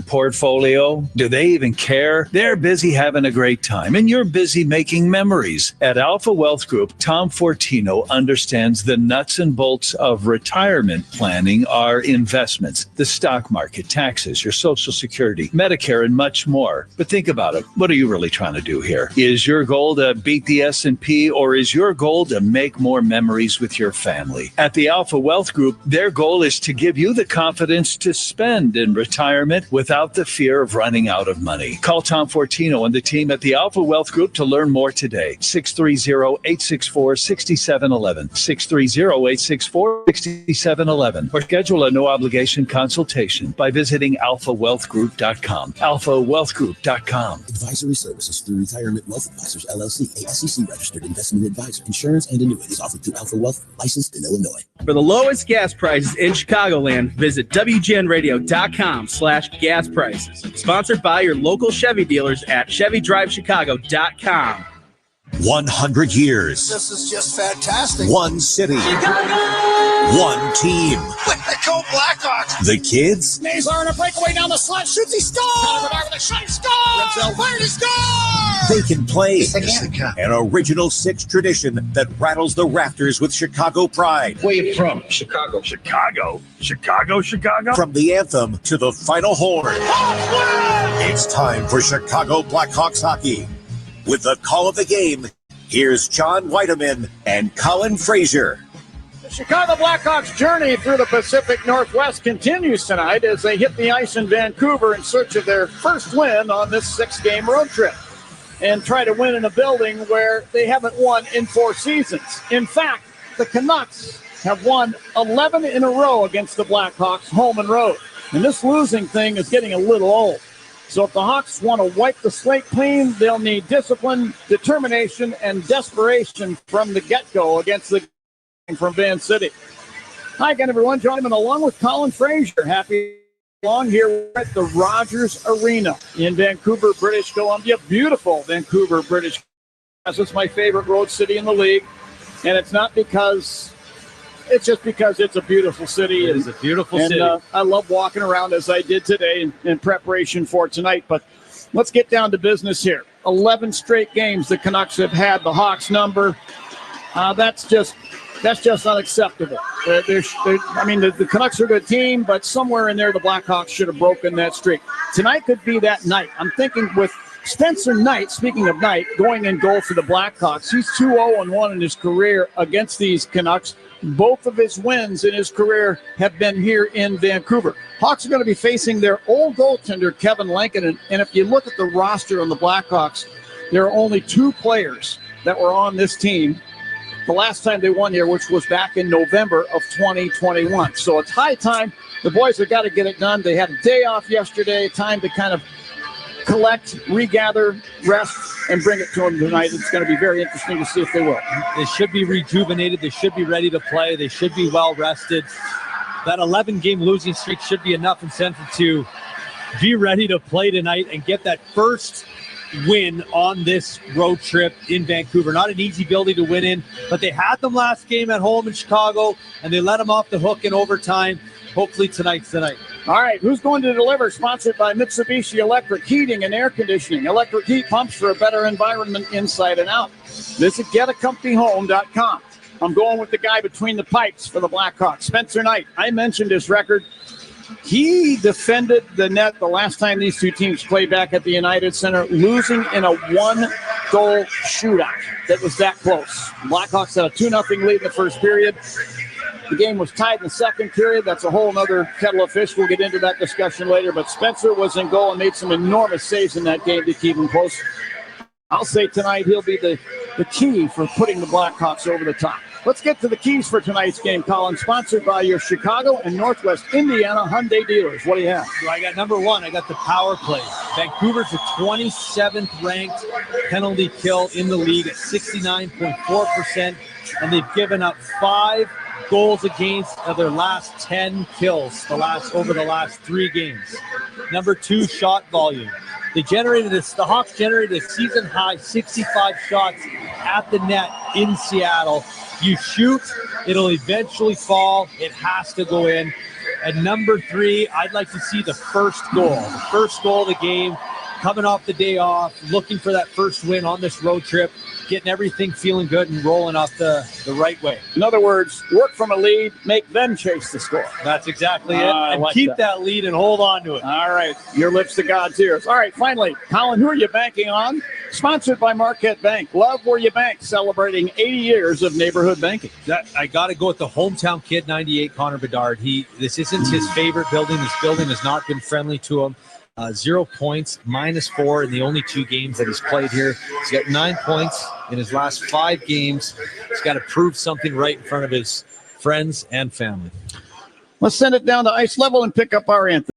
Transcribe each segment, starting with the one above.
portfolio? Do they even care? They're busy having a great time, and you're busy making memories. At Alpha Wealth Group, Tom Fortino understands the nuts and bolts of retirement planning are investments, the stock market, taxes, your Social Security, Medicare, and much more. But think about it. What are you really trying to do here? Is your goal to beat the S&P, or is your goal to make more memories with your family? At the Alpha Wealth Group, their goal is to give you the confidence to spend in retirement without the fear of running out of money. Call Tom Fortino and the team at the Alpha Wealth Group to learn more today. 630-864-6711. 630-864-6711. Or schedule a no-obligation consultation by visiting alphawealthgroup.com. alphawealthgroup.com. Advisory services through Retirement Wealth Advisors, LLC, a SEC-registered investment advisor. Insurance and annuities offered through Alpha Wealth, licensed in Illinois. For the lowest gas prices in Chicagoland, visit WGNradio.com/gas prices. Sponsored by your local Chevy dealers at ChevyDriveChicago.com. 100 years. This is just fantastic. One city. Chicago! One team. Way to go, Blackhawks! The kids. Nazar on a breakaway down the slot. Shoots, he scores! With a shot, he scores! He scores! They can play an original six tradition that rattles the rafters with Chicago pride. Where you from? Chicago. Chicago? From the anthem to the final horn. It's time for Chicago Blackhawks hockey. With the call of the game, here's John Weideman and Colin Fraser. The Chicago Blackhawks' journey through the Pacific Northwest continues tonight as they hit the ice in Vancouver in search of their first win on this 6-game road trip and try to win in a building where they haven't won in 4 seasons. In fact, the Canucks have won 11 in a row against the Blackhawks, home and road. And this losing thing is getting a little old. So if the Hawks want to wipe the slate clean, they'll need discipline, determination, and desperation from the get-go against the from Van City. Hi again, everyone. John Hyman along with Colin Fraser. Happy along here at the Rogers Arena in Vancouver, British Columbia. Beautiful Vancouver, British Columbia. It's my favorite road city in the league. And it's not because... It's just because it's a beautiful city. It is a beautiful city. I love walking around as I did today in preparation for tonight. But let's get down to business here. 11 straight games the Canucks have had the Hawks number. That's just unacceptable. The Canucks are a good team, but somewhere in there the Blackhawks should have broken that streak. Tonight could be that night. I'm thinking with Spencer Knight, speaking of Knight, going in goal for the Blackhawks. He's 2-0-1 in his career against these Canucks. Both of his wins in his career have been here in Vancouver. Hawks are going to be facing their old goaltender, Kevin Lankinen. And if you look at the roster on the Blackhawks, there are only 2 players that were on this team the last time they won here, which was back in November of 2021. So it's high time. The boys have got to get it done. They had a day off yesterday, time to kind of collect, regather, rest, and bring it to them tonight. It's going to be very interesting to see if they will. They should be rejuvenated. They should be ready to play. They should be well rested. That 11-game losing streak should be enough incentive to be ready to play tonight and get that first win on this road trip in Vancouver. Not an easy building to win in, but they had them last game at home in Chicago, and they let them off the hook in overtime. Hopefully tonight's the night. All right, who's going to deliver? Sponsored by Mitsubishi Electric Heating and Air Conditioning. Electric heat pumps for a better environment inside and out. Visit getacomfyhome.com. I'm going with the guy between the pipes for the Blackhawks, Spencer Knight. I mentioned his record. He defended the net the last time these two teams played back at the United Center, losing in a 1-goal shootout. That was that close. Blackhawks had a 2-0 lead in the first period. The game was tied in the second period. That's a whole other kettle of fish. We'll get into that discussion later. But Spencer was in goal and made some enormous saves in that game to keep him close. I'll say tonight he'll be the key for putting the Blackhawks over the top. Let's get to the keys for tonight's game, Colin. Sponsored by your Chicago and Northwest Indiana Hyundai dealers. What do you have? Well, I got number 1. I got the power play. Vancouver's the 27th ranked penalty kill in the league at 69.4%, and they've given up 5 goals against of their last 10 kills over the last 3 games. Number 2, shot volume. The Hawks generated a season high 65 shots at the net in Seattle. You shoot, it'll eventually fall. It has to go in. At number 3, I'd like to see the first goal. The first goal of the game, coming off the day off, looking for that first win on this road trip, getting everything feeling good and rolling off the right way. In other words, work from a lead, make them chase the score. That's exactly it. And like keep that lead and hold on to it. All right. Your lips to God's ears. All right, finally, Colin, who are you banking on? Sponsored by Marquette Bank. Love where you bank, celebrating 80 years of neighborhood banking. I got to go with the hometown kid, 98, Connor Bedard. This isn't his favorite building. This building has not been friendly to him. 0 points, -4 in the only 2 games that he's played here. He's got 9 points in his last 5 games. He's got to prove something right in front of his friends and family. Let's send it down to ice level and pick up our anthem.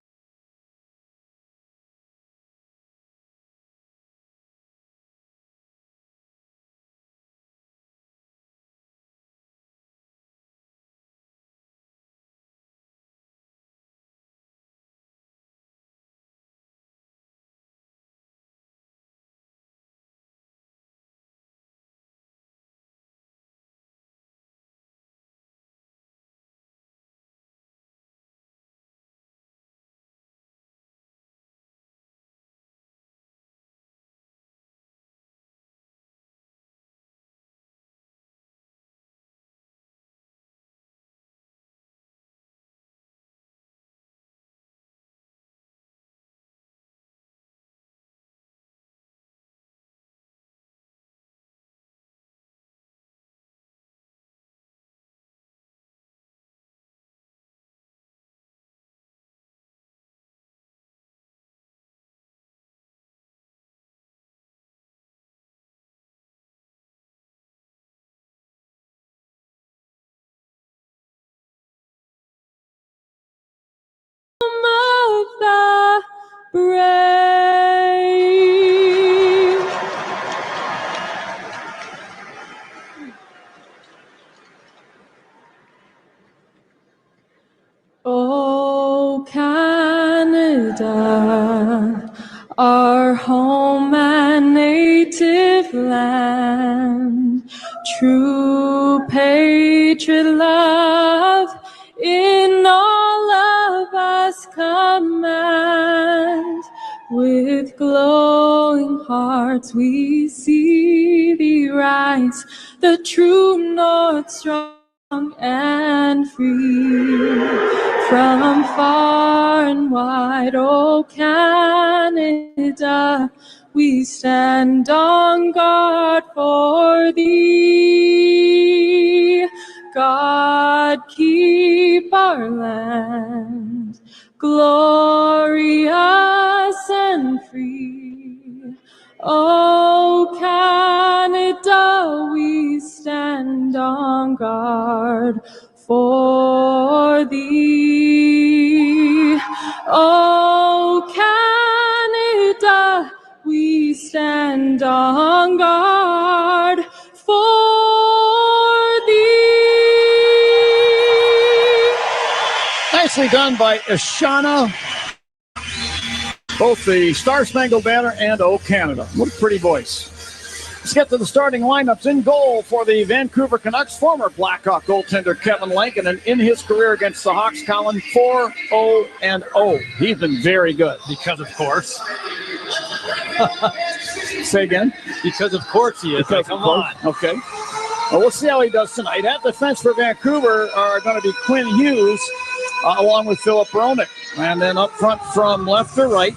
Of the brave. Oh, Canada, our home and native land, true patriot love in all of us command. With glowing hearts we see thee rise, the true north strong and free. From far and wide, oh Canada, we stand on guard for thee. God keep our land glorious and free. Oh Canada, we stand on guard for thee. Oh Canada, we stand on guard for thee. Nicely done by Ishana. Both the Star Spangled Banner and Oh Canada. What a pretty voice. Let's get to the starting lineups. In goal for the Vancouver Canucks, former Blackhawk goaltender Kevin Lankin, and in his career against the Hawks, Colin, 4-0-0. He's been very good. Because of course. Say again? Because of course he is. Like, come on. Okay. Well, we'll see how he does tonight. At defense for Vancouver are going to be Quinn Hughes, along with Philip Roenick. And then up front from left to right,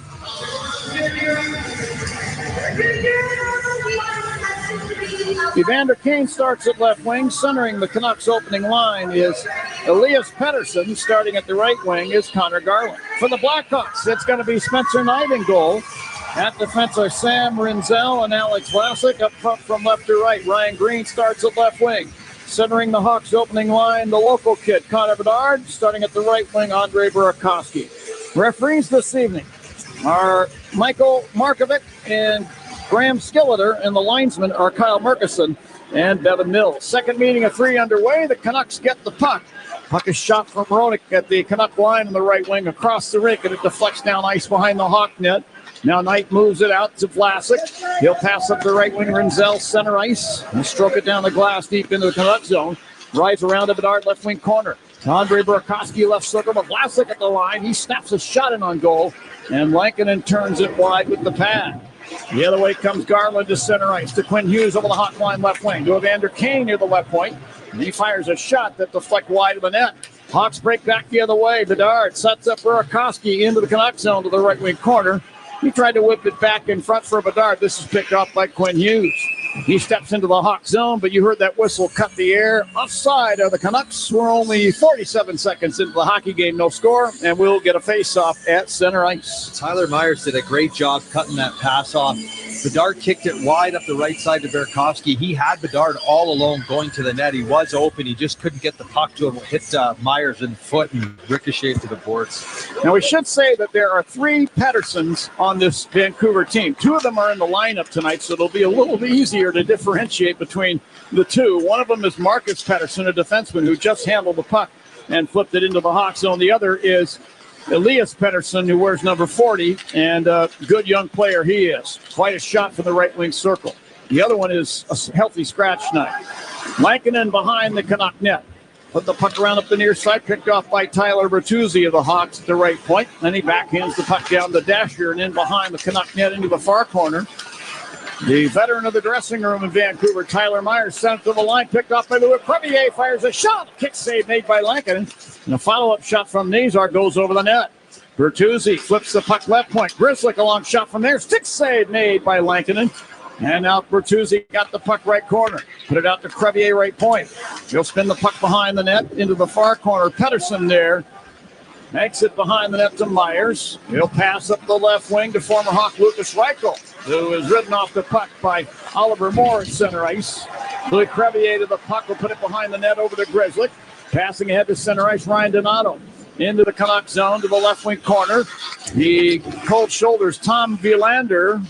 Evander Kane starts at left wing. Centering the Canucks opening line is Elias Pettersson. Starting at the right wing is Connor Garland. For the Blackhawks, it's going to be Spencer Knight in goal. At defense are Sam Rinzel and Alex Vlasic. Up front from left to right, Ryan Green starts at left wing. Centering the Hawks opening line, the local kid, Connor Bedard. Starting at the right wing, Andre Burakovsky. Referees this evening are Michael Markovic and Graham Skilleter, and the linesmen are Kyle Murkison and Devin Mills. Second meeting of 3 underway. The Canucks get the puck. Puck is shot from Roenick at the Canuck line on the right wing across the rink, and it deflects down ice behind the Hawk net. Now Knight moves it out to Vlasic. He'll pass up the right wing, Rinzel, center ice. He'll stroke it down the glass deep into the Canuck zone. Rides around to Bedard, left wing corner. Andre Burakovsky left circle, but Vlasic at the line. He snaps a shot in on goal, and Lankinen turns it wide with the pad. The other way comes Garland to center ice, to Quinn Hughes over the hot line left wing, to Evander Kane near the left point. And he fires a shot that deflects wide of the net. Hawks break back the other way. Bedard sets up Burakovsky into the Canucks zone to the right wing corner. He tried to whip it back in front for Bedard. This is picked up by Quinn Hughes. He steps into the Hawk zone, but you heard that whistle cut the air. Offside of the Canucks. We're only 47 seconds into the hockey game, no score, and we'll get a face-off at center ice. Tyler Myers did a great job cutting that pass off. Bedard kicked it wide up the right side to Burakovsky. He had Bedard all alone going to the net. He was open. He just couldn't get the puck to him. Hit Myers in the foot and ricocheted to the boards. Now, we should say that there are 3 Petterssons on this Vancouver team. 2 of them are in the lineup tonight, so it'll be a little bit easier to differentiate between the 2. One of them is Marcus Pettersson, a defenseman who just handled the puck and flipped it into the Hawk zone. The other is Elias Pettersson, who wears number 40, and a good young player he is. Quite a shot from the right wing circle. The other one is a healthy scratch tonight. Lankinen behind the Canuck net. Put the puck around up the near side, picked off by Tyler Bertuzzi of the Hawks at the right point. Then he backhands the puck down the dasher and in behind the Canuck net into the far corner. The veteran of the dressing room in Vancouver, Tyler Myers, sent to the line, picked off by Louis Crevier, fires a shot. Kick save made by Lankinen. And a follow-up shot from Nazar goes over the net. Bertuzzi flips the puck left point. Grzelcyk a long shot from there. Stick save made by Lankinen. And now Bertuzzi got the puck right corner. Put it out to Crevier right point. He'll spin the puck behind the net into the far corner. Pettersson there. Makes it behind the net to Myers. He'll pass up the left wing to former Hawk Lucas Reichel, who is ridden off the puck by Oliver Moore at center ice. Louis Crevier to the puck will put it behind the net over to Grzelcyk. Passing ahead to center ice, Ryan Donato. Into the Canuck zone to the left wing corner. He cold shoulders Tom Wielander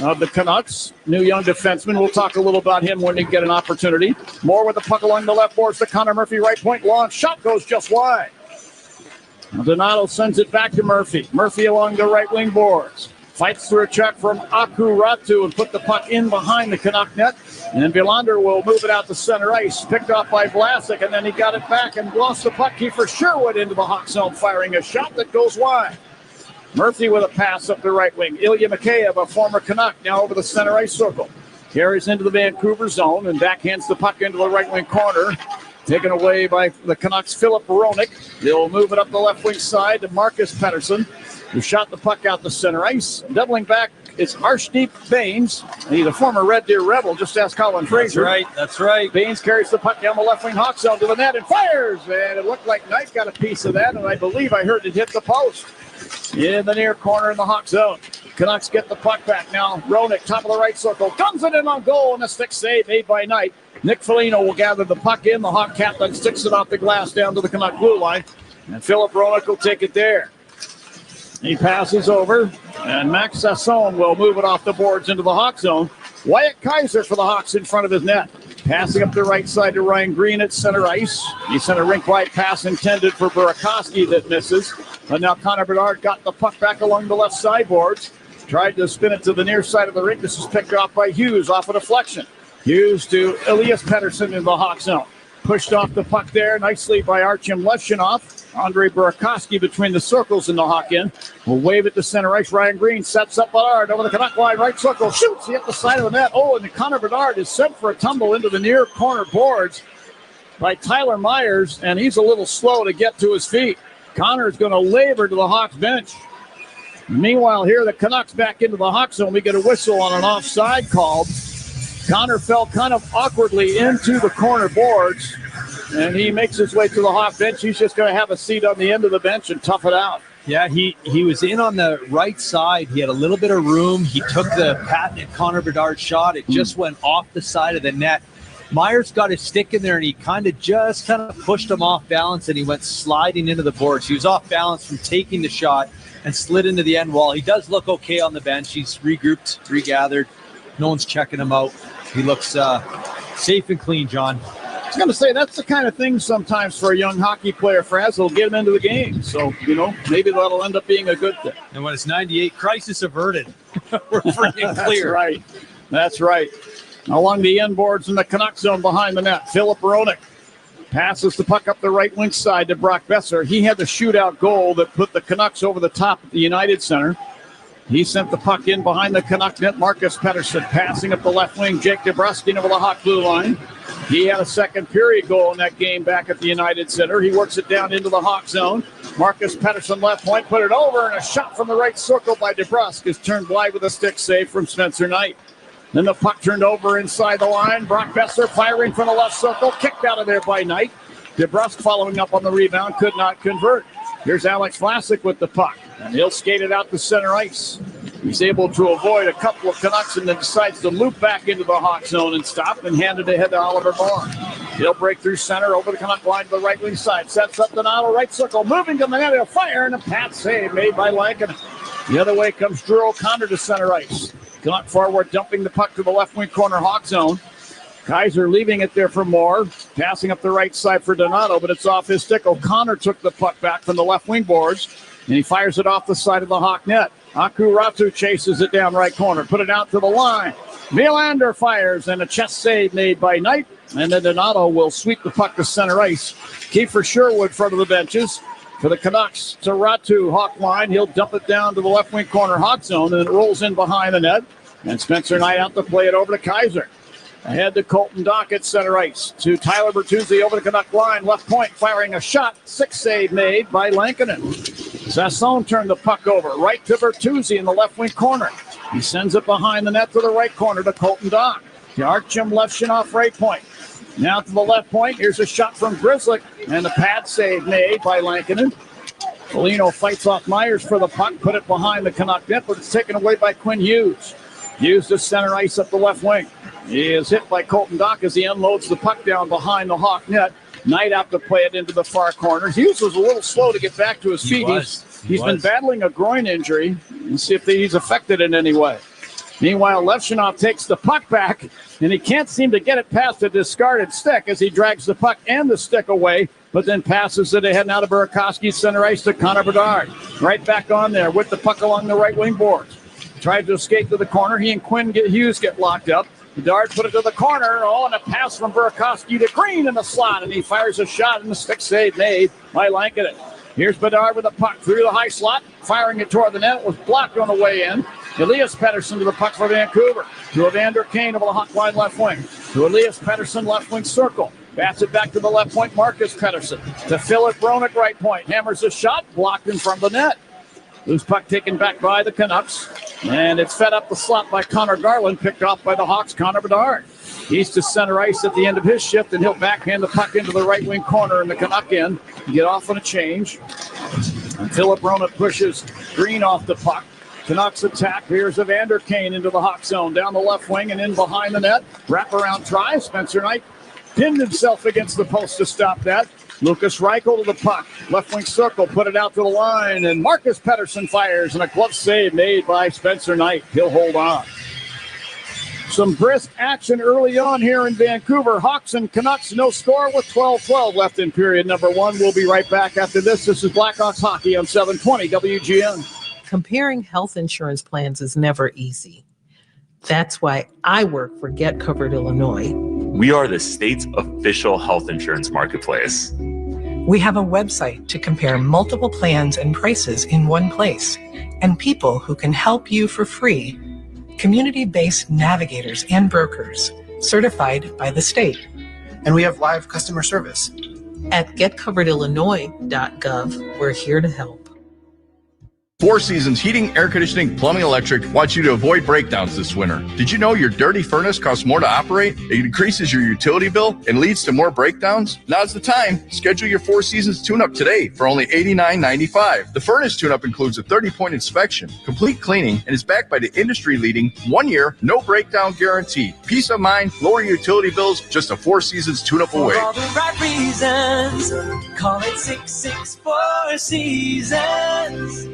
of the Canucks, new young defenseman. We'll talk a little about him when we get an opportunity. Moore with the puck along the left boards to Connor Murphy, right point, long shot goes just wide. Donato sends it back to Murphy. Murphy along the right wing boards. Fights through a check from Aku Ratu and put the puck in behind the Canuck net. And Wielander will move it out to center ice. Picked off by Vlasic, and then he got it back and lost the puck. Kiefer Sherwood into the Hawk zone, firing a shot that goes wide. Murphy with a pass up the right wing. Ilya Mikheyev, a former Canuck, now over the center ice circle. Carries into the Vancouver zone and backhands the puck into the right wing corner. Taken away by the Canucks' Philip Hronek. They'll move it up the left wing side to Marcus Pettersson, who shot the puck out to center ice. Doubling back, it's Arshdeep Baines. He's a former Red Deer Rebel. Just ask Colin Fraser. That's right. Baines carries the puck down the left wing Hawk zone to the net and fires. And it looked like Knight got a piece of that, and I believe I heard it hit the post. In the near corner in the Hawk zone. Canucks get the puck back now. Hronek, top of the right circle, guns it in on goal, and a stick save made by Knight. Nick Foligno will gather the puck in. The Hawk captain sticks it off the glass down to the Canuck blue line. And Philip Hronek will take it there. He passes over, and Max Sasson will move it off the boards into the Hawk zone. Wyatt Kaiser for the Hawks in front of his net. Passing up the right side to Ryan Green at center ice. He sent a rink-wide pass intended for Burakovsky that misses. And now Connor Bedard got the puck back along the left sideboards. Tried to spin it to the near side of the rink. This is picked off by Hughes off a deflection. Hughes to Elias Pettersson in the Hawk zone. Pushed off the puck there nicely by Artyom Leshchinov. Andre Burakovsky between the circles in the Hawk end. Will wave it to center ice. Ryan Green sets up Bedard over the Canuck line. Right circle. Shoots. He hit the side of the net. Oh, and Connor Bedard is sent for a tumble into the near corner boards by Tyler Myers, and he's a little slow to get to his feet. Connor's going to labor to the Hawks bench. Meanwhile, here the Canucks back into the Hawk zone. We get a whistle on an offside called. Connor fell kind of awkwardly into the corner boards, and he makes his way to the Hawk bench. He's just going to have a seat on the end of the bench and tough it out. Yeah, he was in on the right side. He had a little bit of room. He took the patented Connor Bedard shot. It just went off the side of the net. Myers got his stick in there, and he kind of pushed him off balance, and he went sliding into the boards. He was off balance from taking the shot and slid into the end wall. He does look okay on the bench. He's regrouped, regathered. No one's checking him out. He looks safe and clean, John. I was going to say, that's the kind of thing sometimes for a young hockey player, Fraz, will get him into the game. So, maybe that'll end up being a good thing. And when it's 98, crisis averted. We're freaking clear. That's right. Along the end boards in the Canuck zone behind the net, Philip Hronek Passes the puck up the right wing side to Brock Besser. He had the shootout goal that put the Canucks over the top at the United Center. He sent the puck in behind the Canuck net. Marcus Pettersson passing up the left wing. Jake DeBrusk over the Hawk blue line. He had a second period goal in that game back at the United Center. He works it down into the Hawk zone. Marcus Pettersson left point, put it over, and a shot from the right circle by DeBrusk is turned wide with a stick save from Spencer Knight. Then the puck turned over inside the line. Brock Besser firing from the left circle, kicked out of there by Knight. DeBrusk following up on the rebound, could not convert. Here's Alex Vlasic with the puck, and he'll skate it out to center ice. He's able to avoid a couple of Canucks and then decides to loop back into the Hawk zone and stop and hand it ahead to Oliver Moore. He'll break through center over the Canuck line to the right wing side. Sets up Donato, right circle, moving to the net. He'll fire, and a pat save made by Lankin. The other way comes Drew O'Connor to center ice. Canuck forward dumping the puck to the left wing corner Hawk zone. Kaiser leaving it there for Moore. Passing up the right side for Donato, but it's off his stick. O'Connor took the puck back from the left wing boards, and he fires it off the side of the Hawk net. Aku Ratu chases it down right corner. Put it out to the line. Nylander fires, and a chest save made by Knight. And then Donato will sweep the puck to center ice. Kiefer Sherwood front of the benches for the Canucks to Ratu, Hawk line. He'll dump it down to the left wing corner Hawk zone, and it rolls in behind the net. And Spencer Knight out to play it over to Kaiser. Ahead to Colton Dock at center ice. To Tyler Bertuzzi over the Canuck line. Left point firing a shot. Six save made by Lankinen. Sasson turned the puck over. Right to Bertuzzi in the left wing corner. He sends it behind the net to the right corner to Colton Dock. To Artyom Levshunov right point. Now to the left point. Here's a shot from Grzelcyk. And the pad save made by Lankinen. Foligno fights off Myers for the puck. Put it behind the Canuck net, but it's taken away by Quinn Hughes. Hughes to center ice up the left wing. He is hit by Colton Dock as he unloads the puck down behind the Hawk net. Knight out to play it into the far corner. Hughes was a little slow to get back to his feet. He's been battling a groin injury. Let's see if he's affected in any way. Meanwhile, Levshunov takes the puck back, and he can't seem to get it past a discarded stick as he drags the puck and the stick away, but then passes it ahead now to Burakovsky, center ice to Connor Bedard. Right back on there with the puck along the right wing boards. Tried to escape to the corner. He and Quinn Hughes get locked up. Bedard put it to the corner. Oh, and a pass from Burakovsky to Green in the slot, and he fires a shot, and the stick save made by Lankinen. Here's Bedard with the puck through the high slot, firing it toward the net. It was blocked on the way in. Elias Pettersson to the puck for Vancouver. To Evander Kane over the Hawk line left wing. To Elias Pettersson left wing circle. Bats it back to the left point, Marcus Pettersson. To Philip Bronek right point. Hammers a shot, blocked in front of the net. Loose puck taken back by the Canucks. And it's fed up the slot by Connor Garland, picked off by the Hawks, Connor Bedard. He's to center ice at the end of his shift, and he'll backhand the puck into the right wing corner in the Canuck end. Get off on a change. And Philip Bronek pushes Green off the puck. Canucks attack. Here's Evander Kane into the Hawk zone, down the left wing and in behind the net. Wraparound try. Spencer Knight pinned himself against the post to stop that. Lucas Reichel to the puck. Left wing circle, put it out to the line, and Marcus Pettersson fires, and a glove save made by Spencer Knight. He'll hold on. Some brisk action early on here in Vancouver. Hawks and Canucks, no score with 12-12 left in period number one. We'll be right back after this. This is Blackhawks Hockey on 720 WGN. Comparing health insurance plans is never easy. That's why I work for Get Covered Illinois. We are the state's official health insurance marketplace. We have a website to compare multiple plans and prices in one place, and people who can help you for free. Community-based navigators and brokers, certified by the state. And we have live customer service. At getcoveredillinois.gov, we're here to help. Four Seasons Heating, Air Conditioning, Plumbing, Electric wants you to avoid breakdowns this winter. Did you know your dirty furnace costs more to operate? It increases your utility bill and leads to more breakdowns? Now's the time. Schedule your Four Seasons tune-up today for only $89.95. The furnace tune-up includes a 30-point inspection, complete cleaning, and is backed by the industry-leading 1-year, no breakdown guarantee. Peace of mind, lower utility bills, just a Four Seasons tune-up away. For all the right reasons, call it 664 Seasons.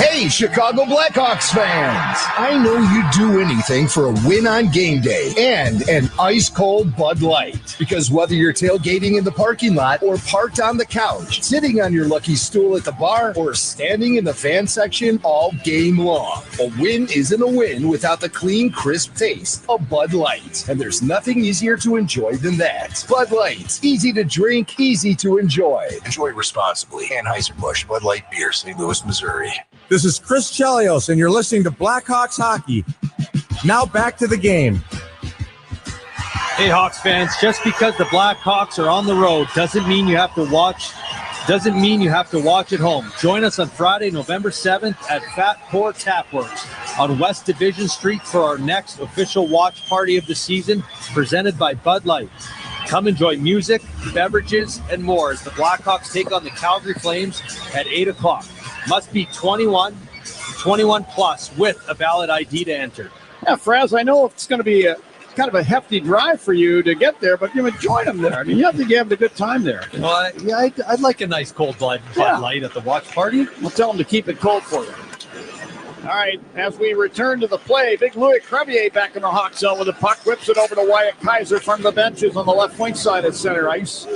Hey, Chicago Blackhawks fans! I know you'd do anything for a win on game day and an ice-cold Bud Light. Because whether you're tailgating in the parking lot or parked on the couch, sitting on your lucky stool at the bar, or standing in the fan section all game long, a win isn't a win without the clean, crisp taste of Bud Light. And there's nothing easier to enjoy than that. Bud Light. Easy to drink, easy to enjoy. Enjoy responsibly. Anheuser-Busch Bud Light Beer, St. Louis, Missouri. This is Chris Chelios, and you're listening to Blackhawks Hockey. Now back to the game. Hey, Hawks fans, just because the Blackhawks are on the road doesn't mean you have to watch at home. Join us on Friday, November 7th at Fat Core Tapworks on West Division Street for our next official watch party of the season, presented by Bud Light. Come enjoy music, beverages, and more as the Blackhawks take on the Calgary Flames at 8 o'clock. Must be 21 plus with a valid ID to enter. Yeah, Fraz, I know it's going to be kind of a hefty drive for you to get there, but you would join them there. I mean, you have to have a good time there. Well, I'd like a nice cold Bud Light at the watch party. We'll tell them to keep it cold for you. All right, as we return to the play, big Louis Crevier back in the Hawk zone with the puck, whips it over to Wyatt Kaiser from the benches on the left wing side at center ice.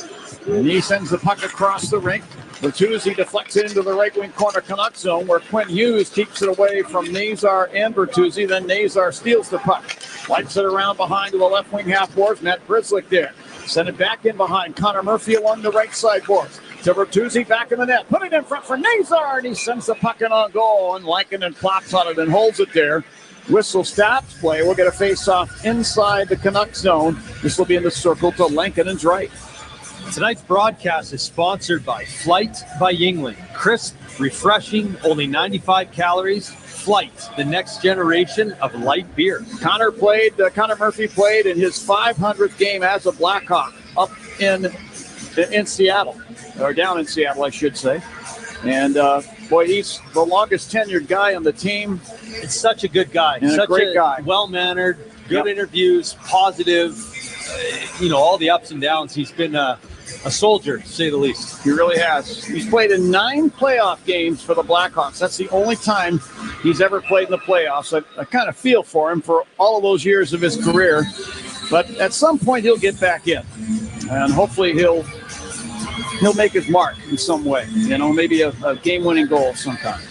And he sends the puck across the rink. Bertuzzi deflects it into the right wing corner Canucks zone, where Quinn Hughes keeps it away from Nazar and Bertuzzi. Then Nazar steals the puck, wipes it around behind to the left wing half boards. Matt Brislick there. Send it back in behind Connor Murphy along the right side boards. To Bertuzzi back in the net. Put it in front for Nazar, and he sends the puck in on goal. And Lankinen plops on it and holds it there. Whistle stops play. We'll get a face-off inside the Canucks zone. This will be in the circle to Lankinen's right. Tonight's broadcast is sponsored by Flight by Yuengling. Crisp, refreshing, only 95 calories. Flight, the next generation of light beer. Connor Murphy played in his 500th game as a Blackhawk up in Seattle, or down in Seattle, I should say. And boy, he's the longest tenured guy on the team. It's such a good guy. And such a great guy. Well-mannered, good interviews, positive, all the ups and downs. He's been a soldier, to say the least. He really has. He's played in 9 playoff games for the Blackhawks. That's the only time he's ever played in the playoffs. I kind of feel for him for all of those years of his career. But at some point, he'll get back in. And hopefully he'll make his mark in some way. Maybe a game-winning goal sometime.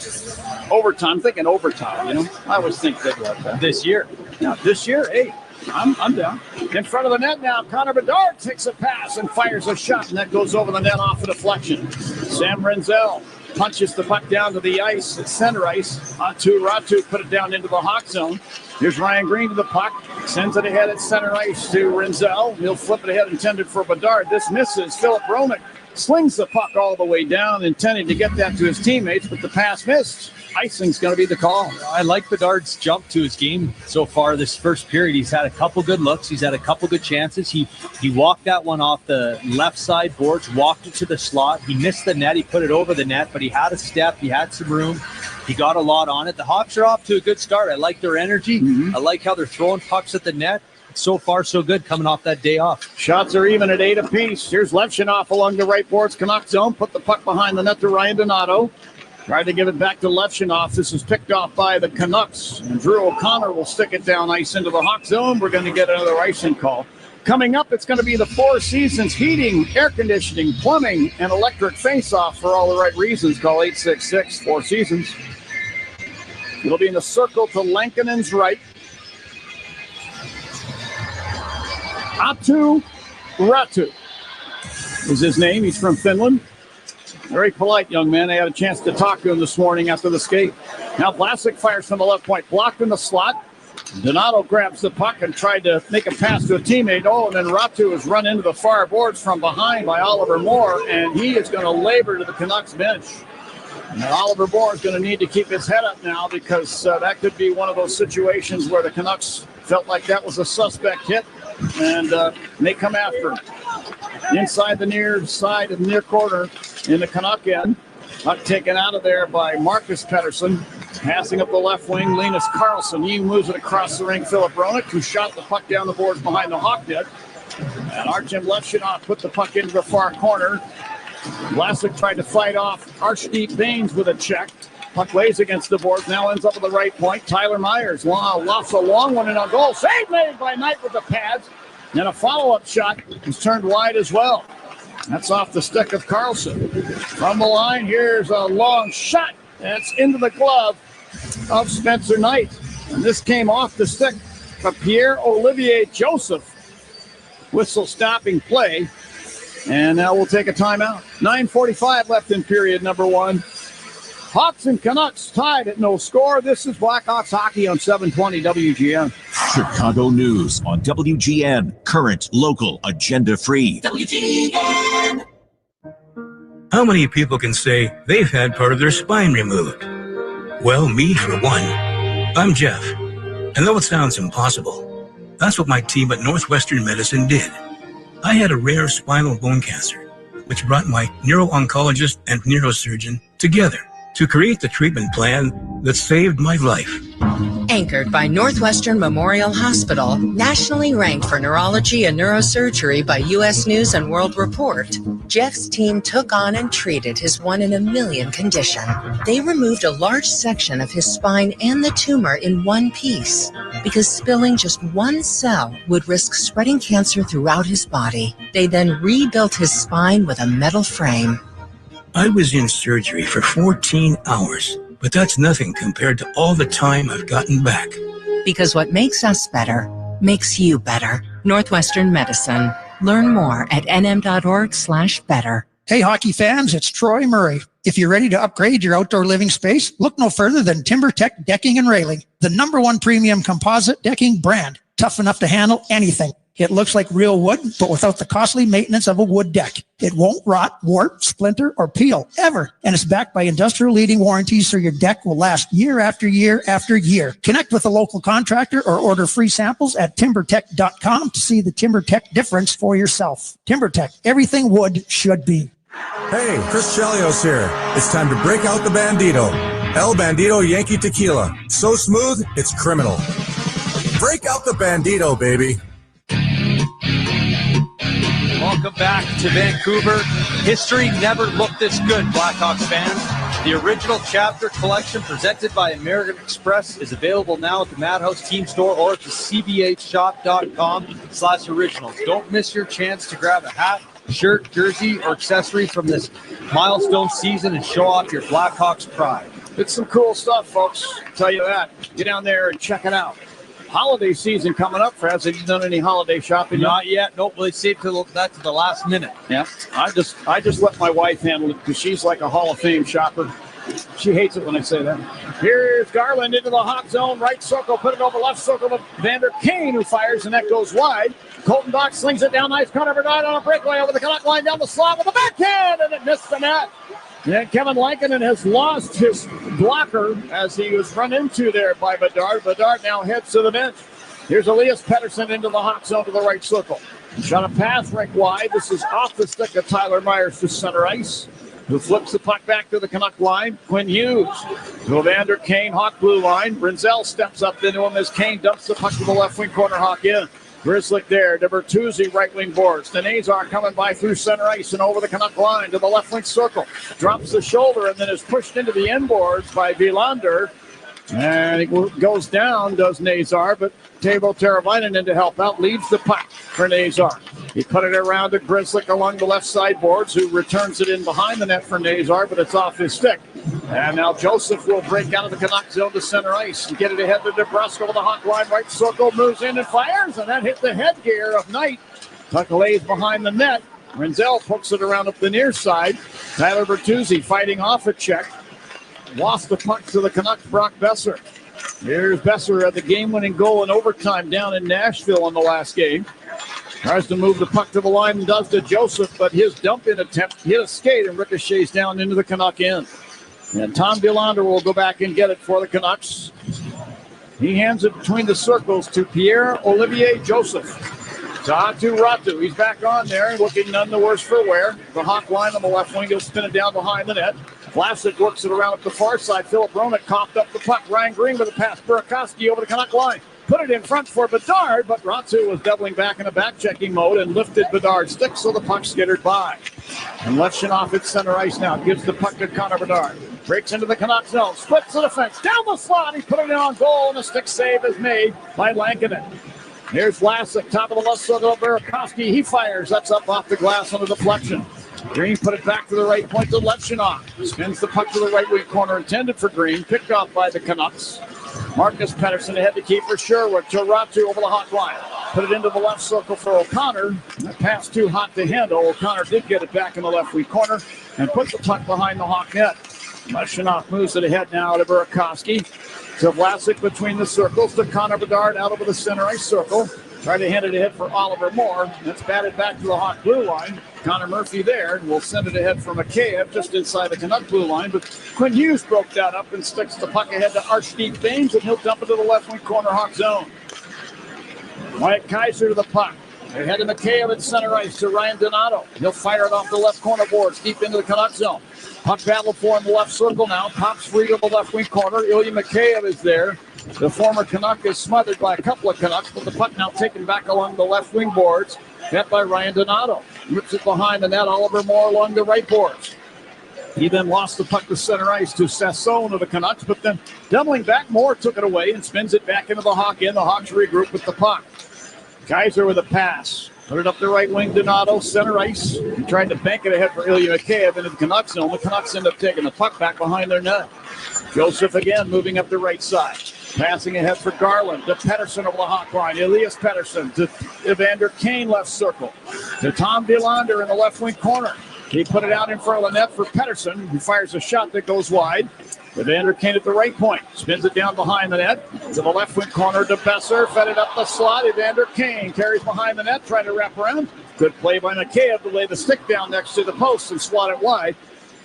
Overtime, I'm thinking overtime, I always think big like that. This year. Yeah, this year, hey. I'm down. In front of the net now, Connor Bedard takes a pass and fires a shot, and that goes over the net off a deflection. Sam Renzel punches the puck down to the ice at center ice. Ratu put it down into the Hawk zone. Here's Ryan Green to the puck. Sends it ahead at center ice to Renzel. He'll flip it ahead, intended for Bedard. This misses. Philip Romick slings the puck all the way down, intending to get that to his teammates, but the pass missed. Icing's going to be the call. I like Bedard's jump to his game so far this first period. He's had a couple good looks. He's had a couple good chances. He walked that one off the left side boards, walked it to the slot. He missed the net. He put it over the net, but he had a step. He had some room. He got a lot on it. The Hawks are off to a good start. I like their energy. I like how they're throwing pucks at the net. So far, so good coming off that day off. Shots are even at 8 apiece. Here's Levshinoff along the right boards. Canucks zone. Put the puck behind the net to Ryan Donato. Tried to give it back to Levshinoff. This is picked off by the Canucks. And Drew O'Connor will stick it down ice into the Hawk zone. We're going to get another icing call. Coming up, it's going to be the Four Seasons Heating, Air Conditioning, Plumbing, and Electric Face-Off for all the right reasons. Call 866 Four Seasons. It'll be in the circle to Lankinen's right. Atu Ratu is his name. He's from Finland. Very polite young man. I had a chance to talk to him this morning after the skate. Now Vlasic fires from the left point. Blocked in the slot. Donato grabs the puck and tried to make a pass to a teammate. And then Ratu is run into the far boards from behind by Oliver Moore, and he is going to labor to the Canucks bench. And Oliver Moore is going to need to keep his head up now, because that could be one of those situations where the Canucks felt like that was a suspect hit and may come after him. Inside the near side of the near corner in the Canuck end. Puck taken out of there by Marcus Pettersson. Passing up the left wing, Linus Karlsson. He moves it across the ring. Philip Roenick, who shot the puck down the boards behind the Hawk net. And Artem Levshinoff put the puck into the far corner. Vlasic tried to fight off Archdeep Baines with a check. Puck lays against the boards, now ends up at the right point. Tyler Myers lofts a long one in a goal. Save made by Knight with the pads. And a follow-up shot is turned wide as well. That's off the stick of Carlson. From the line, here's a long shot. That's into the glove of Spencer Knight. And this came off the stick of Pierre-Olivier Joseph. Whistle stopping play. And now we'll take a timeout. 9:45 left in period number 1. Hawks and Canucks tied at no score. This is Blackhawks hockey on 720 WGN. Chicago news on WGN. Current, local, agenda-free. WGN. How many people can say they've had part of their spine removed? Well, me for one. I'm Jeff. And though it sounds impossible, that's what my team at Northwestern Medicine did. I had a rare spinal bone cancer, which brought my neuro-oncologist and neurosurgeon together to create the treatment plan that saved my life. Anchored by Northwestern Memorial Hospital, nationally ranked for neurology and neurosurgery by U.S. News and World Report, Jeff's team took on and treated his 1 in a million condition. They removed a large section of his spine and the tumor in one piece because spilling just one cell would risk spreading cancer throughout his body. They then rebuilt his spine with a metal frame. I was in surgery for 14 hours, but that's nothing compared to all the time I've gotten back. Because what makes us better makes you better. Northwestern Medicine. Learn more at nm.org/better. Hey, hockey fans, it's Troy Murray. If you're ready to upgrade your outdoor living space, look no further than TimberTech Decking and Railing, the #1 premium composite decking brand. Tough enough to handle anything. It looks like real wood, but without the costly maintenance of a wood deck. It won't rot, warp, splinter, or peel, ever. And it's backed by industrial-leading warranties, so your deck will last year after year after year. Connect with a local contractor or order free samples at timbertech.com to see the TimberTech difference for yourself. TimberTech, everything wood should be. Hey, Chris Chelios here. It's time to break out the Bandito. El Bandito Yankee Tequila. So smooth, it's criminal. Break out the Bandito, baby. Welcome back to Vancouver. History never looked this good, Blackhawks fans. The original chapter collection presented by American Express is available now at the Madhouse Team Store or at the cbhshop.com/originals. Don't miss your chance to grab a hat, shirt, jersey, or accessory from this milestone season and show off your Blackhawks pride. It's some cool stuff, folks. I'll tell you that. Get down there and check it out. Holiday season coming up, Fraz. Have you done any holiday shopping? Not yet. Nope. They saved that to the last minute. Yeah. I just let my wife handle it because she's like a Hall of Fame shopper. She hates it when I say that. Here's Garland into the hot zone. Right circle. Put it over left circle to Vander Kane, who fires, and that goes wide. Colton Dock slings it down. Nice Connor Bernard on a breakaway over the Canuck line down the slot with a backhand, and it missed the net. And Kevin Lankinen has lost his blocker as he was run into there by Bedard. Bedard now heads to the bench. Here's Elias Pettersson into the hot zone to the right circle. Shot a pass right wide. This is off the stick of Tyler Myers to center ice, who flips the puck back to the Canuck line. Quinn Hughes to Evander Kane, Hawk blue line. Brinzel steps up into him as Kane dumps the puck to the left wing corner, Hawk in. Grzelcyk there to Bertuzzi, right wing boards. The Nazar coming by through center ice and over the Canuck line to the left wing circle. Drops the shoulder and then is pushed into the end boards by Wilander. And he goes down, does Nazar, but Teuvo Teravainen in to help out, leaves the puck for Nazar. He put it around to Grzelcyk along the left side boards, who returns it in behind the net for Nazar, but it's off his stick. And now Joseph will break out of the Canuck zone to center ice and get it ahead to DeBrusco with the hot line, right circle, moves in and fires, and that hit the headgear of Knight. Puck lays behind the net. Renzel pokes it around up the near side. Tyler Bertuzzi fighting off a check. Lost the puck to the Canucks, Brock Besser. Here's Besser at the game-winning goal in overtime down in Nashville in the last game. Tries to move the puck to the line and does to Joseph, but his dump-in attempt hit a skate and ricochets down into the Canuck end. And Tom Wilander will go back and get it for the Canucks. He hands it between the circles to Pierre-Olivier Joseph. Taatu Ratu, he's back on there, looking none the worse for wear. The Hawk line on the left wing, he'll spin it down behind the net. Vlasic works it around up the far side. Philip Roenick coughed up the puck. Ryan Green with a pass. Burakovsky over the Canuck line. Put it in front for Bedard, but Ratu was doubling back in a back-checking mode and lifted Bedard's stick, so the puck skittered by. And Levchinov at center ice now. Gives the puck to Connor Bedard. Breaks into the Canucks zone. Splits the defense. Down the slot. He put it in on goal, and a stick save is made by Lankinen. Here's Vlasic, top of the left circle. Burakovsky, he fires. That's up off the glass on a deflection. Green put it back to the right point to Levchinov. Spins the puck to the right wing corner, intended for Green. Picked off by the Canucks. Marcus Pettersson ahead to keeper Sherwood. Toratu over the hot line. Put it into the left circle for O'Connor. That pass too hot to handle. O'Connor did get it back in the left wing corner and put the puck behind the Hawk net. Levchinov moves it ahead now to Burakovsky. To Vlasic between the circles. To Connor Bedard out over the center ice circle. Try to hand it ahead for Oliver Moore. That's batted back to the Hawk blue line. Connor Murphy there. We'll send it ahead for Mikheyev just inside the Canuck blue line. But Quinn Hughes broke that up and sticks the puck ahead to Archdeep Baines, and he'll dump it to the left wing corner Hawk zone. Wyatt Kaiser to the puck. Ahead to Mikheyev at center ice to Ryan Donato. He'll fire it off the left corner boards deep into the Canuck zone. Puck battle for in the left circle now. Pops free to the left wing corner. Ilya Mikheyev is there. The former Canuck is smothered by a couple of Canucks, but the puck now taken back along the left wing boards. Met by Ryan Donato. Rips it behind the net. Oliver Moore along the right boards. He then lost the puck to center ice to Sassone of the Canucks, but then doubling back, Moore took it away and spins it back into the Hawk end. The Hawks regroup with the puck. Kaiser with a pass. Put it up the right wing, Donato, center ice. He tried to bank it ahead for Ilya Mikheyev into the Canucks zone. The Canucks end up taking the puck back behind their net. Joseph again moving up the right side. Passing ahead for Garland to Pettersson over the hot line. Elias Pettersson to Evander Kane left circle. To Tom Villander in the left wing corner. He put it out in front of the net for Pettersson, who fires a shot that goes wide. Evander Kane at the right point. Spins it down behind the net. To the left wing corner to Besser. Fed it up the slot. Evander Kane carries behind the net, trying to wrap around. Good play by Mikheyev to lay the stick down next to the post and slot it wide.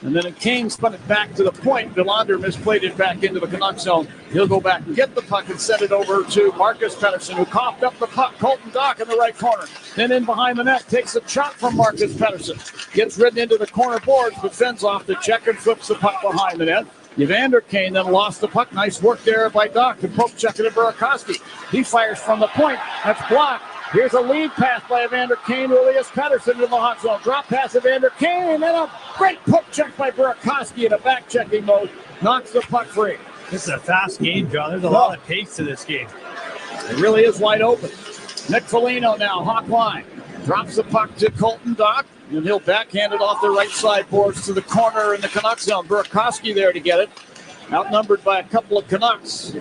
And then Kane spun it back to the point. Villander misplayed it back into the Canuck zone. He'll go back and get the puck and send it over to Marcus Pettersson, who coughed up the puck. Colton Dock in the right corner. Then in behind the net, takes a shot from Marcus Pettersson. Gets ridden into the corner boards, but fends off the check and flips the puck behind the net. Evander Kane then lost the puck. Nice work there by Dock to poke check it to Burakovsky. He fires from the point. That's blocked. Here's a lead pass by Evander Kane to Elias Pettersson in the hot zone. Drop pass Evander Kane, and a great poke check by Burakovsky in a back-checking mode. Knocks the puck free. This is a fast game, John. There's a lot of pace to this game. It really is wide open. Nick Foligno now, hot line. Drops the puck to Colton Dock, and he'll backhand it off the right side boards to the corner in the Canuck zone. Burakovsky there to get it. Outnumbered by a couple of Canucks.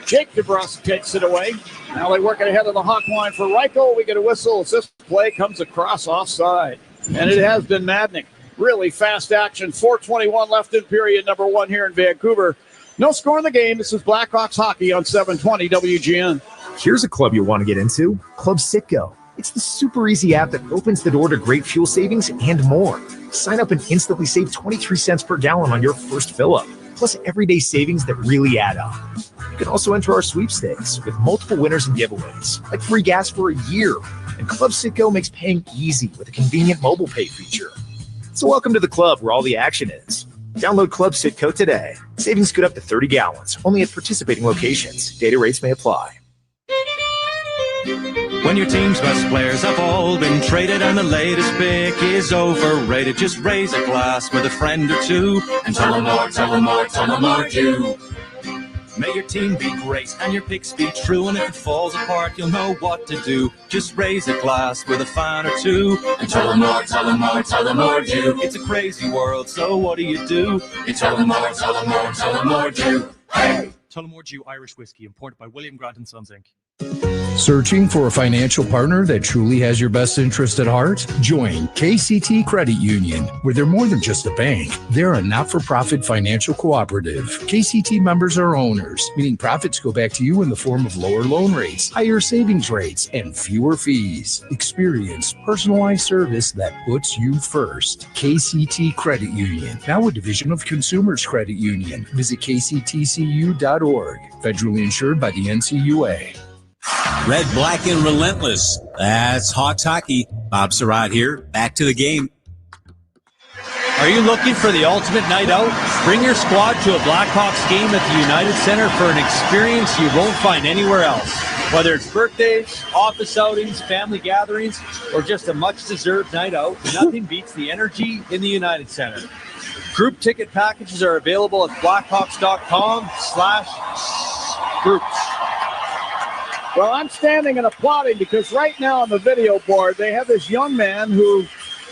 Jake DeBrusque takes it away. Now they work it ahead of the Hawk line for Reichel. We get a whistle as this play comes across offside. And it has been maddening. Really fast action. 4:21 left in period number one here in Vancouver. No score in the game. This is Blackhawks hockey on 720 WGN. Here's a club you'll want to get into. Club Citgo. It's the super easy app that opens the door to great fuel savings and more. Sign up and instantly save 23 cents per gallon on your first fill-up. Plus everyday savings that really add up. You can also enter our sweepstakes with multiple winners and giveaways, like free gas for a year. And Club Citgo makes paying easy with a convenient mobile pay feature. So welcome to the club where all the action is. Download Club Citgo today. Savings good up to 30 gallons, only at participating locations. Data rates may apply. When your team's best players have all been traded and the latest pick is overrated, just raise a glass with a friend or two and tell them more, tell them more, tell them more too. May your team be great and your picks be true, and if it falls apart, you'll know what to do. Just raise a glass with a fan or two and tell them more, tell them more, tell them more too. It's a crazy world, so what do? You tell them more, tell them more, tell them more too. Hey! Tullamore Dew Irish Whiskey, imported by William Grant & Sons, Inc. Searching for a financial partner that truly has your best interest at heart? Join KCT Credit Union, where they're more than just a bank. They're a not-for-profit financial cooperative. KCT members are owners, meaning profits go back to you in the form of lower loan rates, higher savings rates, and fewer fees. Experience personalized service that puts you first. KCT Credit Union, now a division of Consumers Credit Union. Visit kctcu.org. Federally insured by the NCUA. Red, black, and relentless. That's Hawks hockey. Bob Surratt here. Back to the game. Are you looking for the ultimate night out? Bring your squad to a Blackhawks game at the United Center for an experience you won't find anywhere else. Whether it's birthdays, office outings, family gatherings, or just a much-deserved night out, nothing beats the energy in the United Center. Group ticket packages are available at blackhawks.com/groups. Well, I'm standing and applauding because right now on the video board, they have this young man who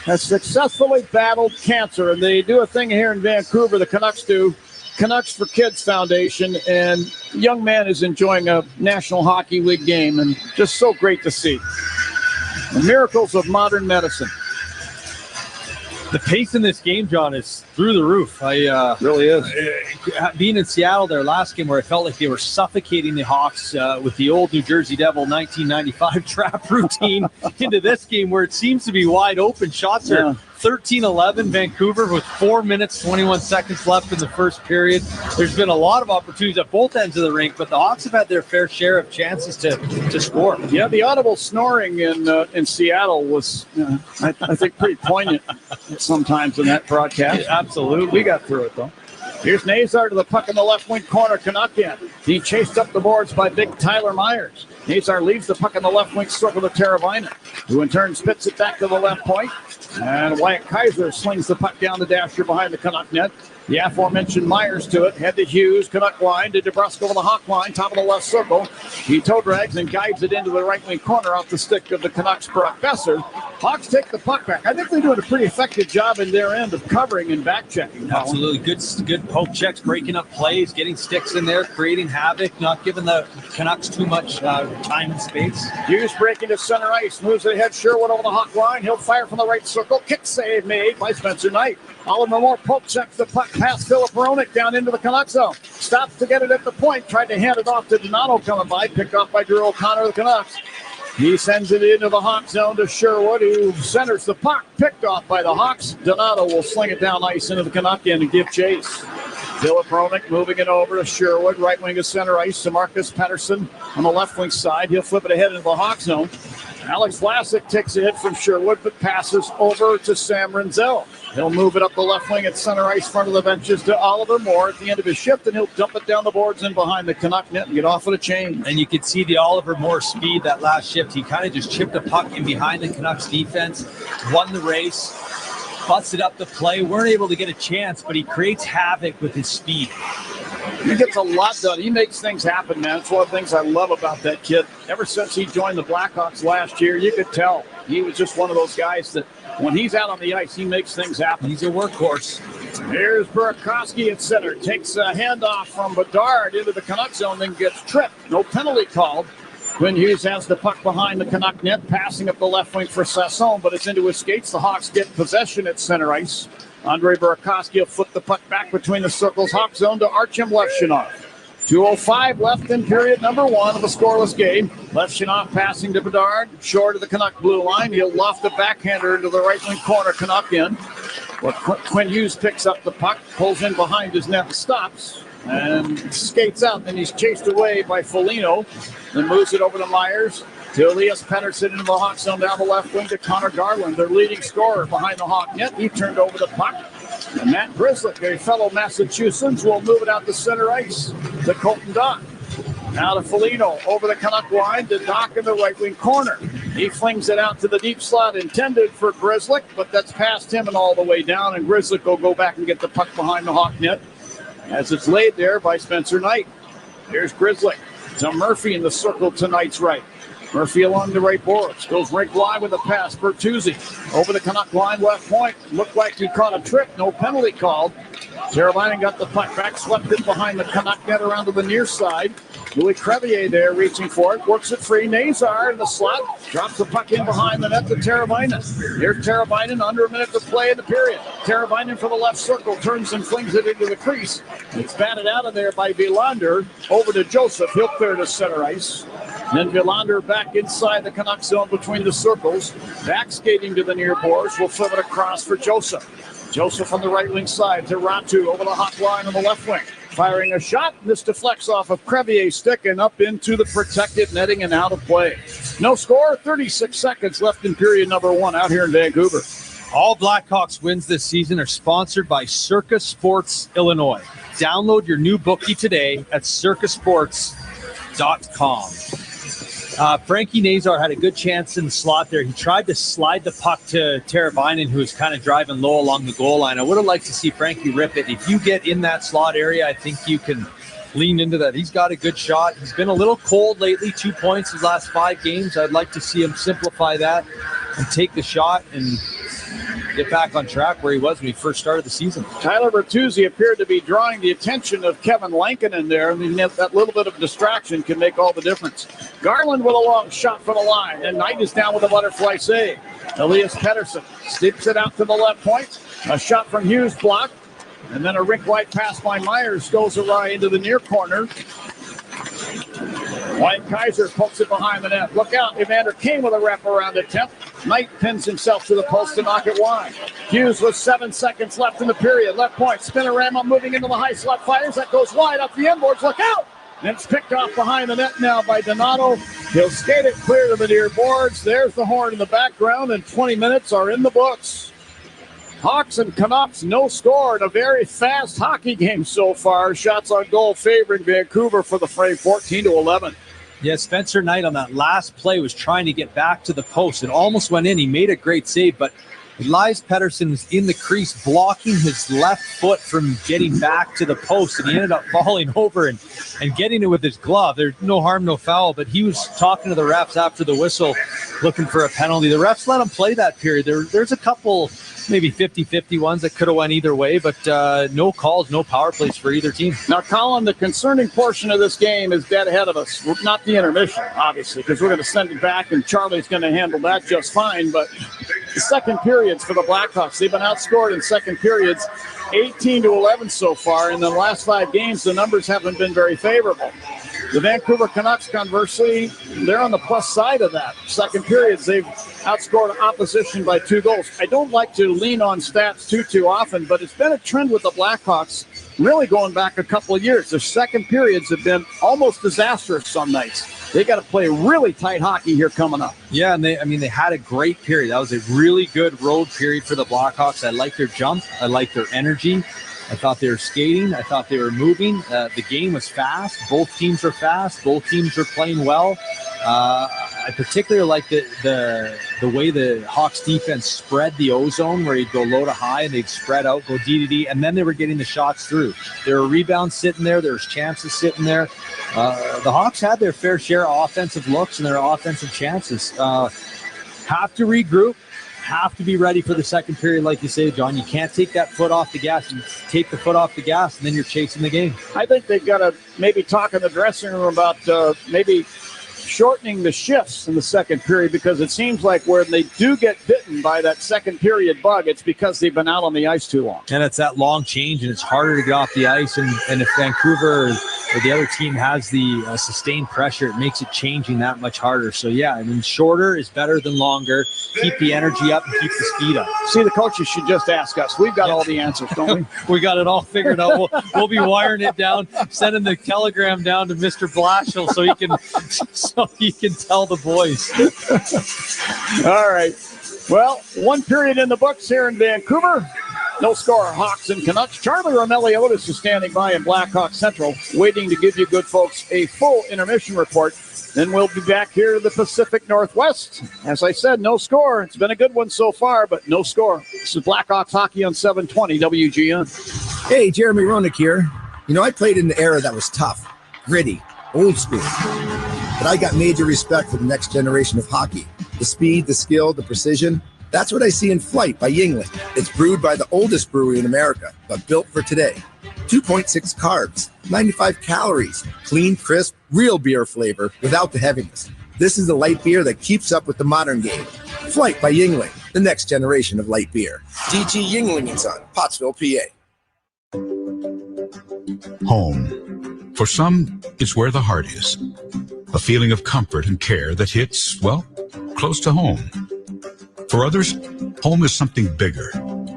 has successfully battled cancer, and they do a thing here in Vancouver, the Canucks do, Canucks for Kids Foundation, and the young man is enjoying a National Hockey League game, and just so great to see. The miracles of modern medicine. The pace in this game, John, is through the roof. Really is. Being in Seattle their last game where I felt like they were suffocating the Hawks with the old New Jersey Devil 1995 trap routine into this game where it seems to be wide open. Shots are 13-11 Vancouver with 4 minutes, 21 seconds left in the first period. There's been a lot of opportunities at both ends of the rink, but the Hawks have had their fair share of chances to score. Yeah, the audible snoring in Seattle was, I think, pretty poignant sometimes in that broadcast. Absolutely. We got through it, though. Here's Nazar to the puck in the left wing corner. Canuck in. He chased up the boards by big Tyler Myers. Nazar leaves the puck in the left wing circle to Teravainen, who in turn spits it back to the left point. And Wyatt Kaiser slings the puck down the dasher behind the Canuck net. The aforementioned Myers to it. Head to Hughes. Canuck line to DeBrusco on the Hawk line. Top of the left circle. He toe drags and guides it into the right wing corner off the stick of the Canucks Brock Besser. Hawks take the puck back. I think they're doing a pretty effective job in their end of covering and back checking. Absolutely. Good poke checks, breaking up plays, getting sticks in there, creating havoc, not giving the Canucks too much time and space. Hughes breaking to center ice. Moves ahead. Sherwood over the Hawk line. He'll fire from the right circle. Kick save made by Spencer Knight. Oliver Moore poke checks the puck past Philip Hronek down into the Canucks zone. Stops to get it at the point. Tried to hand it off to Donato coming by. Picked off by Drew O'Connor of the Canucks. He sends it into the Hawk zone to Sherwood, who centers the puck. Picked off by the Hawks. Donato will sling it down ice into the Canuck end and give chase. Philip Hronek moving it over to Sherwood. Right wing of center ice to Marcus Pettersson on the left wing side. He'll flip it ahead into the Hawk zone. Alex Vlasic takes a hit from Sherwood, but passes over to Sam Renzel. He'll move it up the left wing at center ice, front of the benches to Oliver Moore at the end of his shift, and he'll dump it down the boards and behind the Canuck net and get off of the chain. And you can see the Oliver Moore speed that last shift. He kind of just chipped a puck in behind the Canucks defense, won the race, busted up the play, weren't able to get a chance, but he creates havoc with his speed. He gets a lot done. He makes things happen, man. It's one of the things I love about that kid. Ever since he joined the Blackhawks last year, you could tell he was just one of those guys that when he's out on the ice, he makes things happen. He's a workhorse. Here's Burakovsky at center. Takes a handoff from Bedard into the Canuck zone, then gets tripped. No penalty called. Quinn Hughes has the puck behind the Canuck net, passing up the left wing for Sasson, but it's into his skates. The Hawks get possession at center ice. Andrei Burakovsky will flip the puck back between the circles. Hawk zone to Artem Levshinov. 2:05 left in period number one of a scoreless game. Levshinov passing to Bedard, short of the Canuck blue line. He'll loft the backhander into the right wing corner, Canuck in. Well, Quinn Hughes picks up the puck, pulls in behind his net and stops, and skates out. Then he's chased away by Foligno, then moves it over to Myers. To Elias Pettersson into the Hawk zone down the left wing to Connor Garland, their leading scorer behind the Hawk net. He turned over the puck. And Matt Grzelcyk, a fellow Massachusetts, will move it out to center ice to Colton Dock. Now to Foligno over the Canuck line to Dock in the right wing corner. He flings it out to the deep slot intended for Grzelcyk, but that's past him and all the way down. And Grzelcyk will go back and get the puck behind the Hawk net as it's laid there by Spencer Knight. Here's Grzelcyk to Murphy in the circle to Knight's right. Murphy along the right boards. Goes rink wide with a pass. Bertuzzi over the Canuck line left point. Looked like he caught a trick. No penalty called. Teravainen got the puck back. Swept it behind the Canuck net around to the near side. Louis Crevier there reaching for it. Works it free. Nazar in the slot. Drops the puck in behind the net to Teravainen. Here's Teravainen. Under a minute to play in the period. Teravainen from the left circle. Turns and flings it into the crease. It's batted out of there by Villander. Over to Joseph. He'll clear to center ice. Then Villander back inside the Canuck zone between the circles. Back skating to the near boards. Will flip it across for Joseph. Joseph on the right wing side to Ratu over the hot line on the left wing. Firing a shot. This deflects off of Crevier's stick and up into the protected netting and out of play. No score. 36 seconds left in period number one out here in Vancouver. All Blackhawks wins this season are sponsored by Circa Sports Illinois. Download your new bookie today at circasports.com. Frankie Nazar had a good chance in the slot there. He tried to slide the puck to Teravainen, who was kind of driving low along the goal line. I would have liked to see Frankie rip it. If you get in that slot area, I think you can lean into that. He's got a good shot. He's been a little cold lately, 2 points his last 5 games. I'd like to see him simplify that and take the shot and get back on track where he was when he first started the season. Tyler Bertuzzi appeared to be drawing the attention of Kevin Lankinen there. I mean, that little bit of distraction can make all the difference. Garland with a long shot from the line, and Knight is down with a butterfly save. Elias Pettersson sticks it out to the left point. A shot from Hughes blocked, and then a rink-wide pass by Myers goes awry into the near corner. White Kaiser pokes it behind the net. Look out, Evander Kane with a wraparound attempt. Knight pins himself to the post to knock it wide. Hughes with 7 seconds left in the period. Left point, Spinorama moving into the high slot, fires. That goes wide up the inboards. Look out! And it's picked off behind the net now by Donato. He'll skate it clear to the near boards. There's the horn in the background, and 20 minutes are in the books. Hawks and Canucks, no score in a very fast hockey game so far. Shots on goal favoring Vancouver for the frame, 14-11. Yeah, Spencer Knight on that last play was trying to get back to the post. It almost went in. He made a great save, but Elias Pettersson was in the crease blocking his left foot from getting back to the post, and he ended up falling over and getting it with his glove. There's no harm, no foul, but he was talking to the refs after the whistle looking for a penalty. The refs let him play that period. There's a couple maybe 50-50 ones that could have went either way, but no calls, no power plays for either team. Now, Colin, the concerning portion of this game is dead ahead of us. Not the intermission, obviously, because we're going to send it back, and Charlie's going to handle that just fine. But the second periods for the Blackhawks, they've been outscored in second periods 18-11 so far. In the last 5 games, the numbers haven't been very favorable. The Vancouver Canucks, conversely, they're on the plus side of that. Second periods, they've outscored opposition by 2 goals. I don't like to lean on stats too often, but it's been a trend with the Blackhawks really going back a couple of years. Their second periods have been almost disastrous some nights. They got to play really tight hockey here coming up. Yeah, and they had a great period. That was a really good road period for the Blackhawks. I like their jump. I like their energy. I thought they were skating. I thought they were moving. The game was fast. Both teams were fast. Both teams were playing well. I particularly like the way the Hawks defense spread the ozone, where you'd go low to high and they'd spread out, go D to D, and then they were getting the shots through. There were rebounds sitting there. There was chances sitting there. The Hawks had their fair share of offensive looks and their offensive chances. Have to regroup. Have to be ready for the second period, like you say, John. You can't take that foot off the gas. You take the foot off the gas, and then you're chasing the game. I think they've got to maybe talk in the dressing room about maybe shortening the shifts in the second period, because it seems like when they do get bitten by that second period bug, it's because they've been out on the ice too long. And it's that long change, and it's harder to get off the ice. And if Vancouver or the other team has the sustained pressure, it makes it changing that much harder. So, yeah, I mean, shorter is better than longer. Keep the energy up and keep the speed up. See, the coaches should just ask us. We've got all the answers, don't we? We got it all figured out. We'll be wiring it down, sending the telegram down to Mr. Blashill so he can tell the boys. All right. Well, 1 period in the books here in Vancouver. No score, Hawks and Canucks. Charlie Romeliotis is standing by in Blackhawk Central, waiting to give you good folks a full intermission report. Then we'll be back here to the Pacific Northwest. As I said, no score. It's been a good one so far, but no score. This is Blackhawks hockey on 720 WGN. Hey, Jeremy Roenick here. You know, I played in the era that was tough, gritty, old school. But I got major respect for the next generation of hockey. The speed, the skill, the precision. That's what I see in Flight by Yuengling. It's brewed by the oldest brewery in America, but built for today. 2.6 carbs, 95 calories, clean, crisp, real beer flavor without the heaviness. This is a light beer that keeps up with the modern game. Flight by Yuengling, the next generation of light beer. DG Yuengling & Son, Pottsville, PA. Home. For some, it's where the heart is. A feeling of comfort and care that hits, well, close to home. For others, home is something bigger,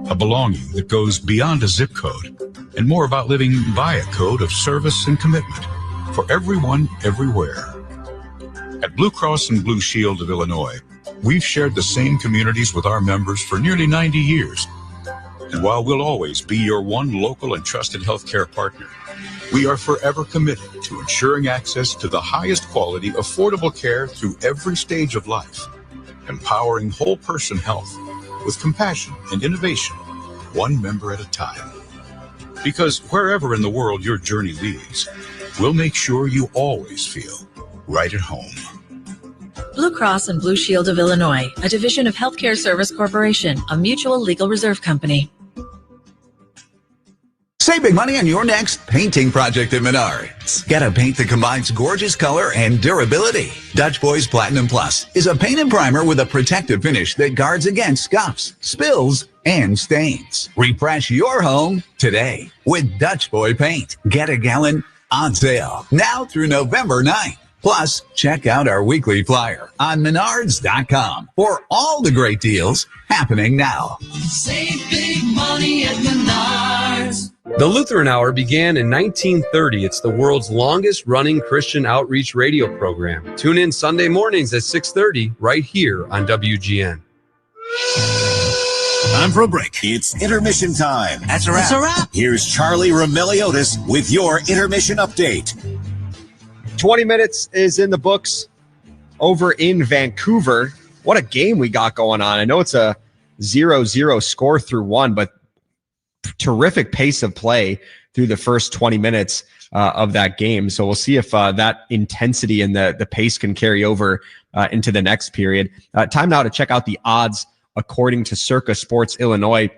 a belonging that goes beyond a zip code and more about living by a code of service and commitment for everyone, everywhere. At Blue Cross and Blue Shield of Illinois, we've shared the same communities with our members for nearly 90 years. And while we'll always be your one local and trusted healthcare partner, we are forever committed to ensuring access to the highest quality, affordable care through every stage of life, empowering whole person health with compassion and innovation, one member at a time. Because wherever in the world your journey leads, we'll make sure you always feel right at home. Blue Cross and Blue Shield of Illinois, a division of Healthcare Service Corporation, a mutual legal reserve company. Save big money on your next painting project at Menards. Get a paint that combines gorgeous color and durability. Dutch Boys Platinum Plus is a paint and primer with a protective finish that guards against scuffs, spills, and stains. Refresh your home today with Dutch Boy Paint. Get a gallon on sale now through November 9th. Plus, check out our weekly flyer on Menards.com for all the great deals happening now. Save big money at Menards. The Lutheran Hour began in 1930. It's the world's longest running Christian outreach radio program. Tune in Sunday mornings at 6:30 right here on WGN. Time for a break. It's intermission time. That's a wrap. That's a wrap. Here's Charlie Remiliotis with your intermission update. 20 minutes is in the books over in Vancouver. What a game we got going on. I know it's a 0-0 score through one, but terrific pace of play through the first 20 minutes of that game. So we'll see if that intensity and the pace can carry over into the next period. Time now to check out the odds according to Circa Sports Illinois.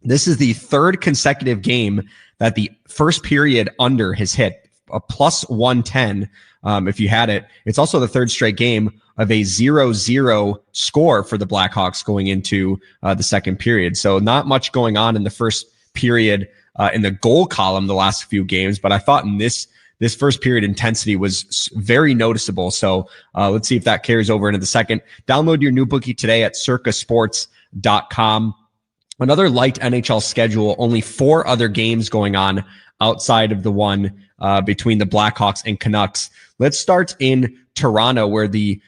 This is the third consecutive game that the first period under has hit. A plus 110 if you had it. It's also the third straight game of a 0-0 score for the Blackhawks going into the second period. So not much going on in the first period in the goal column the last few games, but I thought in this first period intensity was very noticeable. So let's see if that carries over into the second. Download your new bookie today at circasports.com. Another light NHL schedule, only 4 other games going on outside of the one between the Blackhawks and Canucks. Let's start in Toronto, where the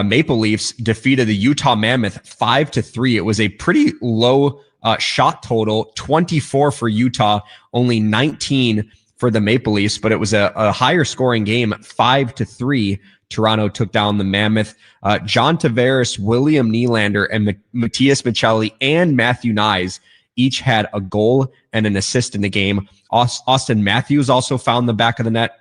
Maple Leafs defeated the Utah Mammoth 5-3. It was a pretty low shot total, 24 for Utah, only 19 for the Maple Leafs, but it was a higher scoring game, 5-3. Toronto took down the Mammoth. John Tavares, William Nylander, and Matthias Michelli and Matthew Nyes each had a goal and an assist in the game. Austin Matthews also found the back of the net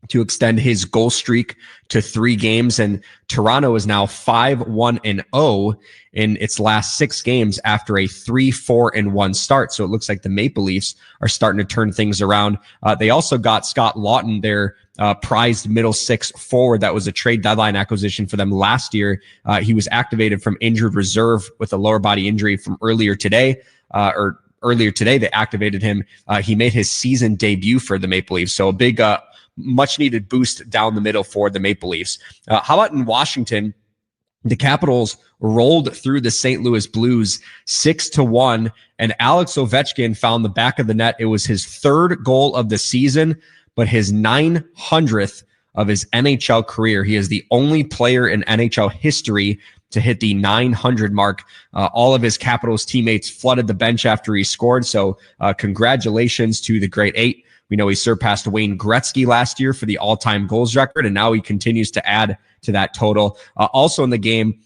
to extend his goal streak to 3 games. And Toronto is now 5-1-0 in its last 6 games after a 3-4-1 start. So it looks like the Maple Leafs are starting to turn things around. They also got Scott Lawton, their prized middle 6 forward. That was a trade deadline acquisition for them last year. He was activated from injured reserve with a lower body injury from earlier today, they activated him. He made his season debut for the Maple Leafs. So a big, much needed boost down the middle for the Maple Leafs. How about in Washington? The Capitals rolled through the St. Louis Blues 6-1, and Alex Ovechkin found the back of the net. It was his 3rd goal of the season, but his 900th of his NHL career. He is the only player in NHL history to hit the 900 mark. All of his Capitals teammates flooded the bench after he scored. So congratulations to the Great Eight. We know he surpassed Wayne Gretzky last year for the all-time goals record, and now he continues to add to that total. Also in the game,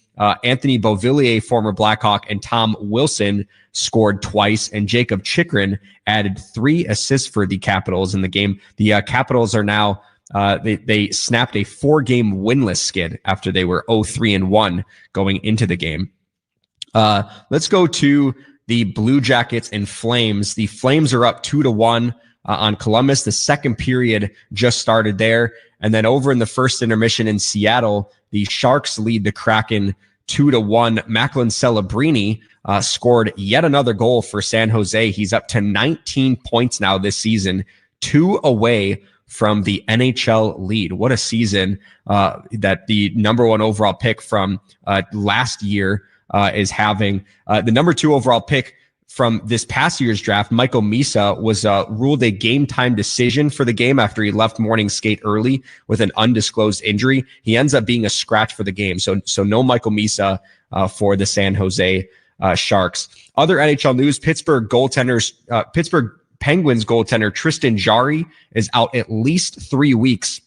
Anthony Beauvillier, former Blackhawk, and Tom Wilson scored twice, and Jacob Chychrun added 3 assists for the Capitals in the game. The Capitals are now they snapped a 4-game winless skid after they were 0-3-1 going into the game. Let's go to the Blue Jackets and Flames. The Flames are up 2-1 on Columbus. The second period just started there. And then over in the first intermission in Seattle, the Sharks lead the Kraken 2-1. Macklin Celebrini scored yet another goal for San Jose. He's up to 19 points now this season, 2 away from the NHL lead. What a season that the number 1 overall pick from last year is having. The number 2 overall pick from this past year's draft, Michael Misa, was ruled a game-time decision for the game after he left morning skate early with an undisclosed injury. He ends up being a scratch for the game. So no Michael Misa for the San Jose Sharks. Other NHL news, Pittsburgh Penguins goaltender Tristan Jarry is out at least 3 weeks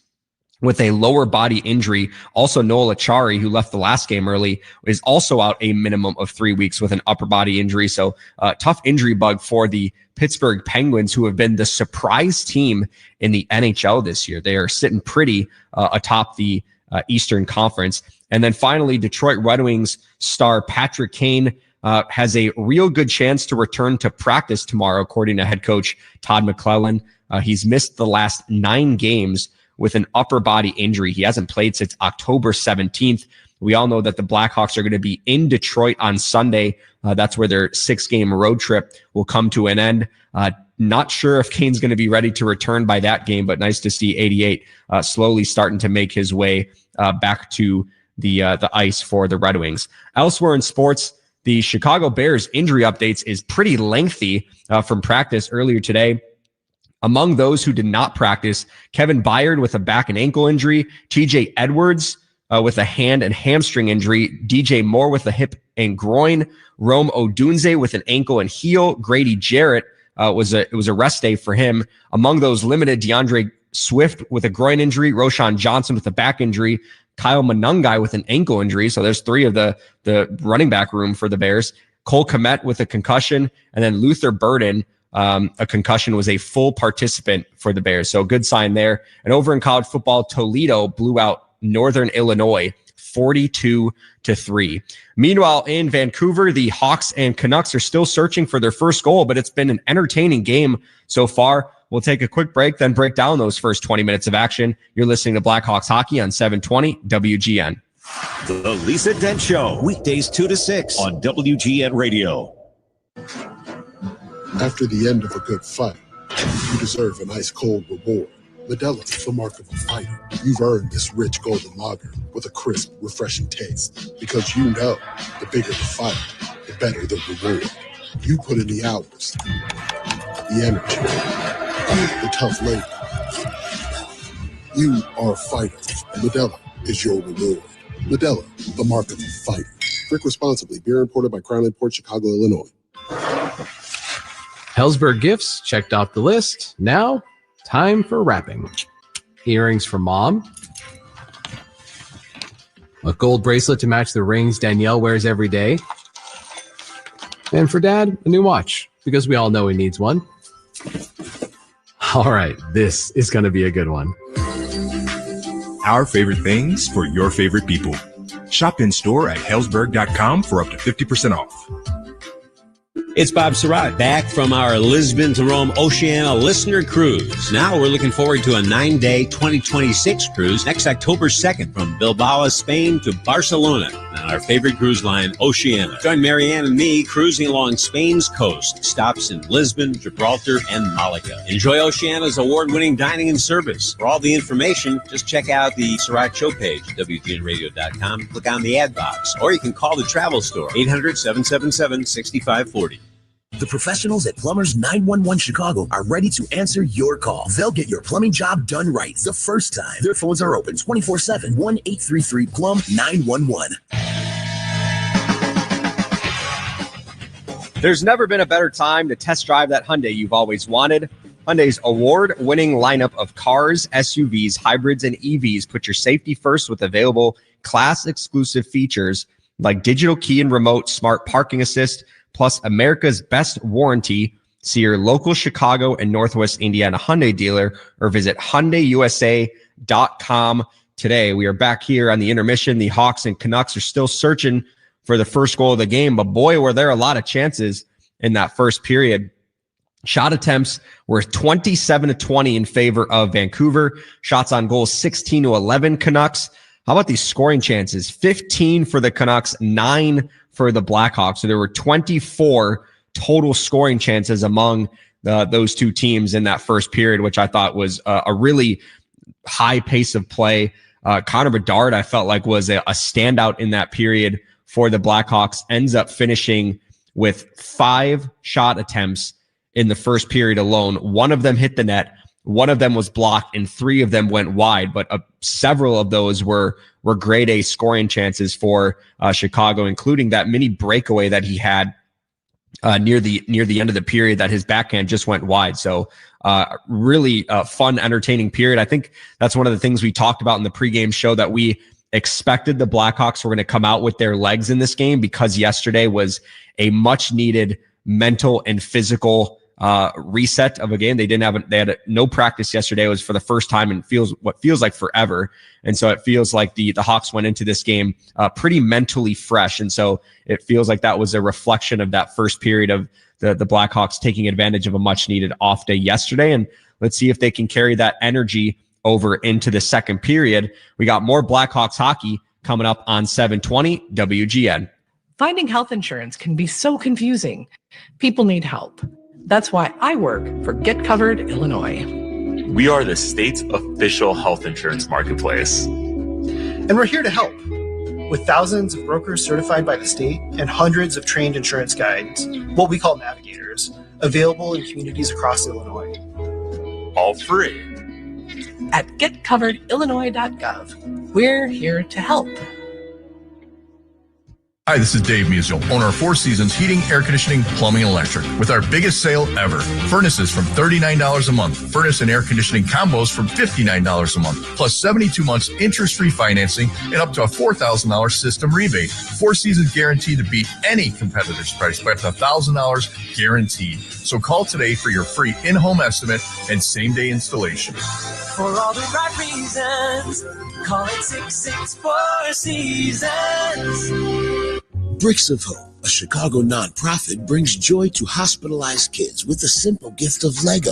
with a lower body injury. Also, Noel Acciari, who left the last game early, is also out a minimum of 3 weeks with an upper body injury. So tough injury bug for the Pittsburgh Penguins, who have been the surprise team in the NHL this year. They are sitting pretty atop the Eastern Conference. And then finally, Detroit Red Wings star Patrick Kane has a real good chance to return to practice tomorrow, according to head coach Todd McClellan. He's missed the last 9 games with an upper body injury. He hasn't played since October 17th. We all know that the Blackhawks are going to be in Detroit on Sunday. That's where their 6-game road trip will come to an end. Not sure if Kane's going to be ready to return by that game, but nice to see 88 slowly starting to make his way back to the ice for the Red Wings. Elsewhere in sports, the Chicago Bears injury updates is pretty lengthy from practice earlier today. Among those who did not practice, Kevin Byard with a back and ankle injury, TJ Edwards with a hand and hamstring injury, DJ Moore with a hip and groin, Rome Odunze with an ankle and heel, Grady Jarrett it was a rest day for him. Among those limited, DeAndre Swift with a groin injury, Roshan Johnson with a back injury, Kyle Monangai with an ankle injury. So there's 3 of the running back room for the Bears. Cole Kmet with a concussion, and then Luther Burden, a concussion, was a full participant for the Bears. So good sign there. And over in college football, Toledo blew out Northern Illinois 42-3. Meanwhile, in Vancouver, the Hawks and Canucks are still searching for their first goal, but it's been an entertaining game so far. We'll take a quick break, then break down those first 20 minutes of action. You're listening to Blackhawks Hockey on 720 WGN. The Lisa Dent Show, weekdays 2 to 6 on WGN Radio. After the end of a good fight, you deserve an ice-cold reward. Modelo is the mark of a fighter. You've earned this rich golden lager with a crisp, refreshing taste. Because you know, the bigger the fight, the better the reward. You put in the hours, the energy, the tough labor. You are a fighter, and Modelo is your reward. Modelo, the mark of a fighter. Drink responsibly. Beer imported by Crown Imports, Chicago, Illinois. Hellsberg Gifts checked off the list. Now, time for wrapping. Earrings for mom. A gold bracelet to match the rings Danielle wears every day. And for dad, a new watch, because we all know he needs one. All right, this is going to be a good one. Our favorite things for your favorite people. Shop in store at hellsberg.com for up to 50% off. It's Bob Surratt back from our Lisbon to Rome Oceania listener cruise. Now we're looking forward to a 9-day 2026 cruise next October 2nd from Bilbao, Spain to Barcelona on our favorite cruise line, Oceania. Join Marianne and me cruising along Spain's coast. Stops in Lisbon, Gibraltar, and Malaga. Enjoy Oceania's award-winning dining and service. For all the information, just check out the Surratt show page, WGNradio.com. Click on the ad box, or you can call the travel store, 800-777-6540. The professionals at Plumbers 911 Chicago are ready to answer your call. They'll get your plumbing job done right the first time. Their phones are open 24/7, 1-833-PLUM-911. There's never been a better time to test drive that Hyundai you've always wanted. Hyundai's award-winning lineup of cars, SUVs, hybrids, and EVs put your safety first with available class-exclusive features like digital key and remote smart parking assist, plus America's best warranty. See your local Chicago and Northwest Indiana Hyundai dealer or visit HyundaiUSA.com today. We are back here on the intermission. The Hawks and Canucks are still searching for the first goal of the game, but boy, were there a lot of chances in that first period. Shot attempts were 27-20 in favor of Vancouver. Shots on goal 16-11 Canucks. How about these scoring chances? 15 for the Canucks, 9 for the Blackhawks. So there were 24 total scoring chances among those two teams in that first period, which I thought was a really high pace of play. Connor Bedard, I felt like, was a standout in that period for the Blackhawks. Ends up finishing with 5 shot attempts in the first period alone. 1 of them hit the net. 1 of them was blocked, and 3 of them went wide. But several of those were grade A scoring chances for Chicago, including that mini breakaway that he had near the end of the period that his backhand just went wide. So really fun, entertaining period. I think that's one of the things we talked about in the pregame show, that we expected the Blackhawks were going to come out with their legs in this game, because yesterday was a much needed mental and physical reset of a game. They had no practice yesterday. It was for the first time in what feels like forever. And so it feels like the Hawks went into this game pretty mentally fresh. And so it feels like that was a reflection of that first period of the Blackhawks taking advantage of a much needed off day yesterday. And let's see if they can carry that energy over into the second period. We got more Blackhawks hockey coming up on 720 WGN. Finding health insurance can be so confusing. People need help. That's why I work for Get Covered Illinois. We are the state's official health insurance marketplace. And we're here to help. With thousands of brokers certified by the state and hundreds of trained insurance guides, what we call navigators, available in communities across Illinois. All free. At getcoveredillinois.gov, we're here to help. Hi, this is Dave Musial, owner of Four Seasons Heating, Air Conditioning, Plumbing, and Electric, with our biggest sale ever. Furnaces from $39 a month. Furnace and air conditioning combos from $59 a month, plus 72 months interest-free financing and up to a $4,000 system rebate. Four Seasons guaranteed to beat any competitor's price by up to $1,000 guaranteed. So call today for your free in-home estimate and same-day installation. For all the right reasons, call it 664 Seasons. Bricks of Hope, a Chicago nonprofit, brings joy to hospitalized kids with the simple gift of Lego.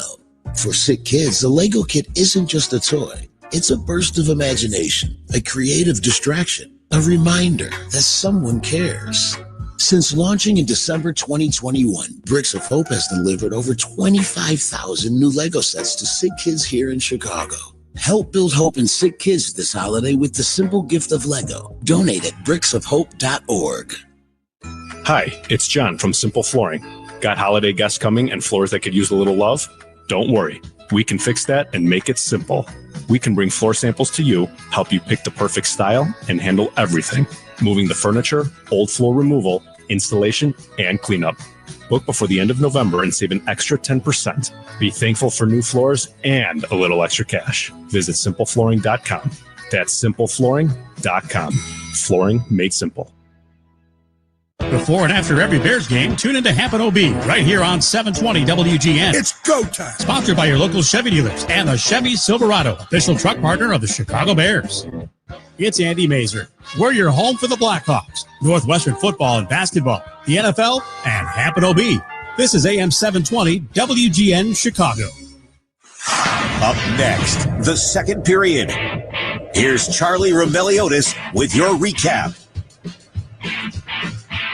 For sick kids, the Lego kit isn't just a toy. It's a burst of imagination, a creative distraction, a reminder that someone cares. Since launching in December 2021, Bricks of Hope has delivered over 25,000 new Lego sets to sick kids here in Chicago. Help build hope in sick kids this holiday with the simple gift of Lego. Donate at bricksofhope.org. Hi, it's John from Simple Flooring. Got holiday guests coming and floors that could use a little love? Don't worry. We can fix that and make it simple. We can bring floor samples to you, help you pick the perfect style, and handle everything. Moving the furniture, old floor removal, installation, and cleanup. Book before the end of November and save an extra 10%. Be thankful for new floors and a little extra cash. Visit simpleflooring.com. That's simpleflooring.com. Flooring made simple. Before and after every Bears game, tune into Happen OB right here on 720 WGN. It's go time. Sponsored by your local Chevy dealers and the Chevy Silverado, official truck partner of the Chicago Bears. It's Andy Mazer. We're your home for the Blackhawks, Northwestern football and basketball, the NFL, and Happen OB. This is AM 720 WGN Chicago. Up next, the second period. Here's Charlie Rebelliotis with your recap.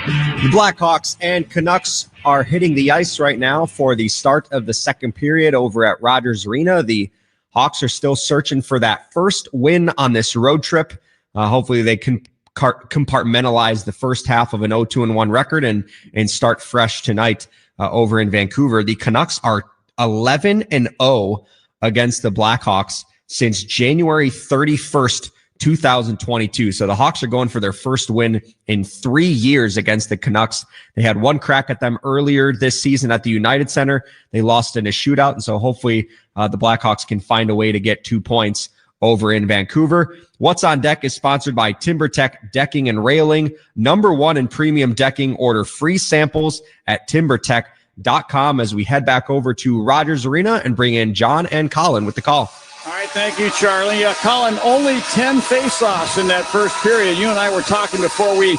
The Blackhawks and Canucks are hitting the ice right now for the start of the second period over at Rogers Arena. The Hawks are still searching for that first win on this road trip. Hopefully they can compartmentalize the first half of an 0-2-1 record and start fresh tonight over in Vancouver. The Canucks are 11-0 against the Blackhawks since January 31st, 2022. So the Hawks are going for their first win in 3 years against the Canucks. They had one crack at them earlier this season at the United Center. They lost in a shootout. And so hopefully the Blackhawks can find a way to get 2 points over in Vancouver. What's on Deck is sponsored by TimberTech Decking and Railing. #1 in premium decking. Order free samples at timbertech.com as we head back over to Rogers Arena and bring in John and Colin with the call. All right, thank you, Charlie. Colin, only 10 faceoffs in that first period. You and I were talking before we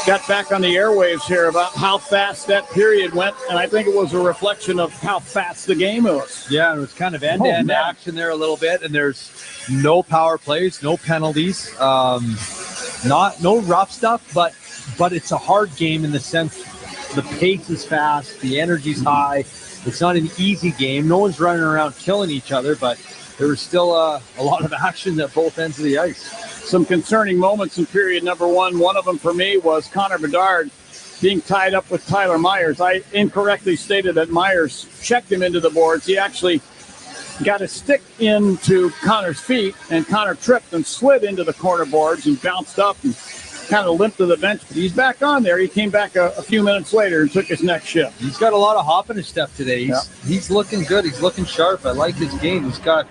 got back on the airwaves here about how fast that period went, and I think it was a reflection of how fast the game was. Yeah, it was kind of end-to-end action there a little bit, and there's no power plays, no penalties, no rough stuff, but it's a hard game in the sense the pace is fast, the energy's high. It's not an easy game. No one's running around killing each other, but there was still a lot of action at both ends of the ice. Some concerning moments in period number one. One of them for me was Connor Bedard being tied up with Tyler Myers. I incorrectly stated that Myers checked him into the boards. He actually got a stick into Connor's feet, and Connor tripped and slid into the corner boards and bounced up and kind of limped to the bench, but he's back on there. He came back a few minutes later and took his next shift. He's got a lot of hop in his step today. He's looking good. He's looking sharp. I like his game. He's got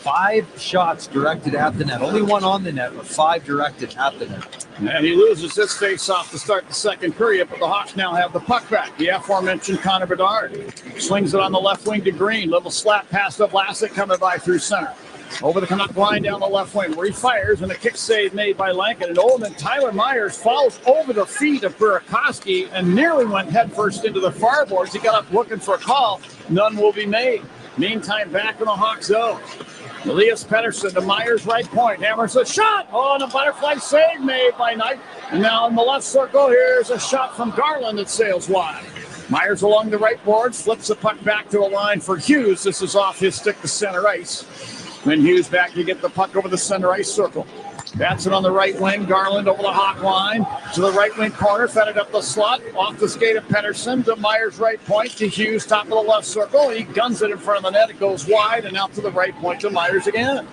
5 shots directed at the net. Only 1 on the net, but 5 directed at the net. And he loses this face-off to start the second period, but the Hawks now have the puck back. The aforementioned Connor Bedard swings it on the left wing to Green. Little slap pass to Vlasic coming by through center. Over the Canuck line down the left wing where he fires, and a kick save made by Lankin. And then Tyler Myers falls over the feet of Burakovsky and nearly went headfirst into the far boards. He got up looking for a call. None will be made. Meantime, back in the Hawk zone. Elias Pettersson to Myers' right point. Hammers a shot. Oh, and a butterfly save made by Knight. And now in the left circle, here's a shot from Garland that sails wide. Myers along the right boards, flips the puck back to a line for Hughes. This is off his stick to center ice. When Hughes back to get the puck over the center ice circle. That's it on the right wing. Garland over the Hawk line to the right wing corner. Fed it up the slot. Off the skate of Pettersson to Myers' right point to Hughes, top of the left circle. He guns it in front of the net. It goes wide and out to the right point to Myers again.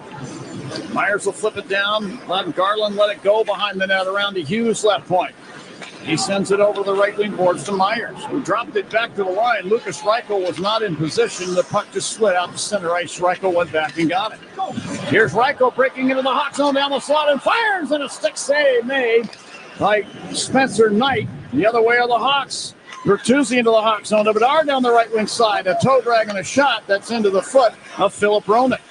Myers will flip it down. Let Garland let it go behind the net around to Hughes' left point. He sends it over the right wing boards to Myers, who dropped it back to the line. Lucas Reichel was not in position. The puck just slid out to center ice. Reichel went back and got it. Here's Reichel breaking into the Hawk zone down the slot and fires, and a stick save made by Spencer Knight. The other way are the Hawks. Bertuzzi into the Hawk zone. Bedard down the right wing side. A toe drag and a shot that's into the foot of Philip Roenick.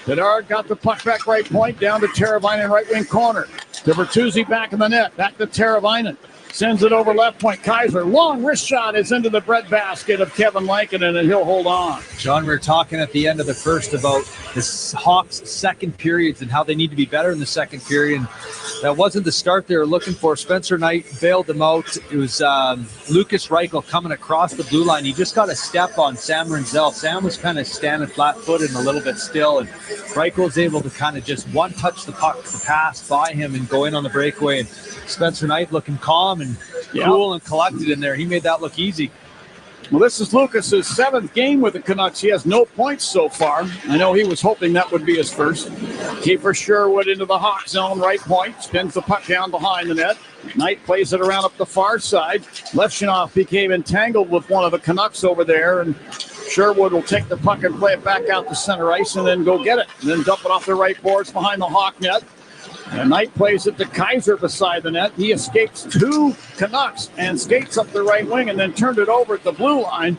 Bedard got the puck back right point down to Teravainen right wing corner. To Bertuzzi back in the net. Back to Teravainen. Sends it over left point. Kaiser. Long wrist shot is into the breadbasket of Kevin Lankinen, and he'll hold on. John, we were talking at the end of the first about the Hawks' second periods and how they need to be better in the second period. And that wasn't the start they were looking for. Spencer Knight bailed them out. It was Lucas Reichel coming across the blue line. He just got a step on Sam Renzel. Sam was kind of standing flat-footed and a little bit still, and Reichel was able to kind of just one-touch the puck, the pass by him and go in on the breakaway. And Spencer Knight looking calm and cool and collected in there. He made that look easy. Well, this is Lucas's 7th game with the Canucks. He has no points so far. I know he was hoping that would be his first. Keeper Sherwood into the Hawk zone, right point. Spins the puck down behind the net. Knight plays it around up the far side. Lefshinoff became entangled with one of the Canucks over there, and Sherwood will take the puck and play it back out to center ice and then go get it. And then dump it off the right boards behind the Hawk net. And Knight plays it to Kaiser beside the net. He escapes 2 Canucks and skates up the right wing and then turned it over at the blue line.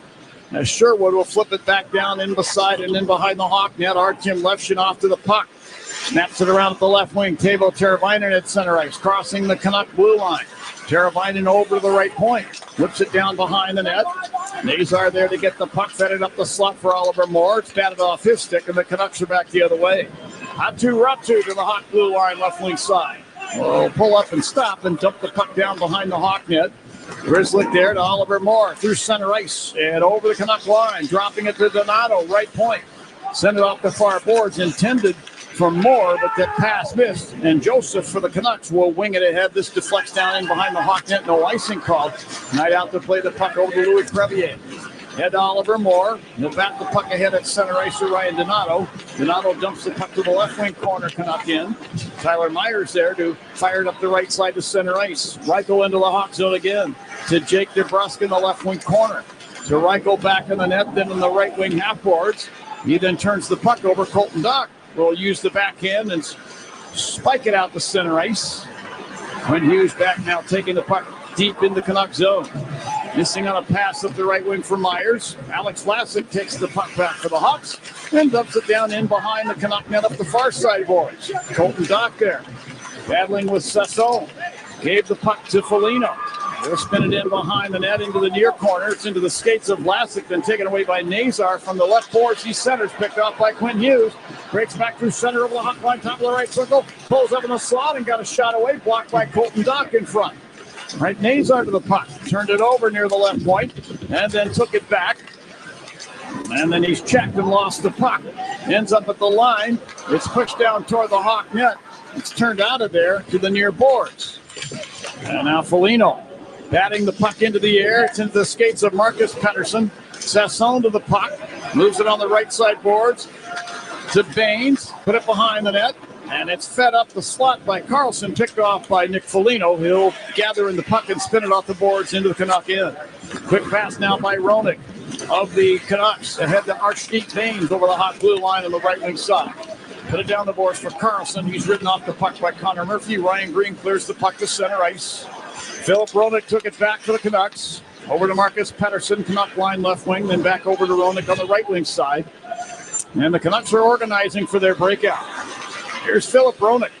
As Sherwood will flip it back down in beside and in behind the Hawk net. Artyom Lefshinoff to the puck. Snaps it around at the left wing. Teuvo Teravainen at center ice, crossing the Canuck blue line. Teravainen over to the right point. Whips it down behind the net. Nazar there to get the puck, fed it up the slot for Oliver Moore. It's batted off his stick, and the Canucks are back the other way. Ratu to the Hawk blue line, left wing side. Will pull up and stop and dump the puck down behind the Hawk net. Grizzlick there to Oliver Moore through center ice and over the Canuck line, dropping it to Donato, right point. Send it off the far boards, intended for Moore, but that pass missed. And Joseph for the Canucks will wing it ahead. This deflects down in behind the Hawk net. No icing called. Knight out to play the puck over to Louis Crevier. Head to Oliver Moore. He'll bat the puck ahead at center ice to Ryan Donato. Donato dumps the puck to the left wing corner, Canuck in. Tyler Myers there to fire it up the right side to center ice. Reichel into the Hawk zone again to Jake DeBrusk in the left wing corner. To Reichel back in the net, then in the right wing half boards. He then turns the puck over. Colton Dock will use the backhand and spike it out to center ice. When Hughes back now taking the puck deep in the Canuck zone. Missing on a pass up the right wing for Myers. Alex Vlasic takes the puck back for the Hawks and dumps it down in behind the Canuck net up the far side boards. Colton Dock there, battling with Sasson. Gave the puck to Foligno. They'll spin it in behind the net into the near corner. It's into the skates of Vlasic, then taken away by Nazar from the left boards. He centers, picked off by Quinn Hughes. Breaks back through center over the Hawk line, top of the right circle. Pulls up in the slot and got a shot away, blocked by Colton Dock in front. Right, Nazar to the puck. Turned it over near the left point and then took it back. And then he's checked and lost the puck. Ends up at the line. It's pushed down toward the Hawk net. It's turned out of there to the near boards. And now Foligno batting the puck into the air. It's into the skates of Marcus Pettersson. Sasson to the puck. Moves it on the right side boards to Baines. Put it behind the net. And it's fed up the slot by Carlson, picked off by Nick Foligno. He'll gather in the puck and spin it off the boards into the Canuck end. Quick pass now by Roenick of the Canucks. Ahead to Archdeep Baines over the hot blue line on the right wing side. Put it down the boards for Carlson. He's ridden off the puck by Connor Murphy. Ryan Green clears the puck to center ice. Philip Roenick took it back for the Canucks. Over to Marcus Pettersson, Canuck line left wing, then back over to Roenick on the right wing side. And the Canucks are organizing for their breakout. Here's Philip Roenick,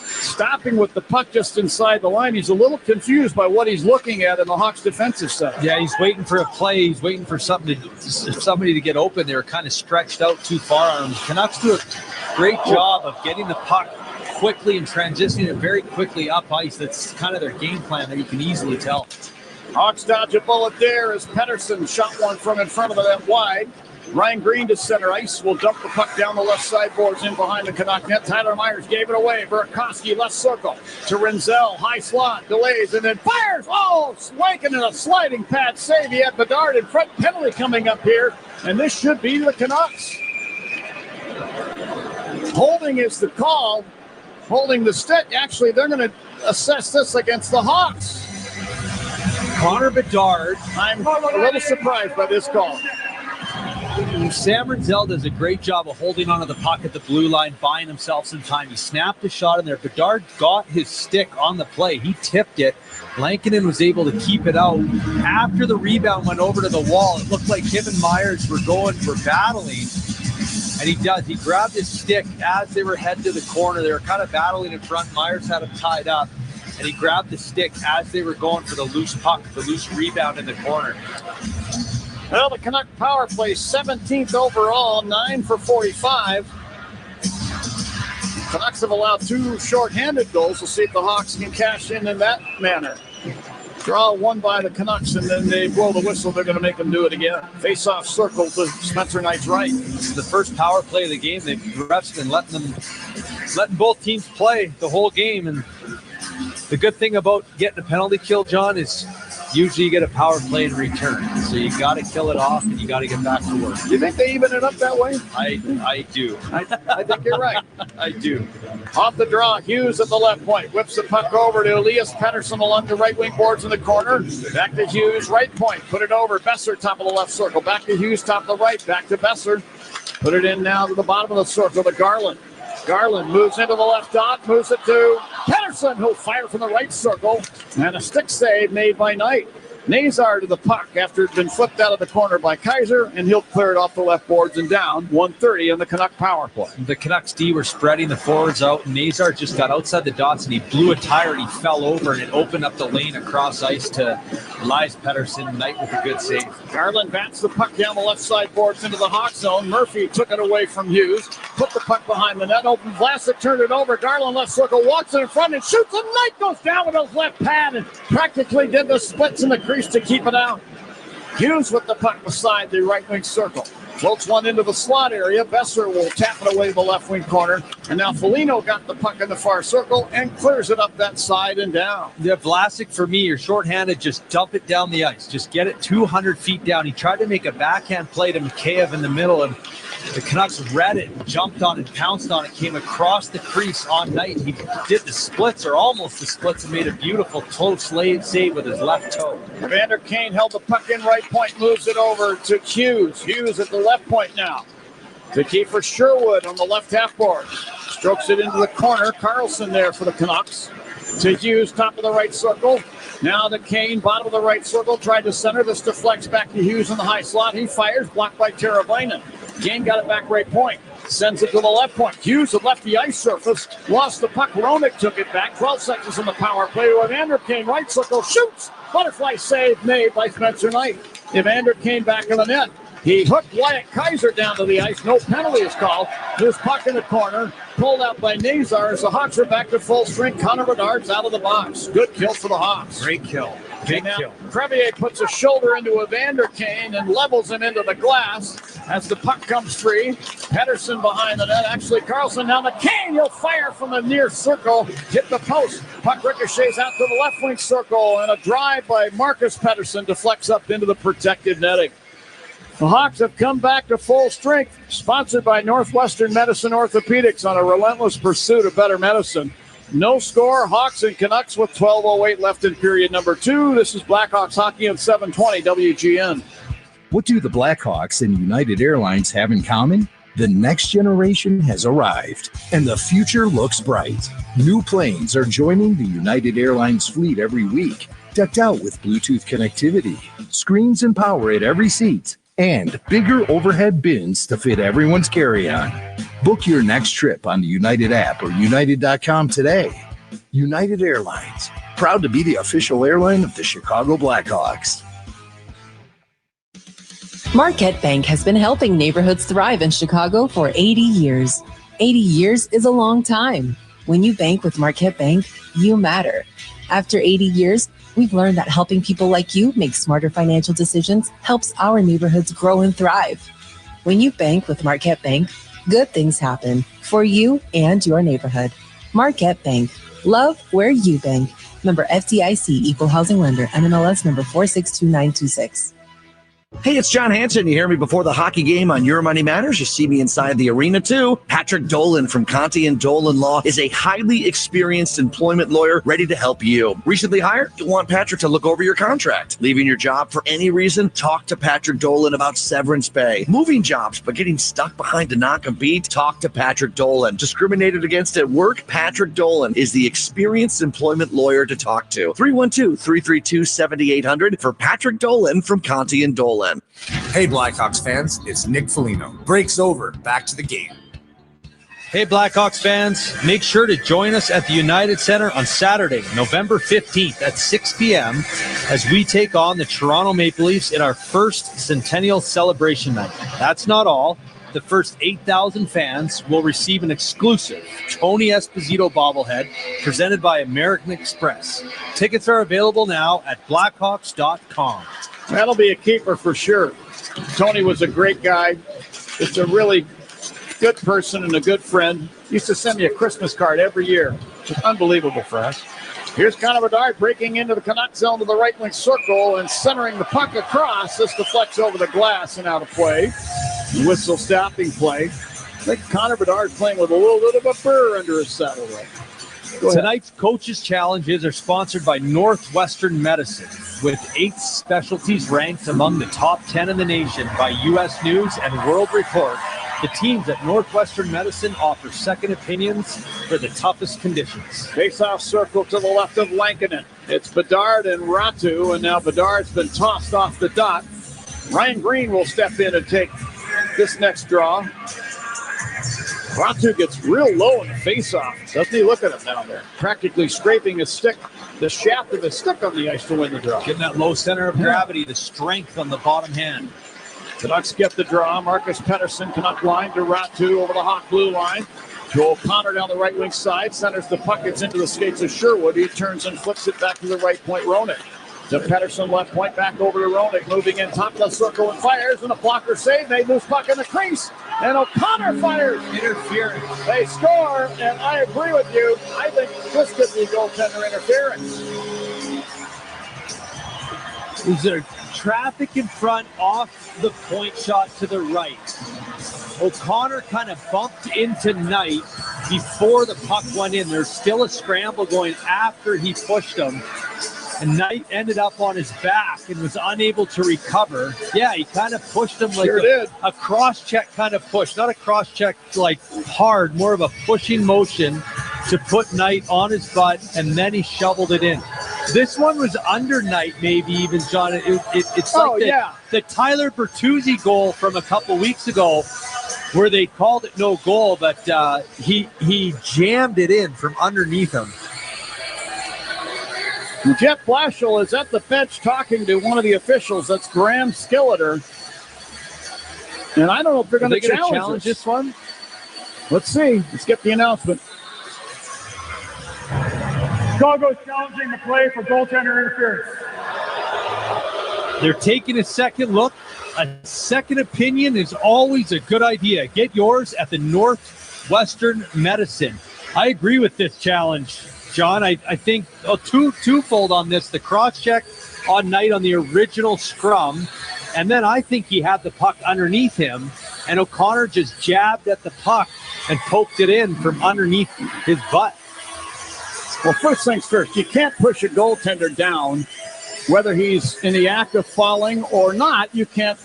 stopping with the puck just inside the line. He's a little confused by what he's looking at in the Hawks defensive center. Yeah, he's waiting for a play. He's waiting for somebody to get open. They're kind of stretched out too far on him. The Canucks do a great job of getting the puck quickly and transitioning it very quickly up ice. That's kind of their game plan that you can easily tell. Hawks dodge a bullet there as Pettersson shot one from in front of them wide. Ryan Green to center ice will dump the puck down the left side boards in behind the Canuck net. Tyler Myers gave it away. Burakovsky left circle to Renzel. High slot, delays, and then fires. Oh, Swankin in a sliding pad save. He had Bedard in front. Penalty coming up here, and this should be the Canucks. Holding is the call. Holding the stick. Actually, they're going to assess this against the Hawks. Connor Bedard. I'm a little surprised by this call. Sam Renzel does a great job of holding onto the puck at the blue line, buying himself some time. He snapped a shot in there. Bedard got his stick on the play. He tipped it. Lankinen was able to keep it out. After the rebound went over to the wall, it looked like him and Myers were battling. And he does. He grabbed his stick as they were heading to the corner. They were kind of battling in front. Myers had him tied up. And he grabbed the stick as they were going for the loose puck, the loose rebound in the corner. Well, the Canuck power play 17th overall, 9 for 45. Canucks have allowed 2 shorthanded goals. We'll see if the Hawks can cash in that manner. Draw one by the Canucks, and then they blow the whistle. They're going to make them do it again. Face-off circle to Spencer Knight's right. This is the first power play of the game. The refs been letting both teams play the whole game, and the good thing about getting a penalty kill, John, is usually you get a power play in return. So you got to kill it off and you got to get back to work. You think they even it up that way? I do. I think you're right. I do. Off the draw, Hughes at the left point. Whips the puck over to Elias Pettersson along the right wing boards in the corner. Back to Hughes, right point. Put it over. Besser, top of the left circle. Back to Hughes, top of the right. Back to Besser. Put it in now to the bottom of the circle to Garland. Garland moves into the left dot, moves it to Pettersson, who'll fire from the right circle, and a stick save made by Knight. Nazar to the puck after it's been flipped out of the corner by Kaiser, and he'll clear it off the left boards and down. 1:30 on the Canuck power play. The Canucks D were spreading the forwards out, and Nazar just got outside the dots, and he blew a tire, and he fell over, and it opened up the lane across ice to Elias Pettersson. Knight with a good save. Garland bats the puck down the left side boards into the Hawk zone. Murphy took it away from Hughes, put the puck behind the net, open Vlasic turned it over. Garland left circle, walks it in front and shoots, and Knight goes down with his left pad and practically did the splits in the crease to keep it out. Hughes with the puck beside the right wing circle. Floats one into the slot area. Besser will tap it away to the left wing corner. And now Foligno got the puck in the far circle and clears it up that side and down. Yeah, Vlasic, for me, you're shorthanded, just dump it down the ice. Just get it 200 feet down. He tried to make a backhand play to Mikheyev in the middle, and the Canucks read it, jumped on it, pounced on it, came across the crease on Knight. He did the splits, or almost the splits, and made a beautiful toe save with his left toe. Evander Kane held the puck in right point, moves it over to Hughes. Hughes at the left point now. To Kiefer Sherwood on the left half board. Strokes it into the corner. Carlson there for the Canucks. To Hughes, top of the right circle. Now to Kane, bottom of the right circle. Tried to center. This deflects back to Hughes in the high slot. He fires, blocked by Teravainen. Kane got it back right point. Sends it to the left point. Hughes had left the ice surface. Lost the puck. Roenick took it back. 12 seconds on the power play. Evander Kane, right circle, shoots. Butterfly save made by Spencer Knight. Evander Kane back in the net. He hooked Wyatt Kaiser down to the ice. No penalty is called. This puck in the corner. Pulled out by Nazar as the Hawks are back to full strength. Connor Bedard's out of the box. Good kill for the Hawks. Great kill. Big kill. Crevier puts a shoulder into Evander Kane and levels him into the glass as the puck comes free. Pettersson behind the net. Actually, Carlson down to Kane. He'll fire from the near circle. Hit the post. Puck ricochets out to the left wing circle. And a drive by Marcus Pettersson deflects up into the protected netting. The Hawks have come back to full strength, sponsored by Northwestern Medicine Orthopedics on a relentless pursuit of better medicine. No score, Hawks and Canucks with 12:08 left in period number 2. This is Blackhawks hockey on 720 WGN. What do the Blackhawks and United Airlines have in common? The next generation has arrived, and the future looks bright. New planes are joining the United Airlines fleet every week, decked out with Bluetooth connectivity, screens and power at every seat, and bigger overhead bins to fit everyone's carry-on. Book your next trip on the United app or United.com today. United Airlines, proud to be the official airline of the Chicago Blackhawks. Marquette Bank has been helping neighborhoods thrive in Chicago for 80 years. 80 years is a long time. When you bank with Marquette Bank, you matter. After 80 years, we've learned that helping people like you make smarter financial decisions helps our neighborhoods grow and thrive. When you bank with Marquette Bank, good things happen for you and your neighborhood. Marquette Bank. Love where you bank. Member FDIC, Equal Housing Lender, NMLS number 462926. Hey, it's John Hanson. You hear me before the hockey game on Your Money Matters. You see me inside the arena, too. Patrick Dolan from Conti & Dolan Law is a highly experienced employment lawyer ready to help you. Recently hired? You want Patrick to look over your contract. Leaving your job for any reason? Talk to Patrick Dolan about severance pay. Moving jobs but getting stuck behind a non-compete? Talk to Patrick Dolan. Discriminated against at work? Patrick Dolan is the experienced employment lawyer to talk to. 312-332-7800 for Patrick Dolan from Conti & Dolan. Hey, Blackhawks fans, it's Nick Foligno. Break's over. Back to the game. Hey, Blackhawks fans, make sure to join us at the United Center on Saturday, November 15th at 6 p.m. as we take on the Toronto Maple Leafs in our first Centennial Celebration night. That's not all. The first 8,000 fans will receive an exclusive Tony Esposito bobblehead presented by American Express. Tickets are available now at blackhawks.com. That'll be a keeper for sure. Tony was a great guy. It's a really good person and a good friend. Used to send me a Christmas card every year. It's unbelievable for us. Here's Connor Bedard breaking into the Canucks zone to the right wing circle and centering the puck across. This deflects over the glass and out of play. Whistle stopping play. I think Connor Bedard playing with a little bit of a burr under his saddle right now. Tonight's Coaches Challenges are sponsored by Northwestern Medicine, with 8 specialties ranked among the top 10 in the nation by U.S. News and World Report. The teams at Northwestern Medicine offer second opinions for the toughest conditions. Face-off circle to the left of Lankinen. It's Bedard and Ratu, and now Bedard's been tossed off the dot. Ryan Green will step in and take this next draw. Ratu gets real low in the face-off. Doesn't he? Look at him down there. Practically scraping his stick, the shaft of his stick on the ice to win the draw. Getting that low center of gravity, the strength on the bottom hand. Canucks get the draw. Marcus Pettersson, Canuck line to Ratu over the Hawk blue line. Joel Connor down the right wing side. Centers the puck. It's into the skates of Sherwood. He turns and flips it back to the right point. Roenick. To Pettersson, left point, back over to Roenick, moving in top of the circle and fires, and a blocker save. They lose puck in the crease, and O'Connor fires. Interference. They score, and I agree with you. I think this could be goaltender interference. Is there traffic in front off the point shot to the right? O'Connor kind of bumped into Knight before the puck went in. There's still a scramble going after he pushed him. And Knight ended up on his back and was unable to recover. Yeah, he kind of pushed him like a cross-check kind of push. Not a cross-check like hard, more of a pushing motion to put Knight on his butt, and then he shoveled it in. This one was under Knight, maybe even, John. It's like the Tyler Bertuzzi goal from a couple weeks ago where they called it no goal, but he jammed it in from underneath him. Jeff Blashill is at the bench talking to one of the officials. That's Graham Skilleter. And I don't know if they're going to challenge this one. Let's see. Let's get the announcement. Chicago's challenging the play for goaltender interference. They're taking a second look. A second opinion is always a good idea. Get yours at the Northwestern Medicine. I agree with this challenge, John. I think twofold on this. The cross-check on Knight on the original scrum, And then I think he had the puck underneath him, and O'Connor just jabbed at the puck and poked it in from underneath his butt. Well, first things first, you can't push a goaltender down, whether he's in the act of falling or not. You can't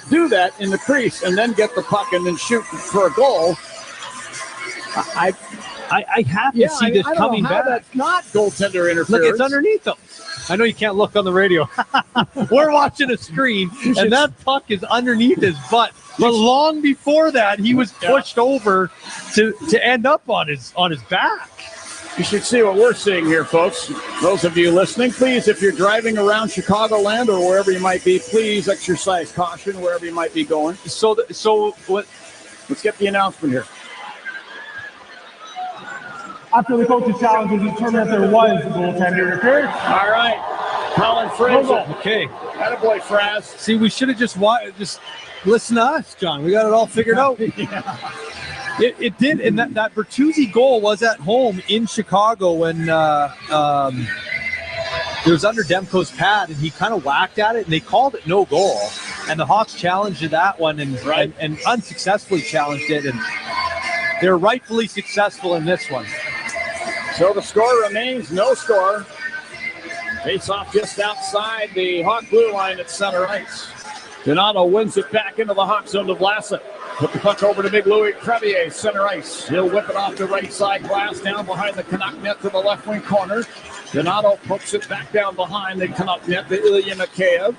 do that in the crease and then get the puck and then shoot for a goal. I have to see this coming back. That's not goaltender interference. Look, it's underneath them. I know you can't look on the radio. We're watching a screen, and that puck is underneath his butt. But long before that, he was pushed over to end up on his back. You should see what we're seeing here, folks. Those of you listening, please, if you're driving around Chicagoland or wherever you might be, please exercise caution wherever you might be going. Let's get the announcement here. After the coach's challenge was determined that there was goaltender interference. All right. Colin Fraser. Okay. Attaboy, Fraz. See, we should have just listen to us, John. We got it all figured out. Yeah. It did, and that Bertuzzi goal was at home in Chicago when it was under Demko's pad, and he kind of whacked at it, and they called it no goal. And the Hawks challenged that one and unsuccessfully challenged it, and they're rightfully successful in this one. So the score remains no score. Face off just outside the Hawk blue line at center ice. Donato wins it back into the Hawk zone to Vlasic. Put the puck over to Big Louis Crevier, center ice. He'll whip it off the right side glass, down behind the Canuck net to the left wing corner. Donato pokes it back down behind the Canuck net to Ilya Mikheyev.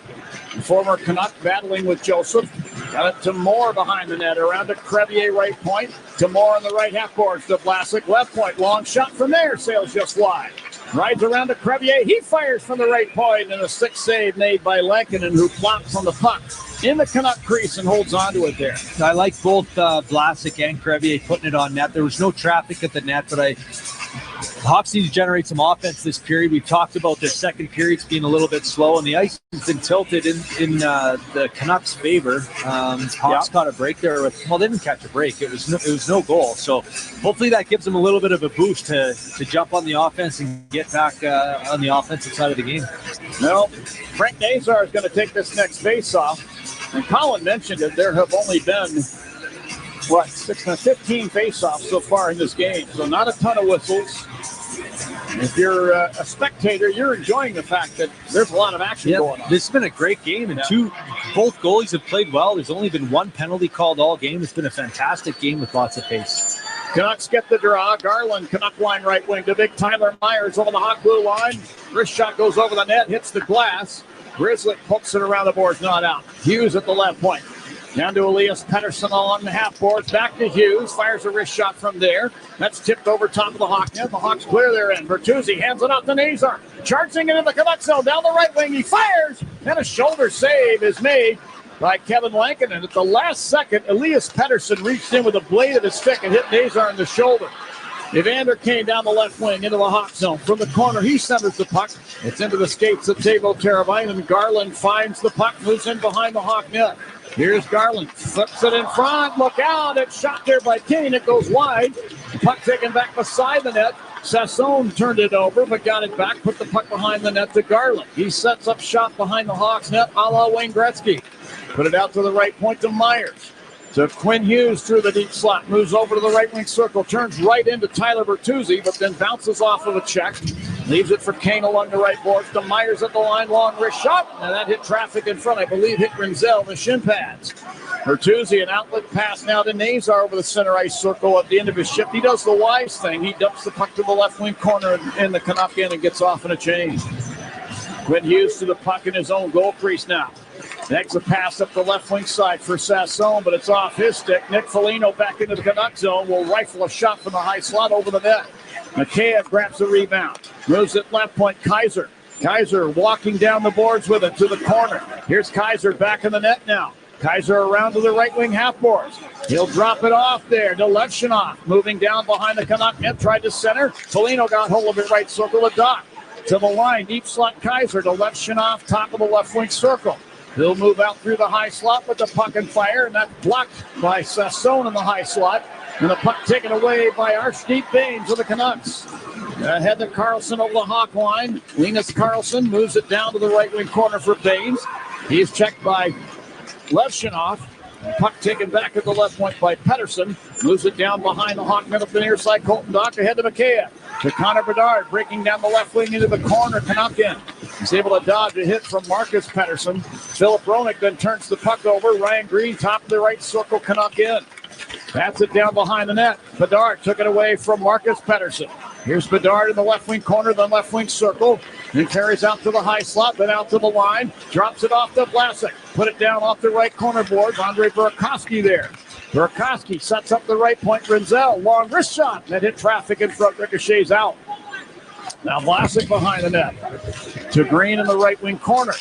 The former Canuck battling with Joseph. Got it to Moore behind the net, around to Crevier right point. To Moore on the right half boards to Vlasic left point. Long shot from there, sails just wide. Rides around to Crevier. He fires from the right point, and a stick save made by Lankinen, who plops on the puck in the Canuck crease and holds on to it there. I like both Vlasic and Crevier putting it on net. There was no traffic at the net, but the Hawks need to generate some offense this period. We talked about their second periods being a little bit slow, and the ice has been tilted in the Canucks' favor. Hawks caught a break there. They didn't catch a break. It was no goal. So hopefully that gives them a little bit of a boost to jump on the offense and get back on the offensive side of the game. Well, Frank Nazar is going to take this next face-off. And Colin mentioned that there have only been 15 face-offs so far in this game. So not a ton of whistles. If you're a spectator, you're enjoying the fact that there's a lot of action going on. This has been a great game, and both goalies have played well. There's only been one penalty called all game. It's been a fantastic game with lots of pace. Canucks get the draw. Garland, Canuck line right wing to big Tyler Myers over the Hawk blue line. Wrist shot goes over the net, hits the glass. Grizzly pokes it around the boards, not out. Hughes at the left point. Down to Elias Pettersson along the half boards. Back to Hughes. Fires a wrist shot from there. That's tipped over top of the Hawk net. The Hawks clear their end. Bertuzzi hands it off to Nazar. Charging it in the Canuck zone. Down the right wing. He fires. And a shoulder save is made by Kevin Lankinen. At the last second, Elias Pettersson reached in with the blade of his stick and hit Nazar in the shoulder. Evander Kane down the left wing into the Hawk zone. From the corner, he centers the puck. It's into the skates of Teuvo Teravainen, and Garland finds the puck, moves in behind the Hawk net. Here's Garland, flips it in front. Look out, it's shot there by Kane. It goes wide. The puck taken back beside the net. Sassone turned it over, but got it back, put the puck behind the net to Garland. He sets up shot behind the Hawks net, a la Wayne Gretzky. Put it out to the right point to Myers. To Quinn Hughes through the deep slot, moves over to the right wing circle, turns right into Tyler Bertuzzi, but then bounces off of a check. Leaves it for Kane along the right boards to Myers at the line, long wrist shot, and that hit traffic in front. I believe hit Renzel, the shin pads. Bertuzzi, an outlet pass now to Nazar over the center ice circle at the end of his shift. He does the wise thing. He dumps the puck to the left wing corner in the Canuck end and gets off in a change. Quinn Hughes to the puck in his own goal crease now. Next, a pass up the left wing side for Sassone, but it's off his stick. Nick Foligno back into the Canuck zone will rifle a shot from the high slot over the net. Mikheyev grabs the rebound. Moves it left point, Kaiser. Kaiser walking down the boards with it to the corner. Here's Kaiser back in the net now. Kaiser around to the right wing half boards. He'll drop it off there to Levshunov. Moving down behind the Canuck net, tried to center. Foligno got hold of it right circle to Doc. To the line, deep slot Kaiser to Levshunov, top of the left wing circle. He'll move out through the high slot with the puck and fire, and that's blocked by Sassone in the high slot. And the puck taken away by Archdeep Baines of the Canucks. Ahead to Carlson over the Hawk line. Linus Carlson moves it down to the right wing corner for Baines. He's checked by Levshinoff. Puck taken back at the left point by Pettersson. Moves it down behind the Hawk net up the near side. Colton Dock ahead to McKay. To Connor Bedard, breaking down the left wing into the corner. Canuck in. He's able to dodge a hit from Marcus Pettersson. Philip Roenick then turns the puck over. Ryan Green, top of the right circle. Canuck in. That's it down behind the net. Bedard took it away from Marcus Pettersson. Here's Bedard in the left wing corner, then left wing circle. Then carries out to the high slot, then out to the line. Drops it off to Vlasic. Put it down off the right corner boards. Andre Burakovsky there. Burakovsky sets up the right point. Renzel, long wrist shot. That hit traffic in front. Ricochets out. Now Vlasic behind the net. To Green in the right wing corner.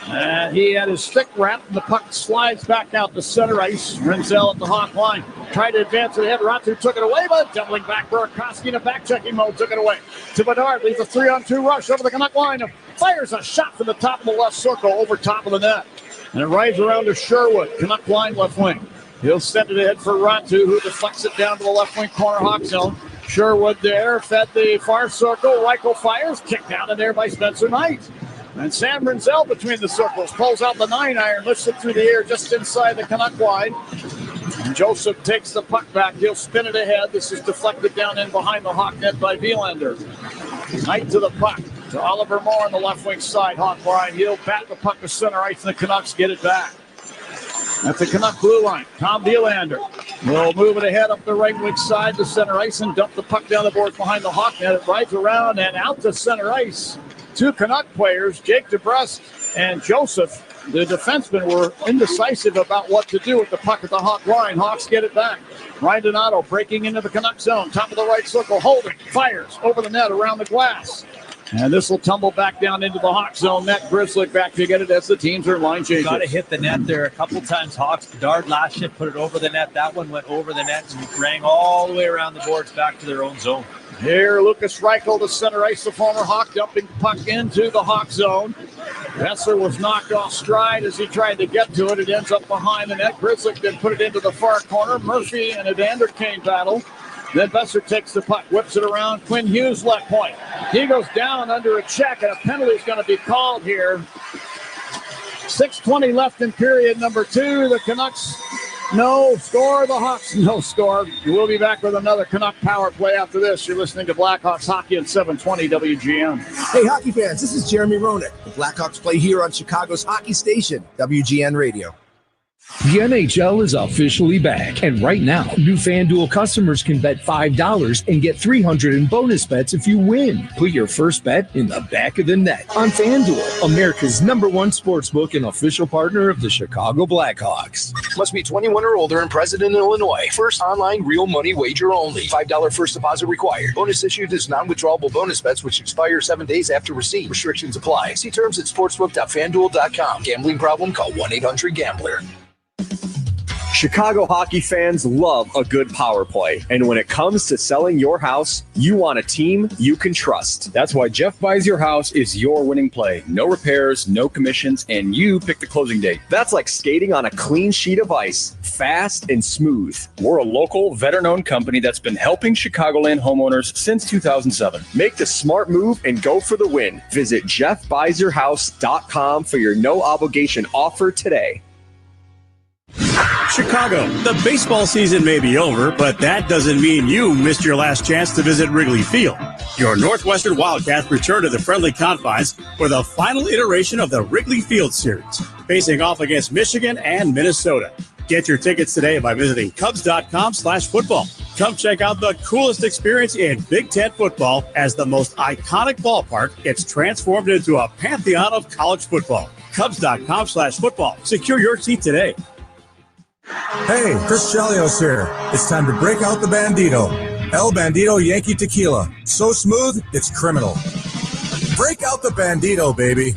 And he had his stick wrapped, and the puck slides back out to center ice. Renzel at the Hawk line. Tried to advance it ahead. Ratu took it away, but doubling back. Burakovsky in a back-checking mode took it away. To Bedard, leads a 3-on-2 rush over the Canuck line. Fires a shot from the top of the left circle over top of the net. And it rides around to Sherwood. Canuck line left wing. He'll send it ahead for Ratu, who deflects it down to the left wing corner Hawk zone. Sherwood there, fed the far circle. Reichel fires, kicked out of there by Spencer Knight. And Sam Renzel between the circles pulls out the 9-iron, lifts it through the air just inside the Canuck line. And Joseph takes the puck back. He'll spin it ahead. This is deflected down in behind the Hawk net by Wielander. Knight to the puck. To Oliver Moore on the left wing side. Hawk line. He'll bat the puck to center ice, and the Canucks get it back. That's the Canuck blue line. Tom Wielander will move it ahead up the right wing side to center ice and dump the puck down the board behind the Hawk net. It rides around and out to center ice. Two Canuck players, Jake DeBrusque and Joseph, the defensemen, were indecisive about what to do with the puck at the Hawk line. Hawks get it back. Ryan Donato breaking into the Canuck zone. Top of the right circle, holding, fires over the net around the glass. And this will tumble back down into the Hawk zone. Net Grizzly back to get it as the teams are line changes. Got to hit the net there a couple times. Hawks, Bedard last shift put it over the net. That one went over the net and rang all the way around the boards back to their own zone. Here, Lucas Reichel to center ice, the former Hawk, dumping the puck into the Hawk zone. Besser was knocked off stride as he tried to get to it. It ends up behind the net. Grizzly then put it into the far corner. Murphy and Evander Kane battle. Then Besser takes the puck, whips it around. Quinn Hughes left point. He goes down under a check, and a penalty is going to be called here. 6:20 left in period number 2. The Canucks no score. The Hawks no score. We'll be back with another Canuck power play after this. You're listening to Blackhawks Hockey at 720 WGN. Hey, hockey fans, this is Jeremy Roenick. The Blackhawks play here on Chicago's hockey station, WGN Radio. The NHL is officially back, and right now, new FanDuel customers can bet $5 and get $300 in bonus bets if you win. Put your first bet in the back of the net on FanDuel, America's #1 sportsbook and official partner of the Chicago Blackhawks. Must be 21 or older and present in Illinois. First online real money wager only. $5 first deposit required. Bonus issued is non-withdrawable bonus bets which expire 7 days after receipt. Restrictions apply. See terms at sportsbook.fanduel.com. Gambling problem? Call 1-800-GAMBLER. Chicago hockey fans love a good power play. And when it comes to selling your house, you want a team you can trust. That's why Jeff Buys Your House is your winning play. No repairs, no commissions, and you pick the closing date. That's like skating on a clean sheet of ice, fast and smooth. We're a local, veteran-owned company that's been helping Chicagoland homeowners since 2007. Make the smart move and go for the win. Visit JeffBuysYourHouse.com for your no-obligation offer today. Chicago, the baseball season may be over, but that doesn't mean you missed your last chance to visit Wrigley Field. Your Northwestern Wildcats return to the friendly confines for the final iteration of the Wrigley Field Series, facing off against Michigan and Minnesota. Get your tickets today by visiting Cubs.com/football. Come check out the coolest experience in Big Ten football as the most iconic ballpark gets transformed into a pantheon of college football. Cubs.com/football. Secure your seat today. Hey, Chris Chelios here. It's time to break out the Bandito. El Bandito Yankee Tequila. So smooth, it's criminal. Break out the Bandito, baby.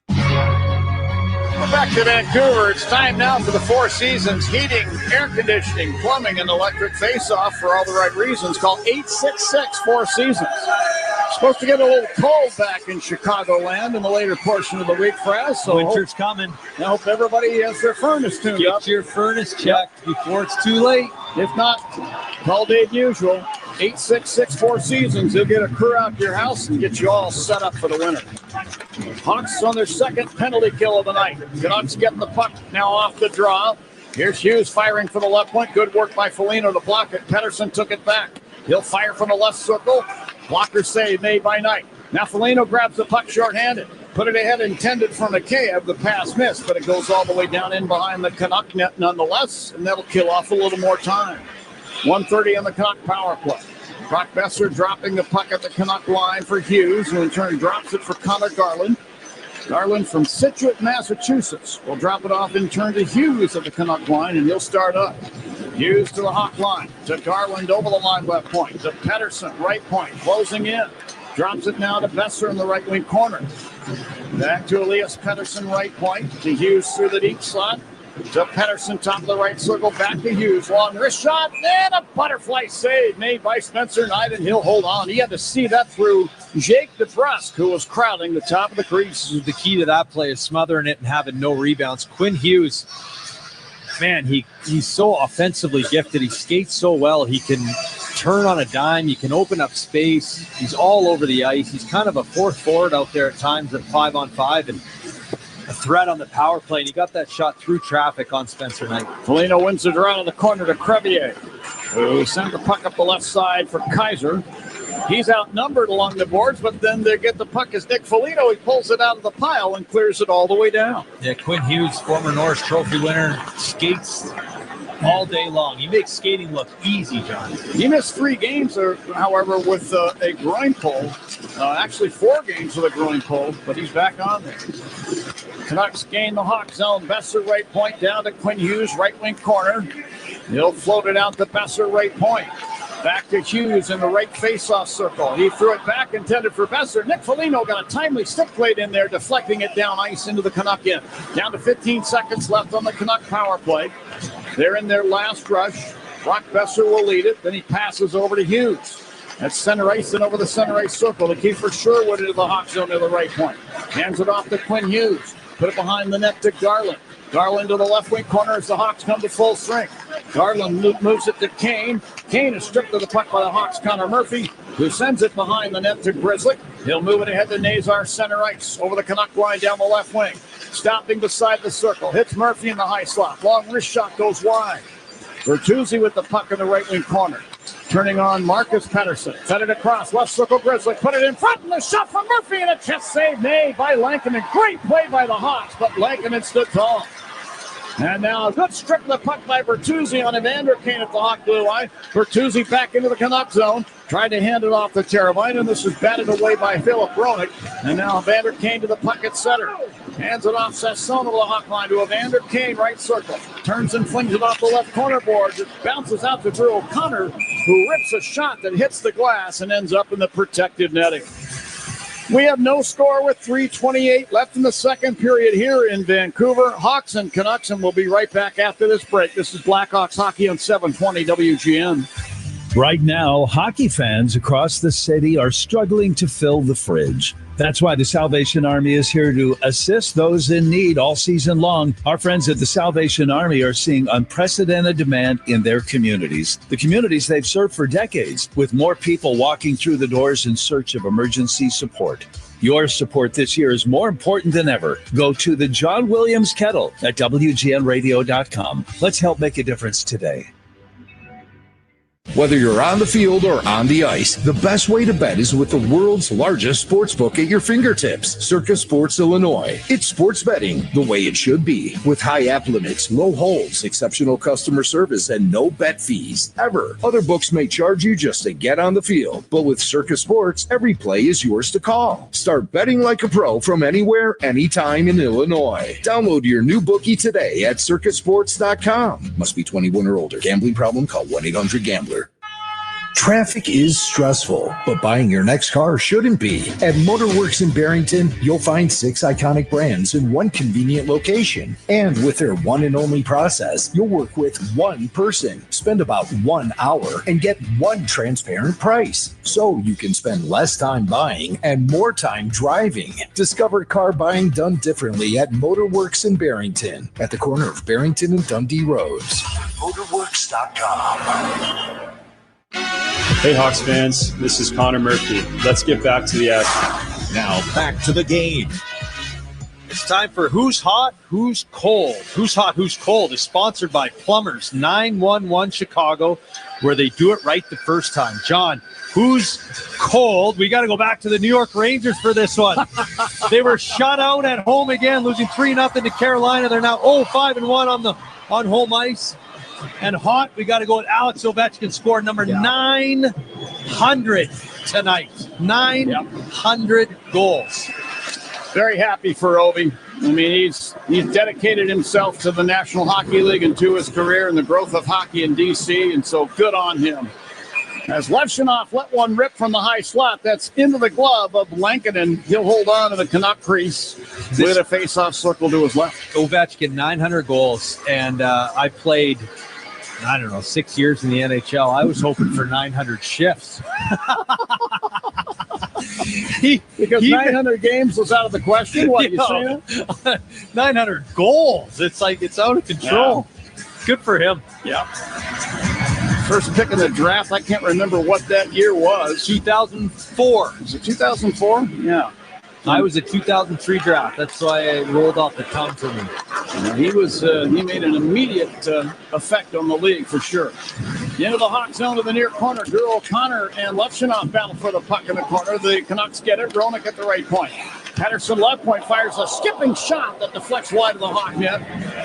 We're back to Vancouver. It's time now for the Four Seasons Heating, Air Conditioning, Plumbing, and Electric Face-Off for all the right reasons. Call 866-4 Seasons. Supposed to get a little cold back in Chicagoland in the later portion of the week for us. So winter's coming. I hope everybody has their furnace tuned up. Get your furnace checked before it's too late. If not, call Dave Usual. 8-6-6-4 seasons. He'll get a crew out to your house and get you all set up for the winter. Hawks on their second penalty kill of the night. Canucks getting the puck now off the draw. Here's Hughes firing for the left point. Good work by Foligno to block it. Pettersson took it back. He'll fire from the left circle. Blocker save made by Knight. Now Foligno grabs the puck shorthanded. Put it ahead, intended for Mikheyev. The pass missed, but it goes all the way down in behind the Canuck net nonetheless, and that'll kill off a little more time. 1:30 on the Canuck power play. Brock Besser dropping the puck at the Canuck line for Hughes, who in turn drops it for Connor Garland. Garland from Situate, Massachusetts will drop it off in turn to Hughes at the Canuck line, and he'll start up. Hughes to the Hawk line, to Garland over the line left point, to Pettersson right point, closing in. Drops it now to Besser in the right wing corner. Back to Elias Pettersson right point, to Hughes through the deep slot. To Pettersson, top of the right circle, back to Hughes. Long wrist shot, and a butterfly save made by Spencer Knight, and he'll hold on. He had to see that through Jake DeBrusque, who was crowding the top of the crease. The key to that play is smothering it and having no rebounds. Quinn Hughes, man, he's so offensively gifted. He skates so well. He can turn on a dime. He can open up space. He's all over the ice. He's kind of a fourth forward out there at times at 5-on-5, and a threat on the power play, and he got that shot through traffic on Spencer Knight. Foligno wins it around in the corner to Crevier, who sent the puck up the left side for Kaiser. He's outnumbered along the boards, but then they get the puck as Nick Foligno. He pulls it out of the pile and clears it all the way down. Yeah, Quinn Hughes, former Norris Trophy winner, skates all day long. He makes skating look easy, John. He missed 3 games, however, with a groin pull. Actually 4 games with a groin pull, but he's back on there. Canucks gain the Hawk zone. Besser right point down to Quinn Hughes, right wing corner. He'll float it out to Besser right point. Back to Hughes in the right faceoff circle. He threw it back, intended for Besser. Nick Foligno got a timely stick plate in there, deflecting it down ice into the Canuck end. Down to 15 seconds left on the Canuck power play. They're in their last rush. Brock Besser will lead it. Then he passes over to Hughes. That's center ice and over the center ice circle to Kiefer Sherwood into the Hawk zone to the right point. Hands it off to Quinn Hughes. Put it behind the net to Garland. Garland to the left wing corner as the Hawks come to full strength. Garland moves it to Kane. Kane is stripped of the puck by the Hawks' Connor Murphy, who sends it behind the net to Grizzly. He'll move it ahead to Nazar center ice over the Canuck line down the left wing. Stopping beside the circle. Hits Murphy in the high slot. Long wrist shot goes wide. Bertuzzi with the puck in the right wing corner. Turning on Marcus Pettersson. Fed it across. Left circle Grizzly. Put it in front. And the shot from Murphy. And a chest save made by Lankinen. Great play by the Hawks. But Lankinen stood tall. And now a good strip of the puck by Bertuzzi on Evander Kane at the Hawk blue line. Bertuzzi back into the Canuck zone. Tried to hand it off to Teravainen. This is batted away by Philip Roenick. And now Evander Kane to the puck at center. Hands it off Sassone to the Hawk line to Evander Kane, right circle. Turns and flings it off the left corner boards. It bounces out to Drew O'Connor, who rips a shot that hits the glass and ends up in the protected netting. We have no score with 3:28 left in the second period here in Vancouver. Hawks and Canucks, and we'll be right back after this break. This is Blackhawks Hockey on 720 WGN. Right now, hockey fans across the city are struggling to fill the fridge. That's why the Salvation Army is here to assist those in need all season long. Our friends at the Salvation Army are seeing unprecedented demand in their communities, the communities they've served for decades, with more people walking through the doors in search of emergency support. Your support this year is more important than ever. Go to the John Williams Kettle at WGNradio.com. Let's help make a difference today. Whether you're on the field or on the ice, the best way to bet is with the world's largest sports book at your fingertips, Circus Sports Illinois. It's sports betting the way it should be, with high app limits, low holds, exceptional customer service, and no bet fees, ever. Other books may charge you just to get on the field, but with Circus Sports, every play is yours to call. Start betting like a pro from anywhere, anytime in Illinois. Download your new bookie today at circusports.com. Must be 21 or older. Gambling problem? Call 1-800-GAMBLER. Traffic is stressful, but buying your next car shouldn't be. At Motorworks in Barrington, you'll find 6 iconic brands in one convenient location. And with their one and only process, you'll work with one person, spend about 1 hour, and get one transparent price. So you can spend less time buying and more time driving. Discover car buying done differently at Motorworks in Barrington, at the corner of Barrington and Dundee Roads. Motorworks.com. Hey, Hawks fans, this is Connor Murphy. Let's get back to the action. Now back to the game. It's time for Who's Hot, Who's Cold. Who's Hot, Who's Cold is sponsored by Plumbers 911 Chicago, where they do it right the first time. John, who's cold? We got to go back to the New York Rangers for this one. They were shut out at home again, losing 3-0 to Carolina. They're now 0-5-1 on home ice. And hot, we got to go with Alex Ovechkin, scored number 900 tonight. 900 goals. Very happy for Ovi. I mean, he's dedicated himself to the National Hockey League and to his career and the growth of hockey in D.C., and so good on him. As Levshunov let one rip from the high slot, that's into the glove of Lankinen. He'll hold on to the Canuck crease with a face-off circle to his left. Ovechkin, 900 goals, and I played, 6 years in the NHL. I was hoping for 900 shifts. Because 900 games was out of the question. What, you saying? 900 goals. It's like it's out of control. Yeah. Good for him. Yeah. First pick in the draft. I can't remember what that year was. 2004. Was it 2004? Yeah. I was a 2003 draft. That's why it rolled off the tongue for me. He made an immediate effect on the league for sure. Into the Hawk zone to the near corner. Drew O'Connor and Levshunov battle for the puck in the corner. The Canucks get it. Roenick at the right point. Patterson left point fires a skipping shot that deflects wide of the Hawk net.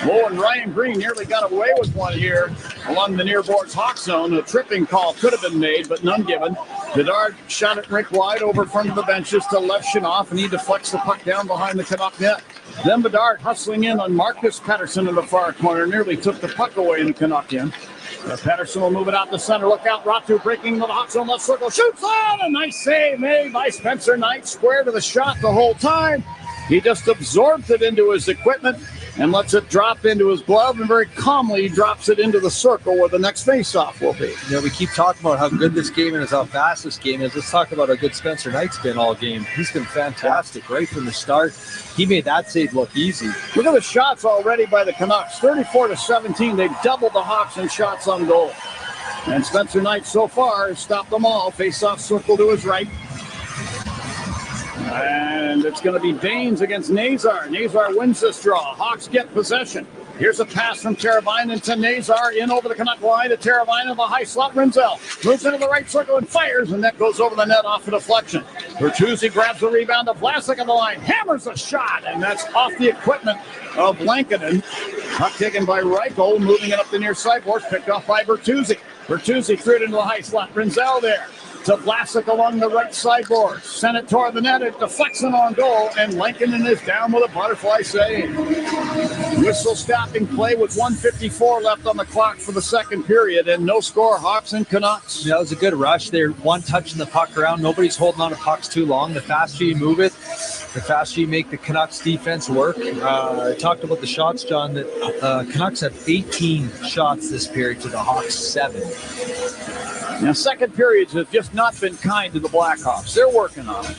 Low and Ryan Green nearly got away with one here along the near boards Hawk zone. A tripping call could have been made, but none given. Bedard shot it rink wide over front of the benches to Levshunov, and he deflects the puck down behind the Canuck net. Then Bedard hustling in on Marcus Patterson in the far corner, nearly took the puck away in the Canuck end. Patterson will move it out the center. Look out, Ratu breaking into the Hawk zone left circle. Shoots on! A nice save made by Spencer Knight. Square to the shot the whole time. He just absorbs it into his equipment and lets it drop into his glove, and very calmly drops it into the circle where the next faceoff will be. You know, we keep talking about how good this game is, how fast this game is. Let's talk about how good Spencer Knight's been all game. He's been fantastic right from the start. He made that save look easy. Look at the shots already by the Canucks. 34-17. They've doubled the Hawks in shots on goal. And Spencer Knight so far has stopped them all. Face-off circle to his right. And it's going to be Baines against Nazar. Nazar wins this draw. Hawks get possession. Here's a pass from Teravainen to Nazar. In over the Canuck line to Teravainen. The high slot. Rinzel moves into the right circle and fires. And that goes over the net off a deflection. Bertuzzi grabs the rebound to Vlasic on the line. Hammers a shot. And that's off the equipment of Lankinen. Puck taken by Reichel. Moving it up the near sideboards. Picked off by Bertuzzi. Bertuzzi threw it into the high slot. Rinzel there. To Vlasic along the right sideboard. Sent it toward the net. It deflects him on goal. And Lankinen is down with a butterfly save. Whistle stopping play with 1:54 left on the clock for the second period. And no score, Hawks and Canucks. That was a good rush. They're one touching the puck around. Nobody's holding on to pucks too long. The faster you move it, the faster you make the Canucks defense work. I talked about the shots, John, that Canucks have 18 shots this period to the Hawks 7. Now, second periods have just not been kind to the Blackhawks. They're working on it.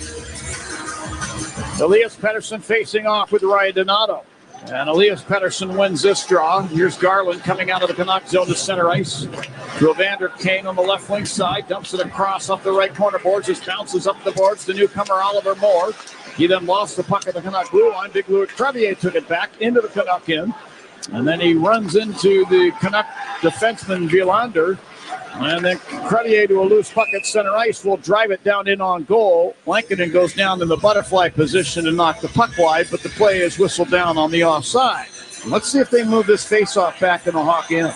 Elias Pettersson facing off with Ryan Donato. And Elias Pettersson wins this draw. Here's Garland coming out of the Canuck zone to center ice. To Evander Kane on the left wing side. Dumps it across up the right corner boards. Just bounces up the boards. The newcomer Oliver Moore. He then lost the puck at the Canuck blue line. Big Louis Crevier took it back into the Canuck end. And then he runs into the Canuck defenseman Villander. And then Crevier to a loose puck at center ice will drive it down in on goal. Lankinen goes down in the butterfly position and knock the puck wide, but the play is whistled down on the offside. Let's see if they move this faceoff back in the Hawk end.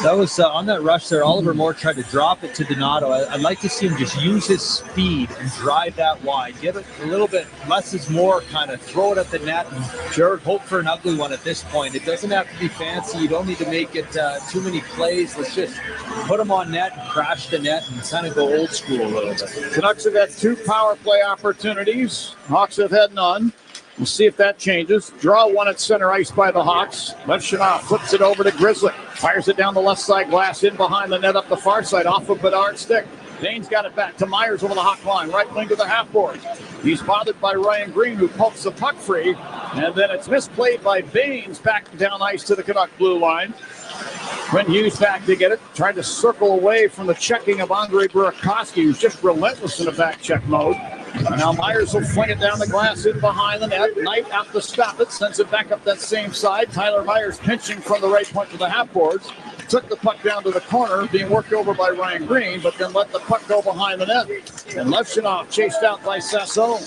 That was on that rush there. Oliver Moore tried to drop it to Donato. I'd like to see him just use his speed and drive that wide. Give it a little bit less is more, kind of throw it at the net and hope for an ugly one at this point. It doesn't have to be fancy. You don't need to make it too many plays. Let's just put them on net and crash the net and kind of go old school a little bit. Canucks have had 2 power play opportunities. Hawks have had none. We'll see if that changes. Draw one at center ice by the Hawks. Levshunov flips it over to Grizzly. Fires it down the left side glass in behind the net up the far side off of Bedard's stick. Dane's got it back to Myers over the Hawk line. Right wing to the half board. He's bothered by Ryan Green, who pokes the puck free. And then it's misplayed by Baines back down ice to the Canuck blue line. Quinn Hughes back to get it. Tried to circle away from the checking of Andre Burakovsky, who's just relentless in a back check mode. Now Myers will fling it down the glass in behind the net. Knight out to stop it. Sends it back up that same side. Tyler Myers pinching from the right point to the half boards. Took the puck down to the corner, being worked over by Ryan Green, but then let the puck go behind the net. And Levshunov chased out by Sasso.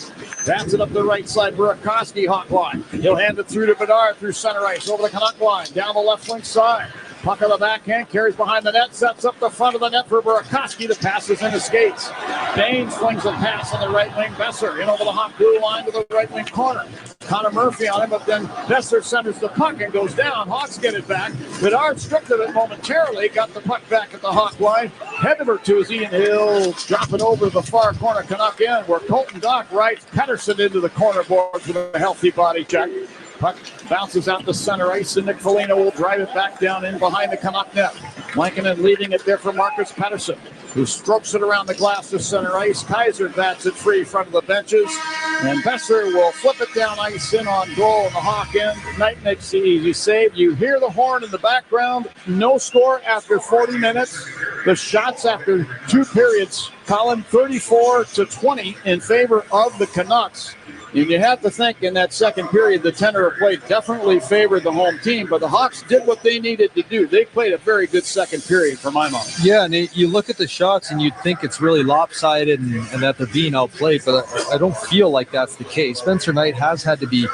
Bats it up the right side. Burakovsky hot line. He'll hand it through to Bedard through center ice over the Canuck line. Down the left wing side. Puck on the backhand, carries behind the net, sets up the front of the net for Burakovsky. The pass is in his skates. Baines flings a pass on the right wing. Besser in over the hot blue line to the right wing corner. Connor Murphy on him, but then Besser centers the puck and goes down. Hawks get it back. Bedard stripped of it momentarily, got the puck back at the Hawk line. Headed over to Ian Hill, dropping over the far corner Canuck end, where Colton Dock rides Pettersson into the corner boards with a healthy body check. Puck bounces out to center ice, and Nick Foligno will drive it back down in behind the Canuck net. Lankinen leading it there for Marcus Pettersson, who strokes it around the glass to center ice. Kaiser bats it free in front of the benches, and Besser will flip it down ice in on goal on the Hawk end. Knight makes the easy save. You hear the horn in the background. No score after 40 minutes. The shots after 2 periods, Colin, 34-20 in favor of the Canucks. And you have to think in that second period, the tenor of play definitely favored the home team, but the Hawks did what they needed to do. They played a very good second period for my mind. Yeah, and you look at the shots and you'd think it's really lopsided and that they're being outplayed, but I don't feel like that's the case. Spencer Knight has had to be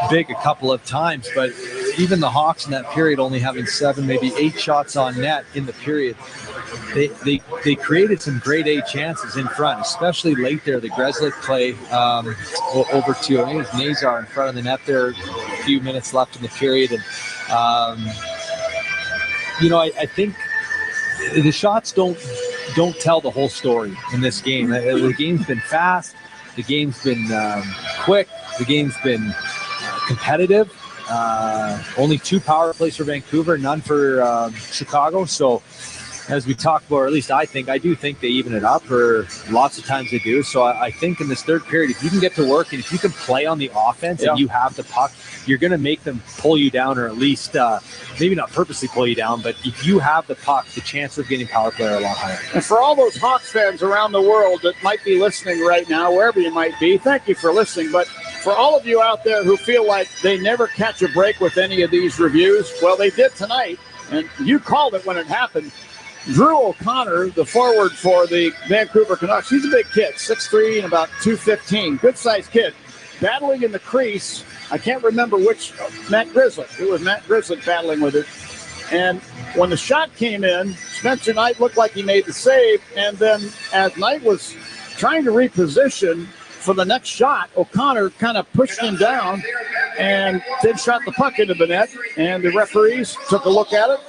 big a couple of times, but even the Hawks in that period only having 7, maybe 8 shots on net in the period. They created some grade A chances in front, especially late there. The Grzelcyk play over to, I think it was Nazar in front of the net there, a few minutes left in the period. And, I think the shots don't tell the whole story in this game. The game's been fast. The game's been quick. The game's been competitive. Only 2 power plays for Vancouver, none for Chicago. So, as we talked about, or at least I do think they even it up, or lots of times they do. So I think in this third period, if you can get to work and if you can play on the offense and you have the puck, you're going to make them pull you down, or at least maybe not purposely pull you down, but if you have the puck, the chance of getting power play are a lot higher. And for all those Hawks fans around the world that might be listening right now, wherever you might be, thank you for listening. But for all of you out there who feel like they never catch a break with any of these reviews, well, they did tonight, and you called it when it happened. Drew O'Connor, the forward for the Vancouver Canucks, he's a big kid, 6'3" and about 215, good-sized kid, battling in the crease. I can't remember which, Matt Grzelcyk. It was Matt Grzelcyk battling with it. And when the shot came in, Spencer Knight looked like he made the save, and then as Knight was trying to reposition for the next shot, O'Connor kind of pushed him down and then shot the puck into the net, and the referees took a look at it.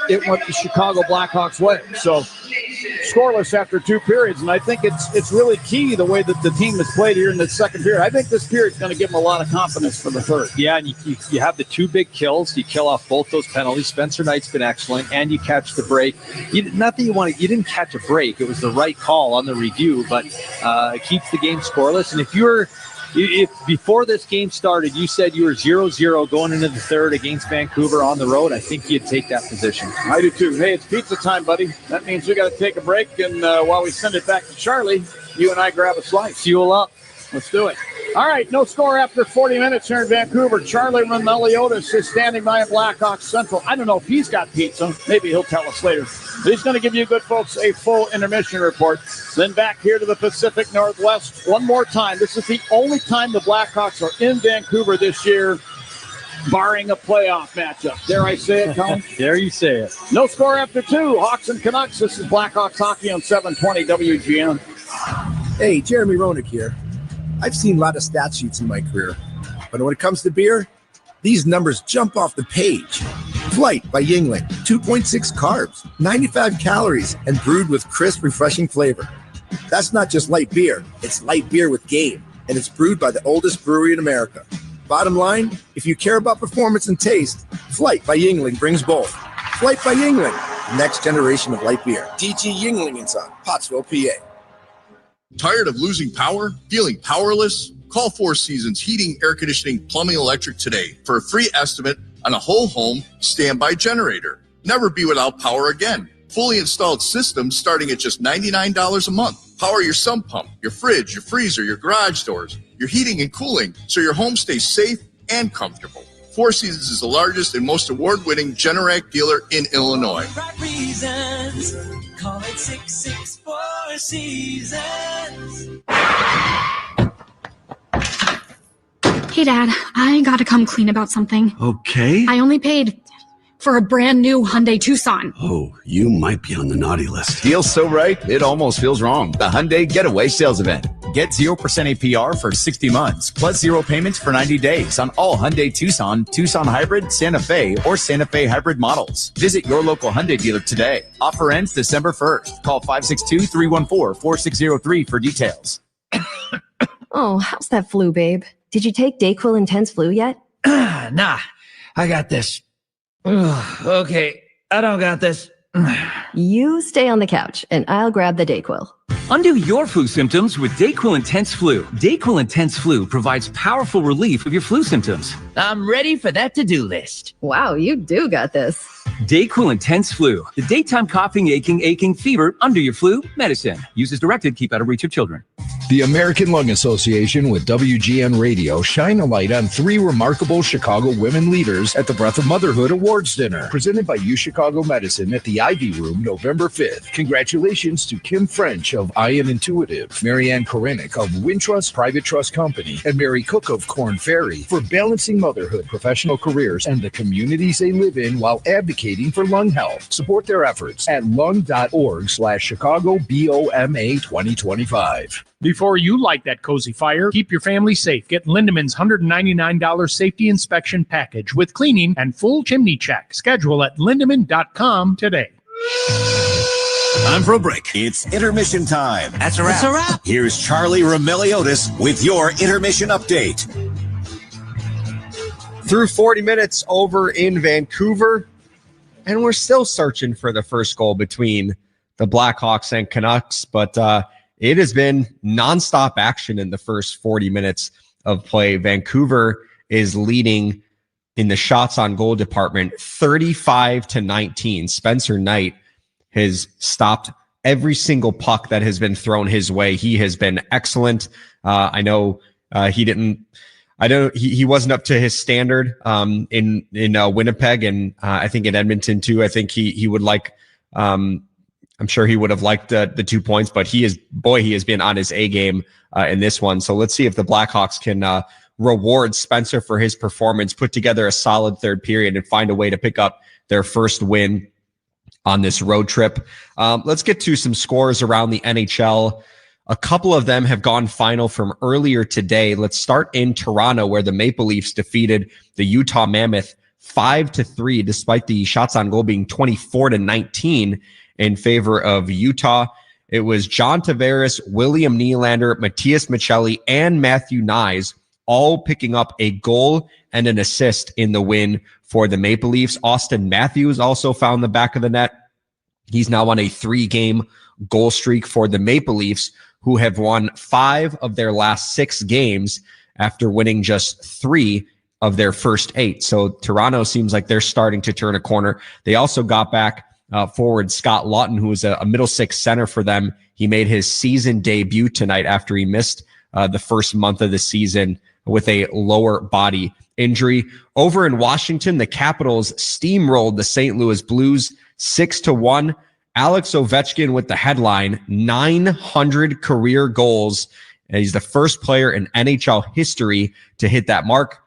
It went the Chicago Blackhawks way. So scoreless after 2 periods, and I think it's really key the way that the team has played here in the second period. I think this period is going to give them a lot of confidence for the third. Yeah, and you have the 2 big kills. You kill off both those penalties. Spencer Knight's been excellent, and you catch the break. Not that you didn't catch a break. It was the right call on the review, but it keeps the game scoreless. And if before this game started, you said you were 0-0 going into the third against Vancouver on the road, I think you'd take that position. I do too. Hey, it's pizza time, buddy. That means we got to take a break, and while we send it back to Charlie, you and I grab a slice. Fuel up. Let's do it. All right, no score after 40 minutes here in Vancouver. Charlie Meliodas is standing by in Blackhawks Central. I don't know if he's got pizza. Maybe he'll tell us later. But he's going to give you, good folks, a full intermission report. Then back here to the Pacific Northwest one more time. This is the only time the Blackhawks are in Vancouver this year, barring a playoff matchup. Dare I say it, Colin? Dare you say it. No score after 2. Hawks and Canucks. This is Blackhawks Hockey on 720 WGN. Hey, Jeremy Roenick here. I've seen a lot of stat sheets in my career, but when it comes to beer, these numbers jump off the page. Flight by Yuengling, 2.6 carbs, 95 calories, and brewed with crisp, refreshing flavor. That's not just light beer, it's light beer with game, and it's brewed by the oldest brewery in America. Bottom line, if you care about performance and taste, Flight by Yuengling brings both. Flight by Yuengling, next generation of light beer. DG Yuengling & Son, Pottsville, PA. Tired of losing power? Feeling powerless? Call 4 Seasons Heating, Air Conditioning, Plumbing, Electric today for a free estimate on a whole home standby generator. Never be without power again. Fully installed systems starting at just $99 a month. Power your sump pump, your fridge, your freezer, your garage doors, your heating and cooling, so your home stays safe and comfortable. Four Seasons is the largest and most award-winning Generac dealer in Illinois. Right reasons. Call it 664 Seasons. Hey, Dad, I gotta come clean about something. Okay. I only paid for a brand new Hyundai Tucson. Oh, you might be on the naughty list. Deal's so right, it almost feels wrong. The Hyundai Getaway Sales Event. Get 0% APR for 60 months, plus 0 payments for 90 days on all Hyundai Tucson, Tucson Hybrid, Santa Fe, or Santa Fe Hybrid models. Visit your local Hyundai dealer today. Offer ends December 1st. Call 562-314-4603 for details. Oh, how's that flu, babe? Did you take DayQuil Intense Flu yet? Nah, I got this. Ugh, okay, I don't got this. You stay on the couch, and I'll grab the DayQuil. Undo your flu symptoms with DayQuil Intense Flu. DayQuil Intense Flu provides powerful relief of your flu symptoms. I'm ready for that to-do list. Wow, you do got this. DayQuil Intense Flu. The daytime coughing, aching, fever, under your flu medicine. Use as directed, keep out of reach of children. The American Lung Association with WGN Radio shine a light on 3 remarkable Chicago women leaders at the Breath of Motherhood Awards Dinner, presented by UChicago Medicine at the Ivy Room November 5th. Congratulations to Kim French of Ion Intuitive, Marianne Korenick of Wintrust Private Trust Company, and Mary Cook of Corn Ferry for balancing motherhood, professional careers, and the communities they live in while advocating for lung health. Support their efforts at lung.org/Chicago BOMA 2025. Before you light that cozy fire, keep your family safe. Get Lindemann's $199 safety inspection package with cleaning and full chimney check. Schedule at lindemann.com today. Time for a break. It's intermission time. That's a wrap. That's a wrap. Here's Charlie Remiliotis with your intermission update. Through 40 minutes over in Vancouver, and we're still searching for the first goal between the Blackhawks and Canucks, but it has been nonstop action in the first 40 minutes of play. Vancouver is leading in the shots on goal department 35-19. Spencer Knight has stopped every single puck that has been thrown his way. He has been excellent. I know he wasn't up to his standard in Winnipeg, and I think in Edmonton too. I think he would like. I'm sure he would have liked the 2 points, but he has been on his A game in this one. So let's see if the Blackhawks can reward Spencer for his performance, put together a solid third period, and find a way to pick up their first win on this road trip. Let's get to some scores around the NHL. A couple of them have gone final from earlier today. Let's start in Toronto, where the Maple Leafs defeated the Utah Mammoth 5-3, despite the shots on goal being 24-19 in favor of Utah. It was John Tavares, William Nylander, Matthias Michelli, and Matthew Nyes all picking up a goal and an assist in the win for the Maple Leafs. Austin Matthews also found the back of the net. He's now on a 3-game goal streak for the Maple Leafs, who have won 5 of their last 6 games after winning just 3 of their first 8. So Toronto seems like they're starting to turn a corner. They also got back forward Scott Lawton, who was a middle 6 center for them. He made his season debut tonight after he missed the first month of the season with a lower body injury. Over in Washington, the Capitals steamrolled the St. Louis Blues 6-1. Alex Ovechkin with the headline, 900 career goals. And he's the first player in NHL history to hit that mark.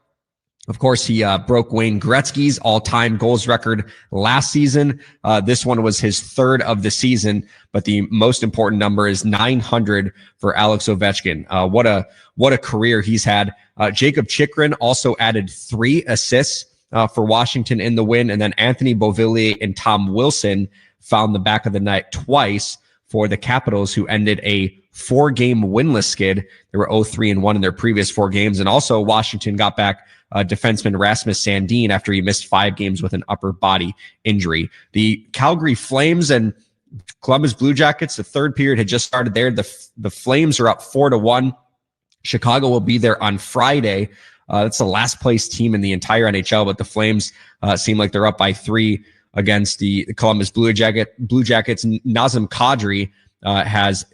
Of course, he broke Wayne Gretzky's all-time goals record last season. This one was his 3rd of the season, but the most important number is 900 for Alex Ovechkin. What a career he's had. Jacob Chychrun also added 3 assists for Washington in the win, and then Anthony Beauvillier and Tom Wilson found the back of the net twice for the Capitals, who ended a 4-game winless skid. They were 0-3-1 in their previous 4 games, and also Washington got back defenseman Rasmus Sandin after he missed 5 games with an upper body injury. The Calgary Flames and Columbus Blue Jackets, the third period had just started there. The Flames are up 4-1. Chicago will be there on Friday. It's the last place team in the entire NHL, but the Flames seem like they're up by 3 against the Columbus Blue Jackets. Nazem Kadri has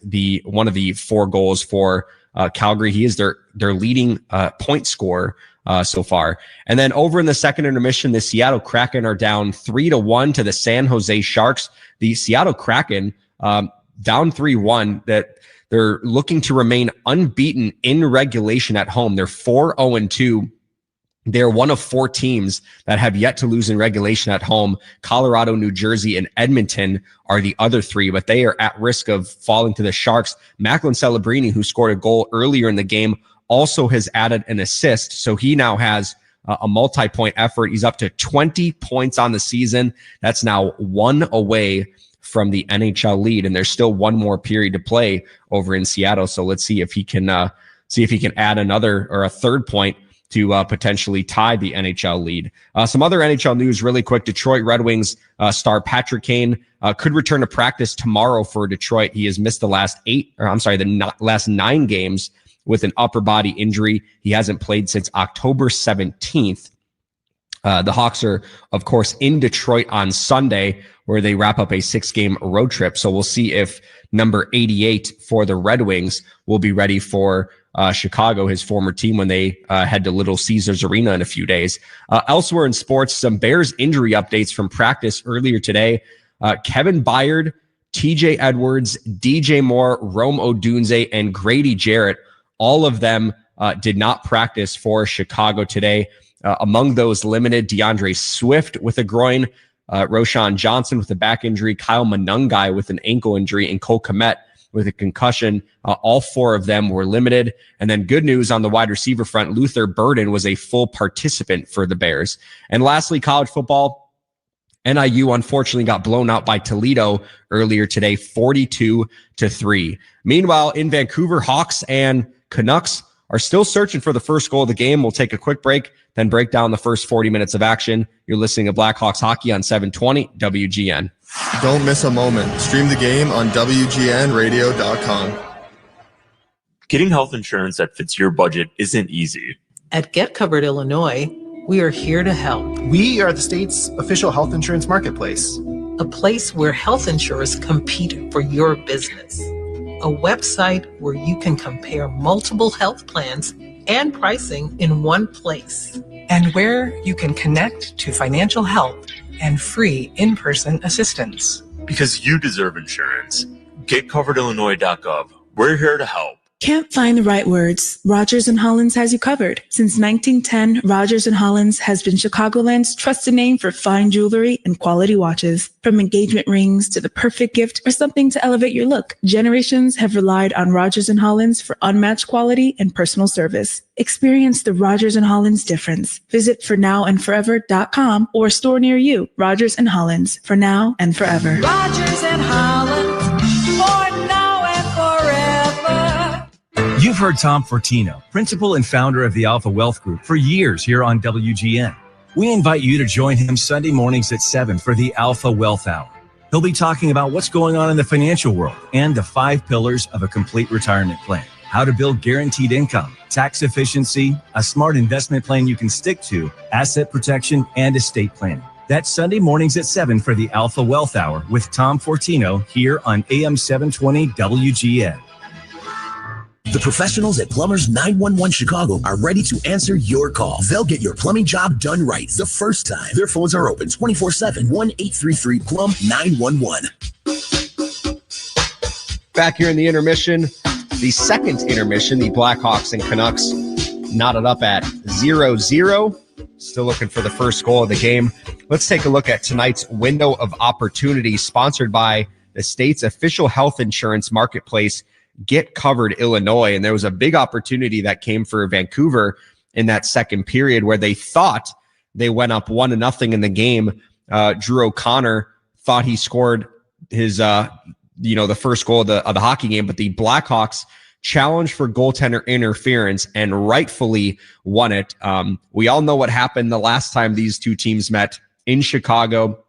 one of the 4 goals for Calgary. He is their leading point scorer so far. And then over in the second intermission, the Seattle Kraken are down 3-1 to the San Jose Sharks. The Seattle Kraken down 3-1. That they're looking to remain unbeaten in regulation at home. They're 4-0-2. They're one of 4 teams that have yet to lose in regulation at home. Colorado, New Jersey, and Edmonton are the other 3, but they are at risk of falling to the Sharks. Macklin Celebrini, who scored a goal earlier in the game, also has added an assist. So he now has a multi-point effort. He's up to 20 points on the season. That's now 1 away from the NHL lead, and there's still 1 more period to play over in Seattle. So let's see if he can add another or a third point to potentially tie the NHL lead. Some other NHL news really quick. Detroit Red Wings star Patrick Kane could return to practice tomorrow for Detroit. He has missed the last 9 games with an upper body injury. He hasn't played since October 17th. The Hawks are, of course, in Detroit on Sunday, where they wrap up a 6-game road trip. So we'll see if number 88 for the Red Wings will be ready for Chicago, his former team, when they head to Little Caesars Arena in a few days. Elsewhere in sports, some Bears injury updates from practice earlier today. Kevin Byard, TJ Edwards, DJ Moore, Rome Odunze, and Grady Jarrett, all of them did not practice for Chicago today. Among those limited, DeAndre Swift with a groin, Roshan Johnson with a back injury, Kyle Monungai with an ankle injury, and Cole Kmet with a concussion. All 4 of them were limited. And then good news on the wide receiver front, Luther Burden was a full participant for the Bears. And lastly, college football. NIU unfortunately got blown out by Toledo earlier today, 42-3. Meanwhile, in Vancouver, Hawks and Canucks are still searching for the first goal of the game. We'll take a quick break, then break down the first 40 minutes of action. You're listening to Blackhawks Hockey on 720 WGN. Don't miss a moment. Stream the game on WGNradio.com. Getting health insurance that fits your budget isn't easy. At Get Covered Illinois, we are here to help. We are the state's official health insurance marketplace. A place where health insurers compete for your business. A website where you can compare multiple health plans and pricing in one place. And where you can connect to financial help and free in-person assistance. Because you deserve insurance. GetCoveredIllinois.gov. We're here to help. Can't find the right words? Rogers & Hollins has you covered. Since 1910, Rogers & Hollins has been Chicagoland's trusted name for fine jewelry and quality watches. From engagement rings to the perfect gift or something to elevate your look, generations have relied on Rogers & Hollins for unmatched quality and personal service. Experience the Rogers & Hollins difference. Visit fornowandforever.com or a store near you. Rogers & Hollins, for now and forever. Rogers & Hollins, for now and forever. You've heard Tom Fortino, principal and founder of the Alpha Wealth Group, for years here on WGN. We invite you to join him Sunday mornings at 7 for the Alpha Wealth Hour. He'll be talking about what's going on in the financial world and the 5 pillars of a complete retirement plan. How to build guaranteed income, tax efficiency, a smart investment plan you can stick to, asset protection, and estate planning. That's Sunday mornings at 7 for the Alpha Wealth Hour with Tom Fortino here on AM 720 WGN. The professionals at Plumbers 911 Chicago are ready to answer your call. They'll get your plumbing job done right the first time. Their phones are open 24/7, 1-833-PLUM-911. Back here in the intermission, the second intermission, the Blackhawks and Canucks knotted up at 0-0. Still looking for the first goal of the game. Let's take a look at tonight's window of opportunity, sponsored by the state's official health insurance marketplace, Get Covered Illinois. And there was a big opportunity that came for Vancouver in that second period where they thought they went up 1-0 in the game. Drew O'Connor thought he scored his, the first goal of the hockey game, but the Blackhawks challenged for goaltender interference and rightfully won it. We all know what happened the last time these two teams met in Chicago.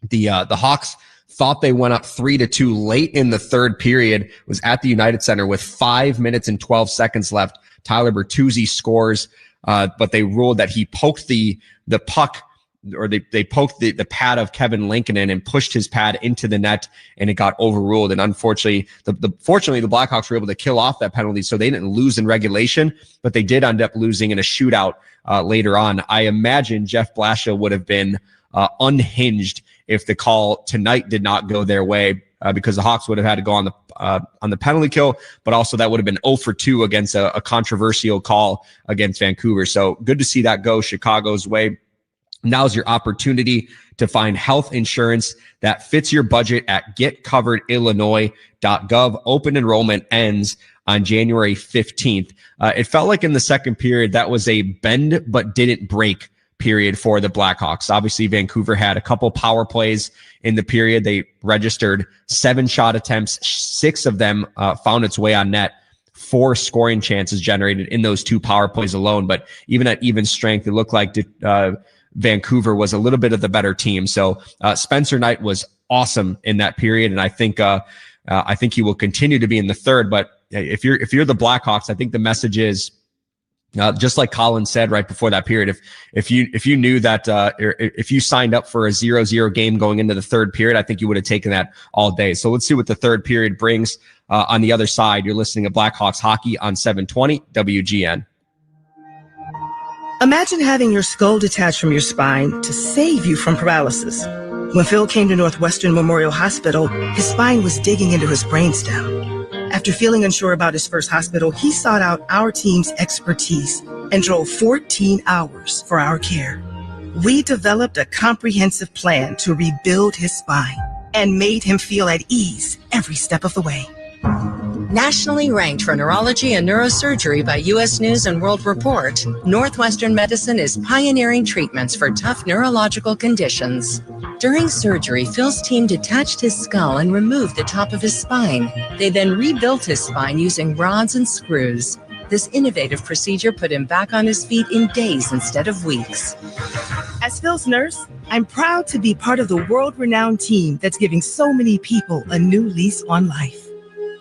The Hawks thought they went up 3-2 late in the third period. It was at the United Center with 5 minutes and 12 seconds left. Tyler Bertuzzi scores, but they ruled that he poked the puck or they poked the pad of Kevin Lincoln in and pushed his pad into the net, and it got overruled. And unfortunately, fortunately, the Blackhawks were able to kill off that penalty, so they didn't lose in regulation, but they did end up losing in a shootout later on. I imagine Jeff Blashill would have been unhinged if the call tonight did not go their way, because the Hawks would have had to go on the penalty kill, but also that would have been 0 for 2 against a controversial call against Vancouver. So good to see that go Chicago's way. Now's your opportunity to find health insurance that fits your budget at getcoveredillinois.gov. Open enrollment ends on January 15th. It felt like in the second period that was a bend but didn't break period for the Blackhawks. Obviously, Vancouver had a couple power plays in the period. They registered 7 shot attempts. 6 of them found its way on net. 4 scoring chances generated in those 2 power plays alone. But even at even strength, it looked like Vancouver was a little bit of the better team. So Spencer Knight was awesome in that period, and I think he will continue to be in the third. But if you're the Blackhawks, I think the message is, just like Colin said right before that period, if you knew that if you signed up for a 0-0 game going into the third period, I think you would have taken that all day. So let's see what the third period brings. On the other side, you're listening to Blackhawks hockey on 720 WGN. Imagine having your skull detached from your spine to save you from paralysis. When Phil came to Northwestern Memorial Hospital, his spine was digging into his brainstem. After feeling unsure about his first hospital, he sought out our team's expertise and drove 14 hours for our care. We developed a comprehensive plan to rebuild his spine and made him feel at ease every step of the way. Nationally ranked for neurology and neurosurgery by U.S. News and World Report, Northwestern Medicine is pioneering treatments for tough neurological conditions. During surgery, Phil's team detached his skull and removed the top of his spine. They then rebuilt his spine using rods and screws. This innovative procedure put him back on his feet in days instead of weeks. As Phil's nurse, I'm proud to be part of the world-renowned team that's giving so many people a new lease on life.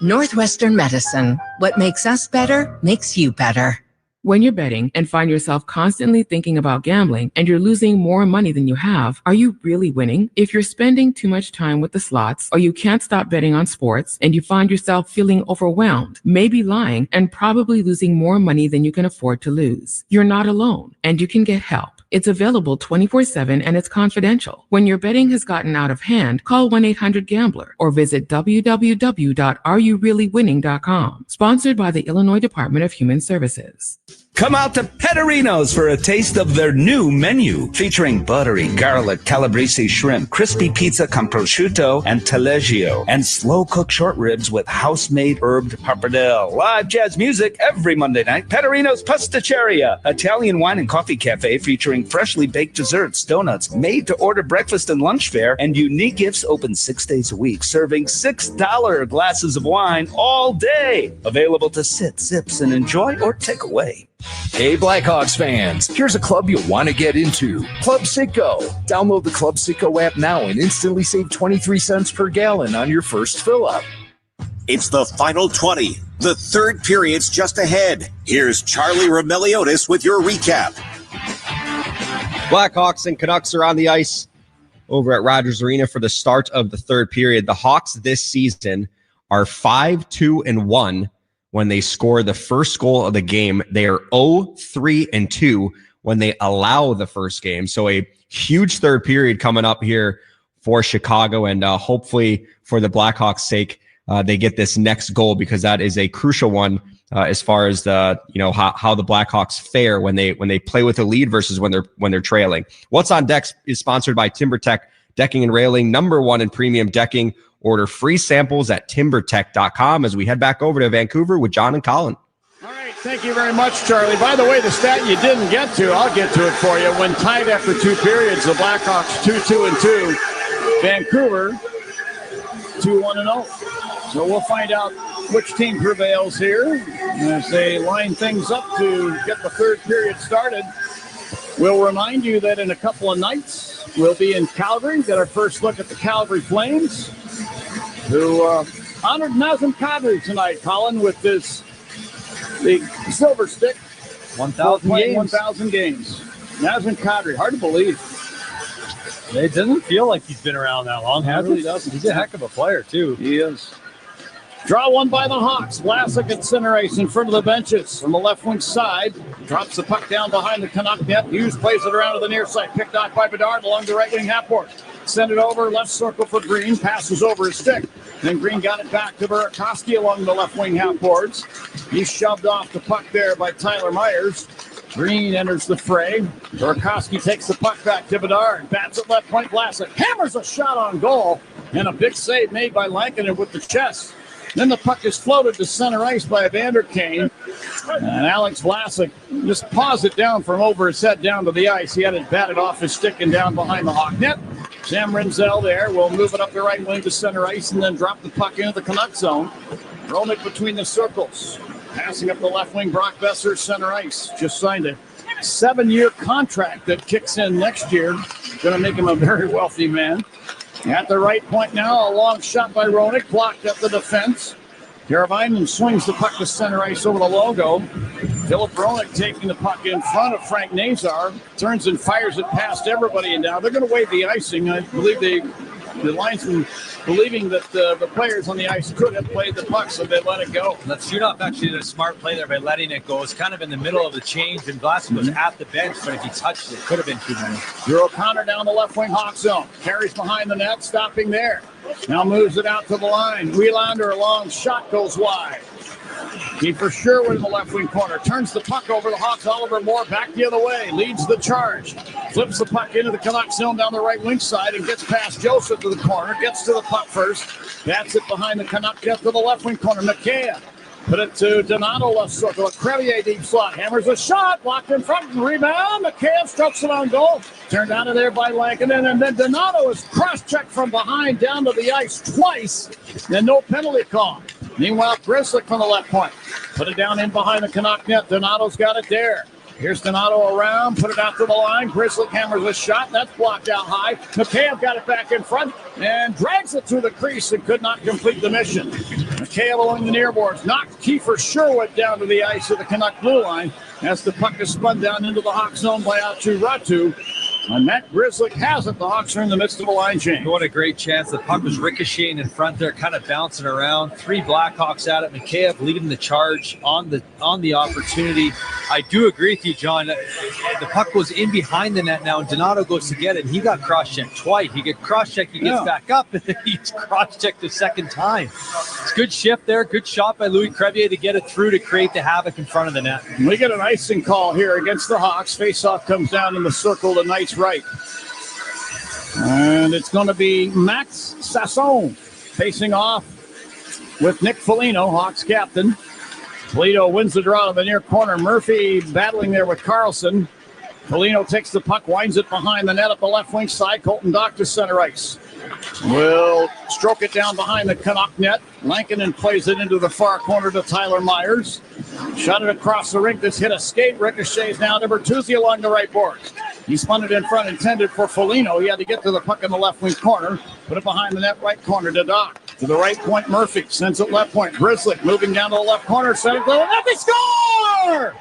Northwestern Medicine. What makes us better makes you better. When you're betting and find yourself constantly thinking about gambling and you're losing more money than you have, are you really winning? If you're spending too much time with the slots, or you can't stop betting on sports and you find yourself feeling overwhelmed, maybe lying, and probably losing more money than you can afford to lose, you're not alone and you can get help. It's available 24/7 and it's confidential. When your betting has gotten out of hand, call 1-800-GAMBLER or visit www.areyoureallywinning.com. Sponsored by the Illinois Department of Human Services. Come out to Pettorino's for a taste of their new menu, featuring buttery garlic calabrese shrimp, crispy pizza con prosciutto and taleggio, and slow-cooked short ribs with house-made herbed pappardelle. Live jazz music every Monday night. Pettorino's Pasticceria, Italian wine and coffee cafe featuring freshly baked desserts, donuts, made-to-order breakfast and lunch fare, and unique gifts open 6 days a week, serving $6 glasses of wine all day. Available to sit, sips, and enjoy or take away. Hey, Blackhawks fans, here's a club you'll want to get into. Club Citgo. Download the Club Citgo app now and instantly save 23 cents per gallon on your first fill-up. It's the final 20. The third period's just ahead. Here's Charlie Remeliotis with your recap. Blackhawks and Canucks are on the ice over at Rogers Arena for the start of the third period. The Hawks this season are 5-2-1 when they score the first goal of the game. They are 0-3-2 when they allow the first game. So a huge third period coming up here for Chicago, and hopefully for the Blackhawks' sake, they get this next goal, because that is a crucial one as far as the how the Blackhawks fare when they play with a lead versus when they're trailing. What's on Deck is sponsored by TimberTech Decking and Railing, #1 in premium decking. Order free samples at timbertech.com as we head back over to Vancouver with John and Colin. All right, thank you very much, Charlie. By the way, the stat you didn't get to, I'll get to it for you. When tied after 2 periods, the Blackhawks 2-2-2, Vancouver 2-1-0. So we'll find out which team prevails here as they line things up to get the third period started. We'll remind you that in a couple of nights, we'll be in Calgary, get our first look at the Calgary Flames, who honored Nazem Kadri tonight, Colin, with the silver stick. 1,000 games. 1,000 games. Nazem Kadri, hard to believe. It doesn't feel like he's been around that long. It really doesn't. He's a heck of a player, too. He is. Draw one by the Hawks. Vlasic at center ice in front of the benches. On the left wing side, drops the puck down behind the Canuck net. Hughes plays it around to the near side. Picked off by Bedard along the right wing half board. Send it over, left circle for Green. Passes over his stick. Then Green got it back to Burakovsky along the left wing half boards. He's shoved off the puck there by Tyler Myers. Green enters the fray. Burakovsky takes the puck back to Bedard. Bats at left point. Vlasic hammers a shot on goal. And a big save made by Lankinen with the chest. Then the puck is floated to center ice by Evander Kane. And Alex Vlasic just paws it down from over his head down to the ice. He had it batted off his stick and down behind the Hawk net. Sam Renzel there will move it up the right wing to center ice and then drop the puck into the Canuck zone. Roenick between the circles. Passing up the left wing, Brock Besser, center ice. Just signed a 7-year contract that kicks in next year. Going to make him a very wealthy man. At the right point now, a long shot by Roenick, blocked at the defense. Teravainen swings the puck to center ice over the logo. Philip Roenick taking the puck in front of Frank Nazar, turns and fires it past everybody, and now they're going to waive the icing. I believe the linesman believing that the players on the ice could have played the puck, so they let it go. Let's actually did a smart play there by letting it go. It's kind of in the middle of the change, and Vlasic was at the bench, but if he touched it, could have been too many. Drew O'Connor down the left wing Hawk zone. Carries behind the net, stopping there. Now moves it out to the line. Wielander, a long shot goes wide. Keeper Sherwood in the left wing corner. Turns the puck over. The Hawks, Oliver Moore back the other way. Leads the charge. Flips the puck into the Canucks zone down the right wing side and gets past Joseph to the corner. Gets to the puck first. Bats it behind the Canuck net to the left wing corner. McKay put it to Donato left circle. A Crevier deep slot. Hammers a shot. Blocked in front. Rebound. McKay strokes it on goal. Turned out of there by Lankinen. And then Donato is cross-checked from behind down to the ice twice. And no penalty call. Meanwhile, Grisslick from the left point. Put it down in behind the Canuck net. Donato's got it there. Here's Donato around. Put it out to the line. Grisslick hammers a shot. That's blocked out high. McKay got it back in front and drags it through the crease and could not complete the mission. McKay along the near boards. Knocked Kiefer Sherwood down to the ice of the Canuck blue line as the puck is spun down into the Hawk zone by Atu Ratu. And Matt Grisslick has it. The Hawks are in the midst of a line change. What a great chance. The puck was ricocheting in front there, kind of bouncing around. 3 Blackhawks at it. McKay leading the charge on the opportunity. I do agree with you, John. The puck was in behind the net now, and Donato goes to get it. And he got cross-checked twice. He gets cross-checked, he gets back up, and then he's cross-checked the second time. It's good shift there. Good shot by Louis Crevier to get it through to create the havoc in front of the net. We get an icing call here against the Hawks. Face-off comes down in the circle to Knight's right. And it's going to be Max Sasson facing off with Nick Foligno, Hawks captain. Foligno wins the draw to the near corner. Murphy battling there with Carlson. Foligno takes the puck, winds it behind the net at the left wing side. Colton Dock to center ice. Will stroke it down behind the Canuck net. Lankinen plays it into the far corner to Tyler Myers. Shot it across the rink. This hit a skate. Ricochets now to Bertuzzi along the right boards. He spun it in front, intended for Foligno. He had to get to the puck in the left wing corner. Put it behind the net right corner to Dock. To the right point, Murphy sends it left point. Grisslick moving down to the left corner. Send it to the left. They score!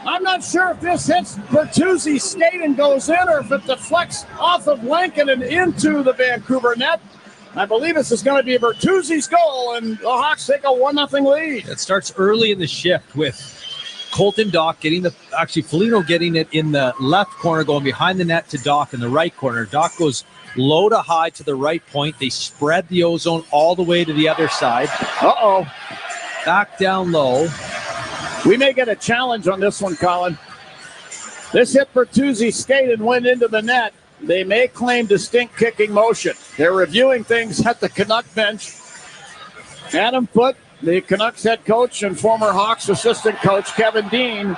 I'm not sure if this hits Bertuzzi's skate and goes in or if it deflects off of Lankinen into the Vancouver net. I believe this is going to be Bertuzzi's goal, and the Hawks take a 1-0 lead. It starts early in the shift with Colton Dock Foligno getting it in the left corner, going behind the net to Dock in the right corner. Dock goes low to high to the right point. They spread the ozone all the way to the other side. Uh-oh. Back down low. We may get a challenge on this one, Colin. This hit Bertuzzi's skate and went into the net. They may claim distinct kicking motion. They're reviewing things at the Canuck bench. Adam Foote, the Canucks head coach and former Hawks assistant coach, Kevin Dean.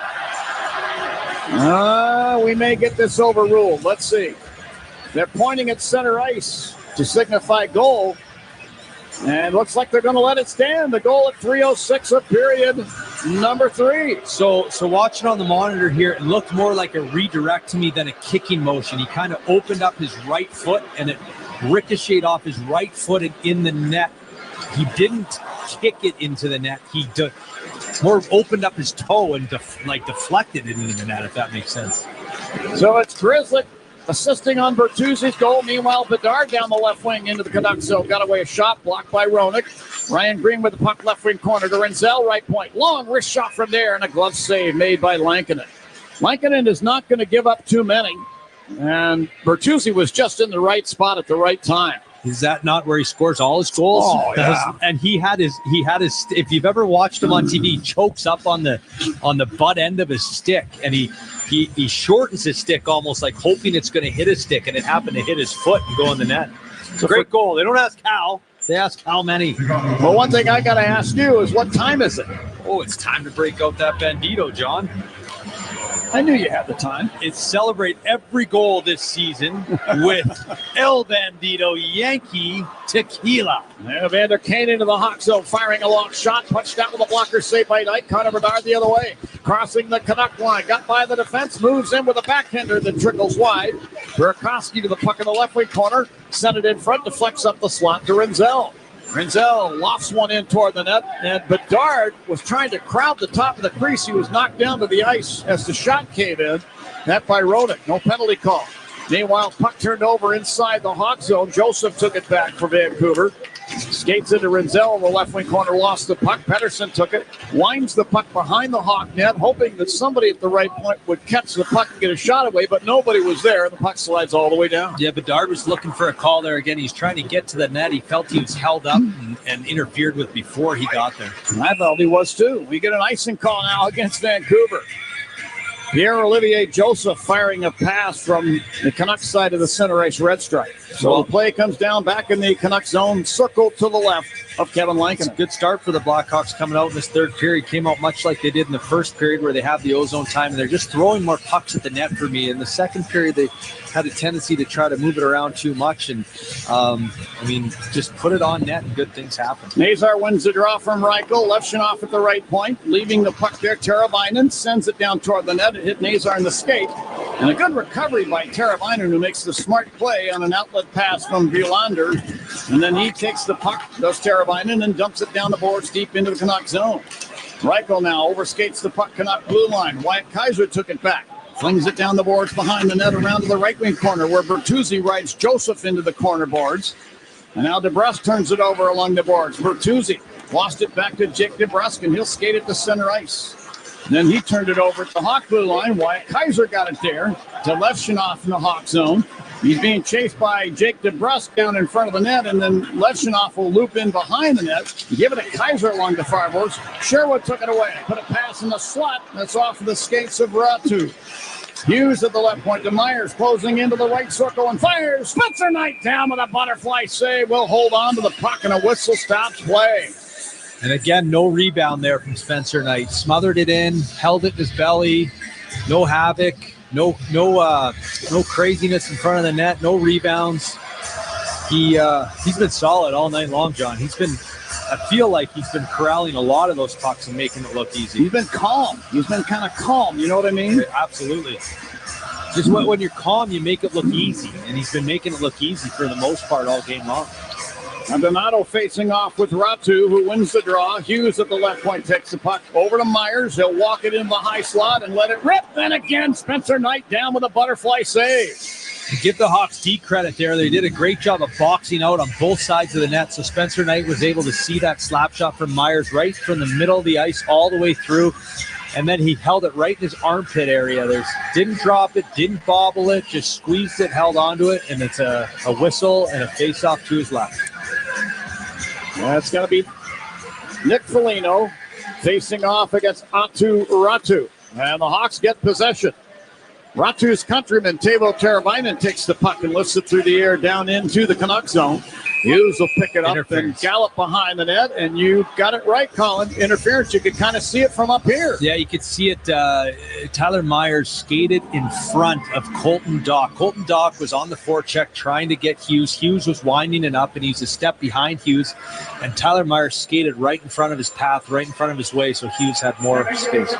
We may get this overruled. Let's see. They're pointing at center ice to signify goal. And looks like they're going to let it stand. The goal at 3:06 of period number 3. So watching on the monitor here, it looked more like a redirect to me than a kicking motion. He kind of opened up his right foot, and it ricocheted off his right foot and in the net. He didn't kick it into the net. He more opened up his toe and deflected it into the net, if that makes sense. So it's Grisslick assisting on Bertuzzi's goal. Meanwhile, Bedard down the left wing into the Canucks zone. Got away a shot, blocked by Roenick. Ryan Green with the puck left wing corner to Renzel, right point. Long wrist shot from there, and a glove save made by Lankinen. Lankinen is not going to give up too many, and Bertuzzi was just in the right spot at the right time. Is that not where he scores all his goals? Oh, yeah. And he had his. If you've ever watched him on TV, he chokes up on the butt end of his stick, and he shortens his stick almost like hoping it's going to hit his stick, and it happened to hit his foot and go in the net. It's a great goal. They don't ask how. They ask how many. Well, one thing I got to ask you is, what time is it? Oh, it's time to break out that Bandito, John. I knew you had the time. It's celebrate every goal this season with El Bandito Yankee Tequila. Evander Kane into the Hawk zone, firing a long shot, punched out with a blocker save by Knight. Connor Bedard the other way, crossing the Canuck line, got by the defense, moves in with a backhander that trickles wide. Burakovsky to the puck in the left wing corner, sent it in front, deflects up the slot to Renzel. Renzel lofts one in toward the net, and Bedard was trying to crowd the top of the crease. He was knocked down to the ice as the shot came in. Net by Roenick. No penalty call. Meanwhile, puck turned over inside the Hawk zone. Joseph took it back for Vancouver. Skates into Renzel in the left wing corner, lost the puck. Pettersson took it, winds the puck behind the Hawk net, hoping that somebody at the right point would catch the puck and get a shot away, but nobody was there. The puck slides all the way down. Yeah, Bedard was looking for a call there again. He's trying to get to the net. He felt he was held up and interfered with before he got there. I felt he was too. We get an icing call now against Vancouver. Pierre-Olivier Joseph firing a pass from the Canucks side of the center ice red stripe. So the play comes down back in the Canucks zone, circle to the left of Kevin Lankinen. Good start for the Blackhawks coming out in this third period. Came out much like they did in the first period where they have the ozone time, and they're just throwing more pucks at the net for me. In the second period, they had a tendency to try to move it around too much, and just put it on net and good things happen. Nazar wins the draw from Reichel, Levshunov at the right point, leaving the puck there. Teravainen sends it down toward the net. It hit Nazar in the skate, and a good recovery by Teravainen, who makes the smart play on an outlet pass from Violander, and then he takes the puck, does Teravainen, and dumps it down the boards deep into the Canuck zone. Reichel now overskates the puck Canuck blue line. Wyatt Kaiser took it back. Flings it down the boards behind the net around to the right wing corner where Bertuzzi rides Joseph into the corner boards. And now DeBrusque turns it over along the boards. Bertuzzi lost it back to Jake DeBrusque, and he'll skate it to center ice. And then he turned it over at the Hawk blue line. Wyatt Kaiser got it there to Levshunov in the Hawk zone. He's being chased by Jake DeBrusque down in front of the net, and then Levshunov will loop in behind the net, give it to Kaiser along the far boards. Sherwood took it away, put a pass in the slot. That's off the skates of Ratu. Hughes at the left point to Myers, closing into the right circle and fires. Spencer Knight down with a butterfly save. Will hold on to the puck, and a whistle stops play. And again, no rebound there from Spencer Knight. Smothered it in, held it in his belly. No havoc, no craziness in front of the net, no rebounds. He's been solid all night long, John. I feel like he's been corralling a lot of those pucks and making it look easy. He's been calm. He's been kind of calm. You know what I mean? Absolutely. Just when you're calm, you make it look easy. And he's been making it look easy for the most part all game long. And Donato facing off with Ratu, who wins the draw. Hughes at the left point takes the puck over to Myers. He'll walk it in the high slot and let it rip. Then again, Spencer Knight down with a butterfly save. To give the Hawks D credit there, they did a great job of boxing out on both sides of the net. So Spencer Knight was able to see that slap shot from Myers right from the middle of the ice all the way through. And then he held it right in his armpit area. Didn't drop it, didn't bobble it, just squeezed it, held onto it, and it's a whistle and a face-off to his left. That's going to be Nick Foligno facing off against Atu Ratu. And the Hawks get possession. Ratu's countryman, Teuvo Teravainen, takes the puck and lifts it through the air down into the Canuck zone. Hughes will pick it up and gallop behind the net, and you got it right, Colin. Interference, you could kind of see it from up here. Yeah, you could see it. Tyler Myers skated in front of Colton Dock. Colton Dock was on the forecheck trying to get Hughes. Hughes was winding it up, and he's a step behind Hughes. And Tyler Myers skated right in front of his path, right in front of his way, so Hughes had more space.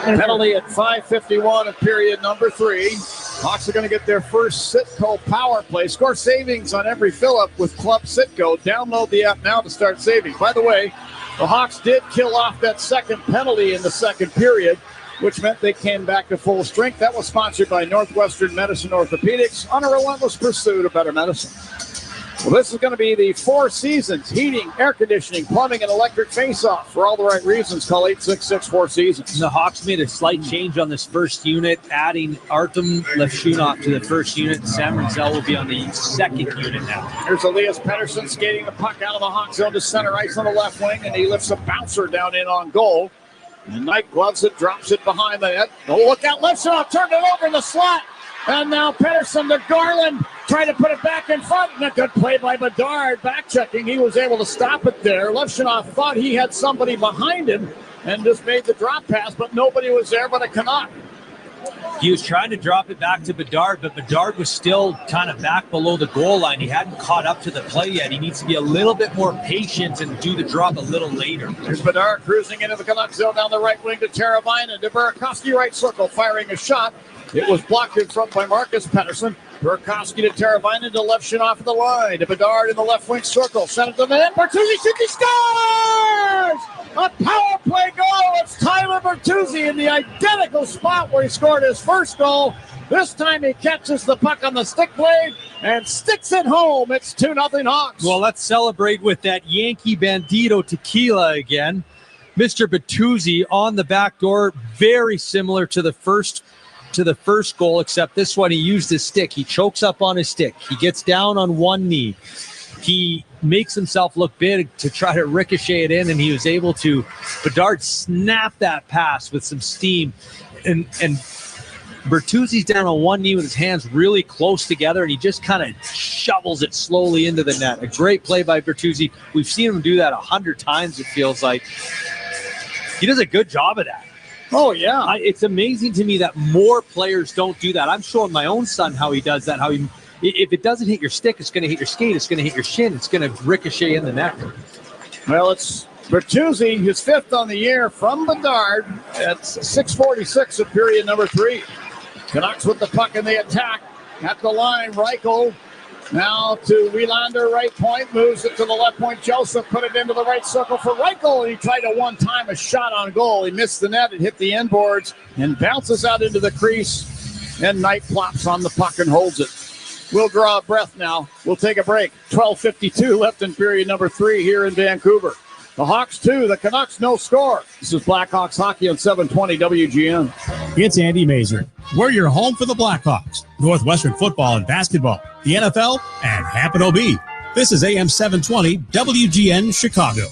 Penalty at 5:51 of period number 3. Hawks are going to get their first Sitco power play. Score savings on every fill-up with Club Sitco. Download the app now to start saving. By the way, the Hawks did kill off that second penalty in the second period. which meant they came back to full strength. That was sponsored by Northwestern Medicine Orthopedics on a relentless pursuit of better medicine. Well, this is going to be the Four Seasons heating, air conditioning, plumbing, and electric face-off. For all the right reasons, call 866-4 Seasons. The Hawks made a slight change on this first unit, adding Artem Levshunov to the first unit. Sam Renzel will be on the second unit now. Here's Elias Pettersson skating the puck out of the Hawk zone to center ice on the left wing, and he lifts a bouncer down in on goal. And Knight gloves it, drops it behind the net. Oh, look out, Levshunov turned it over in the slot. And now Pettersson to Garland, trying to put it back in front. And a good play by Bedard, back-checking. He was able to stop it there. Levshunov thought he had somebody behind him and just made the drop pass, but nobody was there but a Canuck. He was trying to drop it back to Bedard, but Bedard was still kind of back below the goal line. He hadn't caught up to the play yet. He needs to be a little bit more patient and do the drop a little later. There's Bedard cruising into the Canuck zone down the right wing to Teravainen. To Burakovsky, right circle, firing a shot. It was blocked in front by Marcus Pettersson. Burakovsky to Teravainen to Levshunov off the line. To Bedard in the left wing circle. Sent it to the net. Bertuzzi shoots, he scores! A power play goal. It's Tyler Bertuzzi in the identical spot where he scored his first goal. This time he catches the puck on the stick blade and sticks it home. It's 2-0 Hawks. Well, let's celebrate with that Yankee Bandito tequila again. Mr. Bertuzzi on the back door, very similar to the first goal, except this one he used his stick. He chokes up on his stick. He gets down on one knee. He makes himself look big to try to ricochet it in, and he was able to. Bedard snapped that pass with some steam, and Bertuzzi's down on one knee with his hands really close together, and he just kind of shovels it slowly into the net. A great play by Bertuzzi. We've seen him do that 100 times, it feels like. He does a good job of that. Oh, yeah. It's amazing to me that more players don't do that. I'm showing my own son how he does that, if it doesn't hit your stick, it's going to hit your skate, it's going to hit your shin, it's going to ricochet in the net. Well, it's Bertuzzi, his fifth on the year from Bedard. It's 6:46 of period number 3. Canucks with the puck in the attack. At the line, Reichel. Now to Wielander, right point, moves it to the left point. Joseph put it into the right circle for Reichel, and he tried to one-time a shot on goal. He missed the net, it hit the end boards, and bounces out into the crease, and Knight plops on the puck and holds it. We'll draw a breath now. We'll take a break. 12:52 left in period number 3 here in Vancouver. The Hawks 2, the Canucks no score. This is Blackhawks hockey on 720 WGN. It's Andy Mazur. We're your home for the Blackhawks, Northwestern football and basketball, the NFL, and Hampton OB. This is AM 720 WGN Chicago.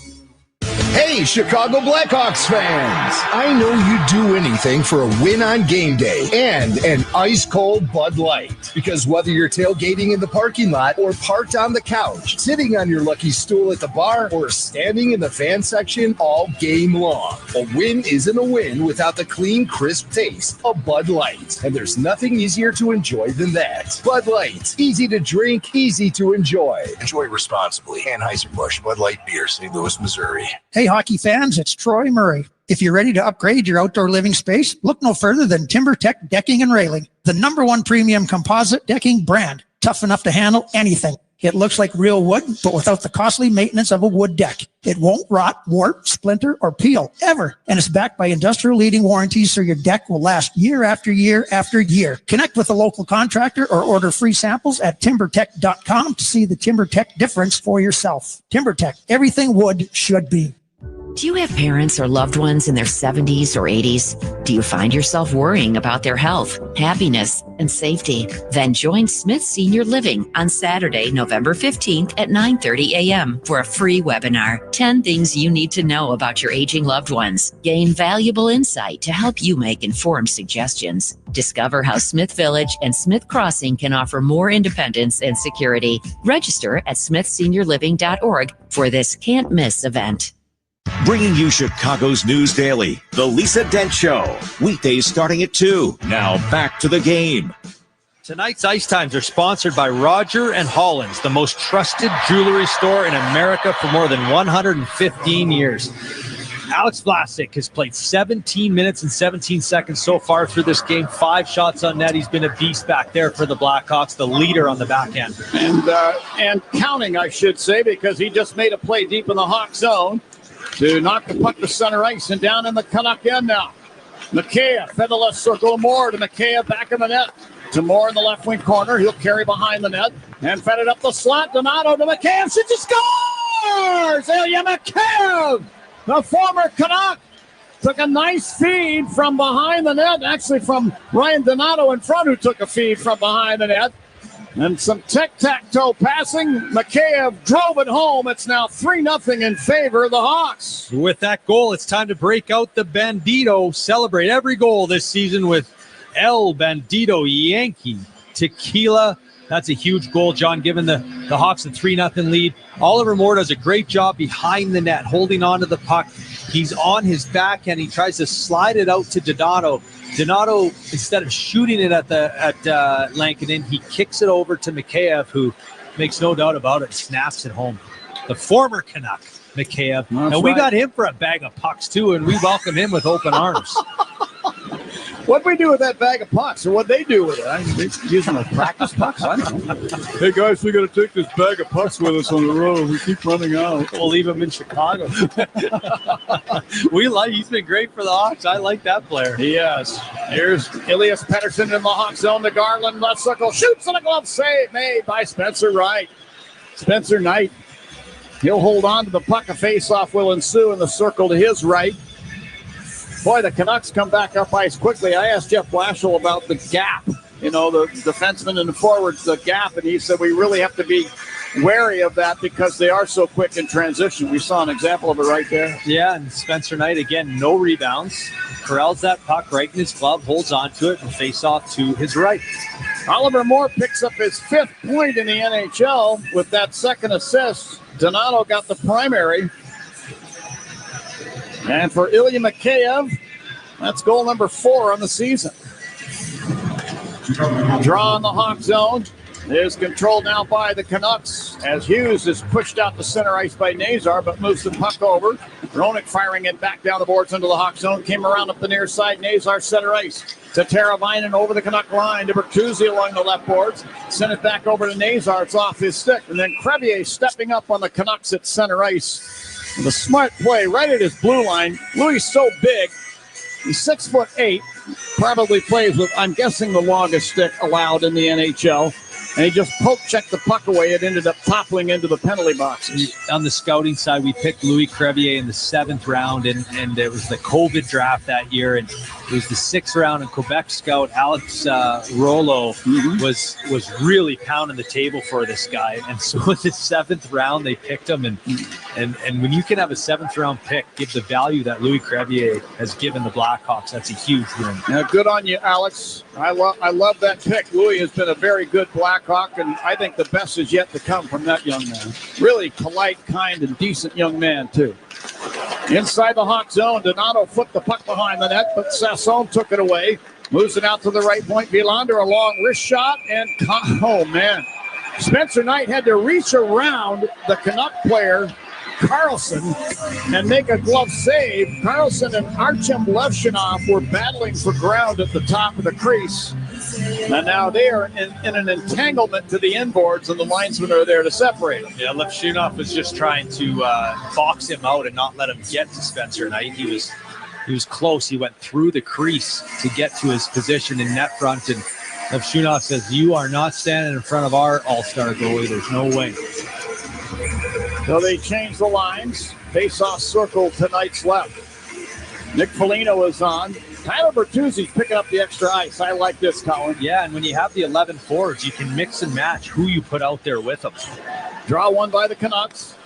Hey, Chicago Blackhawks fans! I know you'd do anything for a win on game day and an ice-cold Bud Light. Because whether you're tailgating in the parking lot or parked on the couch, sitting on your lucky stool at the bar, or standing in the fan section all game long, a win isn't a win without the clean, crisp taste of Bud Light. And there's nothing easier to enjoy than that. Bud Light. Easy to drink, easy to enjoy. Enjoy responsibly. Anheuser-Busch Bud Light Beer, St. Louis, Missouri. Hey, hockey fans, it's Troy Murray. If you're ready to upgrade your outdoor living space, look no further than TimberTech Decking and Railing, the #1 premium composite decking brand, tough enough to handle anything. It looks like real wood, but without the costly maintenance of a wood deck. It won't rot, warp, splinter, or peel, ever. And it's backed by industry-leading warranties, so your deck will last year after year after year. Connect with a local contractor or order free samples at timbertech.com to see the TimberTech difference for yourself. TimberTech, everything wood should be. Do you have parents or loved ones in their 70s or 80s? Do you find yourself worrying about their health, happiness, and safety? Then join Smith Senior Living on Saturday, November 15th at 9:30 a.m. for a free webinar. 10 things you need to know about your aging loved ones. Gain valuable insight to help you make informed suggestions. Discover how Smith Village and Smith Crossing can offer more independence and security. Register at smithseniorliving.org for this can't-miss event. Bringing you Chicago's news daily, The Lisa Dent Show. Weekdays starting at 2. Now back to the game. Tonight's Ice Times are sponsored by Roger and Hollins, the most trusted jewelry store in America for more than 115 years. Alex Vlasic has played 17 minutes and 17 seconds so far through this game. 5 shots on net. He's been a beast back there for the Blackhawks, the leader on the back end. And counting, I should say, because he just made a play deep in the Hawk zone to knock the puck to center ice and down in the Canuck end now. Mikheyev fed the left circle to Moore, to Mikheyev back in the net. To Moore in the left wing corner. He'll carry behind the net and fed it up the slot. Donato to Mikheyev. Shoots and scores! Ilya Mikheyev, the former Canuck, took a nice feed from behind the net. Actually from Ryan Donato in front, who took a feed from behind the net. And some tic-tac-toe passing. Mikheyev drove it home. It's now 3-0 in favor of the Hawks. With that goal, it's time to break out the Bandito. Celebrate every goal this season with El Bandito Yankee Tequila. That's a huge goal, John, giving the Hawks a 3-0 lead. Oliver Moore does a great job behind the net, holding on to the puck. He's on his backhand. He tries to slide it out to Donato. Donato, instead of shooting it at Lankinen, he kicks it over to Mikheyev, who makes no doubt about it, snaps it home. The former Canuck, Mikheyev. And we got him for a bag of pucks, too, and we welcome him with open arms. What'd we do with that bag of pucks, or what'd they do with it? I mean, they use them as practice pucks? I don't know. Hey, guys, we got to take this bag of pucks with us on the road. We keep running out. We'll leave him in Chicago. He's been great for the Hawks. I like that player. Yes. Here's Elias Pettersson in the Hawk zone to Garland. Left circle, shoots, and a glove save made by Spencer Wright. Spencer Knight. He'll hold on to the puck. A face-off will ensue in the circle to his right. Boy, the Canucks come back up ice quickly. I asked Jeff Blashill about the gap, the defenseman and the forwards, the gap, and he said we really have to be wary of that because they are so quick in transition. We saw an example of it right there. Yeah, and Spencer Knight, again, no rebounds. Corrals that puck right in his glove, holds onto it, and face off to his right. Oliver Moore picks up his 5th point in the NHL with that second assist. Donato got the primary. And for Ilya Mikheyev, that's goal number 4 on the season. Draw in the Hawk zone is controlled now by the Canucks as Hughes is pushed out to center ice by Nazar, but moves the puck over. Roenick firing it back down the boards into the Hawk zone. Came around up the near side. Nazar center ice to Teravainen over the Canuck line to Bertuzzi along the left boards. Sent it back over to Nazar. It's off his stick. And then Crevier stepping up on the Canucks at center ice. The smart play right at his blue line. Louis so big. He's 6'8", probably plays with, I'm guessing, the longest stick allowed in the NHL. And he just poke-checked the puck away. It ended up toppling into the penalty boxes. On the scouting side, we picked Louis Crevier in the 7th round, and it was the COVID draft that year, and it was the 6th round, and Quebec scout Alex Rollo was really pounding the table for this guy. And so in the 7th round, they picked him, and when you can have a 7th round pick give the value that Louis Crevier has given the Blackhawks, that's a huge win. Now, good on you, Alex. I love that pick. Louis has been a very good Blackhawk, and I think the best is yet to come from that young man. Really polite, kind, and decent young man, too. Inside the Hawk zone, Donato flipped the puck behind the net, but Sasson took it away. Moves it out to the right point. Villander, a long wrist shot, and oh, man. Spencer Knight had to reach around the Canuck player, Carlson, and make a glove save. Carlson and Artem Levshinov were battling for ground at the top of the crease. And now they are in an entanglement to the inboards, and the linesmen are there to separate them. Yeah, Levshinov was just trying to box him out and not let him get to Spencer Knight. He was close. He went through the crease to get to his position in net front, and Levshinov says, "You are not standing in front of our all-star goalie. There's no way." So they change the lines. Face-off circle to Knight's left. Nick Foligno is on. Tyler Bertuzzi's picking up the extra ice. I like this, Colin. Yeah, and when you have the 11 forwards, you can mix and match who you put out there with them. Draw one by the Canucks.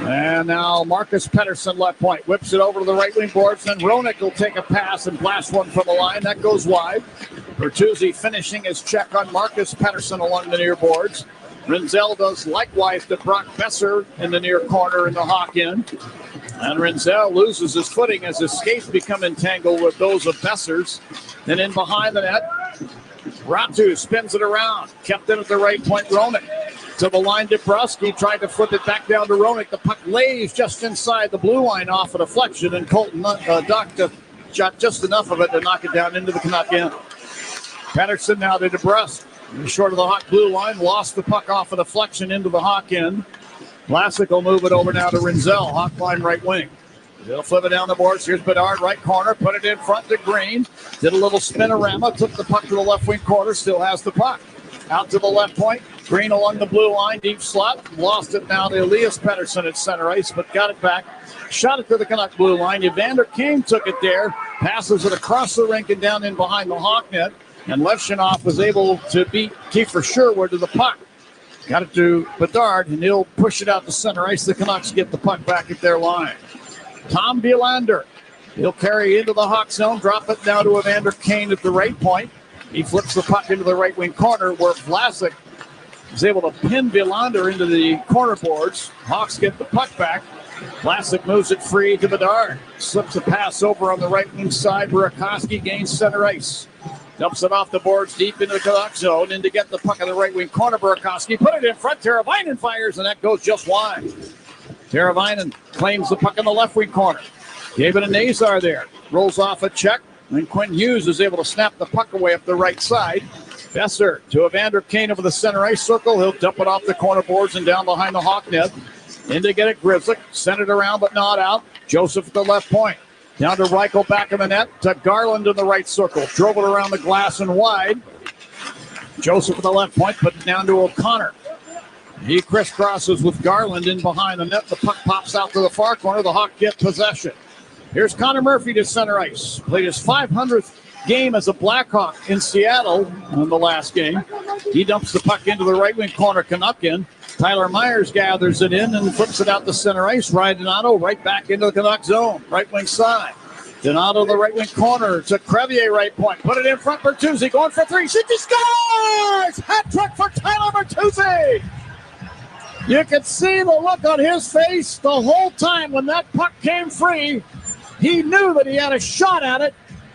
And now Marcus Pettersson left point. Whips it over to the right wing boards. Then Roenick will take a pass and blast one from the line. That goes wide. Bertuzzi finishing his check on Marcus Pettersson along the near boards. Rinzel does likewise to Brock Besser in the near corner in the Hawk end. And Rinzel loses his footing as his skates become entangled with those of Besser's. Then in behind the net, Ratu spins it around. Kept it at the right point, Roenick. To the line, Dabrowski tried to flip it back down to Roenick. The puck lays just inside the blue line off a deflection, and Colton Duck shot just enough of it to knock it down into the Canuck end. Pettersson now to DeBrusque. Short of the Hawk blue line, lost the puck off a deflection into the Hawk end. Vlasic will move it over now to Rinzel, Hawk line right wing. They'll flip it down the boards. Here's Bedard, right corner, put it in front to Green. Did a little spinorama, took the puck to the left wing corner, still has the puck. Out to the left point. Green along the blue line, deep slot. Lost it now to Elias Pettersson at center ice, but got it back. Shot it to the Canuck blue line. Evander Kane took it there. Passes it across the rink and down in behind the Hawk net. And Levshunov was able to beat Kiefer Sherwood to the puck. Got it to Bedard, and he'll push it out to center ice. The Canucks get the puck back at their line. Tom Villander. He'll carry into the Hawk zone, drop it down to Evander Kane at the right point. He flips the puck into the right wing corner where Vlasic is able to pin Villander into the corner boards. Hawks get the puck back. Vlasic moves it free to Bedard. Slips a pass over on the right wing side. Burakovsky gains center ice. Dumps it off the boards deep into the Canuck zone. In to get the puck in the right wing corner. Burakovsky put it in front. Teravainen fires, and that goes just wide. Teravainen claims the puck in the left wing corner. Gave it a Nazar there. Rolls off a check. And Quinn Hughes is able to snap the puck away up the right side. Besser to Evander Kane over the center ice circle. He'll dump it off the corner boards and down behind the Hawk net. In to get it, Grzelcyk. Sent it around but not out. Joseph at the left point. Down to Reichel back in the net. To Garland in the right circle. Drove it around the glass and wide. Joseph at the left point, put it down to O'Connor. He crisscrosses with Garland in behind the net. The puck pops out to the far corner. The Hawk get possession. Here's Connor Murphy to center ice. Played his 500th game as a Blackhawk in Seattle in the last game. He dumps the puck into the right wing corner, Canuck in. Tyler Myers gathers it in and flips it out to center ice. Ryan Donato right back into the Canuck zone, right wing side. Donato the right wing corner to Crevier right point. Put it in front. Bertuzzi going for three. He scores! Hat trick for Tyler Bertuzzi! You could see the look on his face the whole time when that puck came free. He knew that he had a shot at it.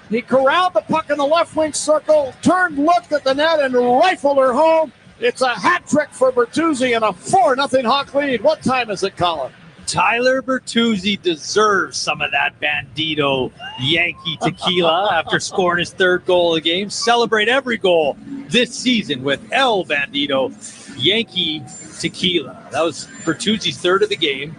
He corralled the puck in the left wing circle, turned, looked at the net, and rifled her home. It's a hat trick for Bertuzzi and a 4-0 Hawk lead. What time is it, Colin? Tyler Bertuzzi deserves some of that Bandito Yankee tequila after scoring his third goal of the game. Celebrate every goal this season with El Bandito Yankee tequila. That was Bertuzzi's third of the game.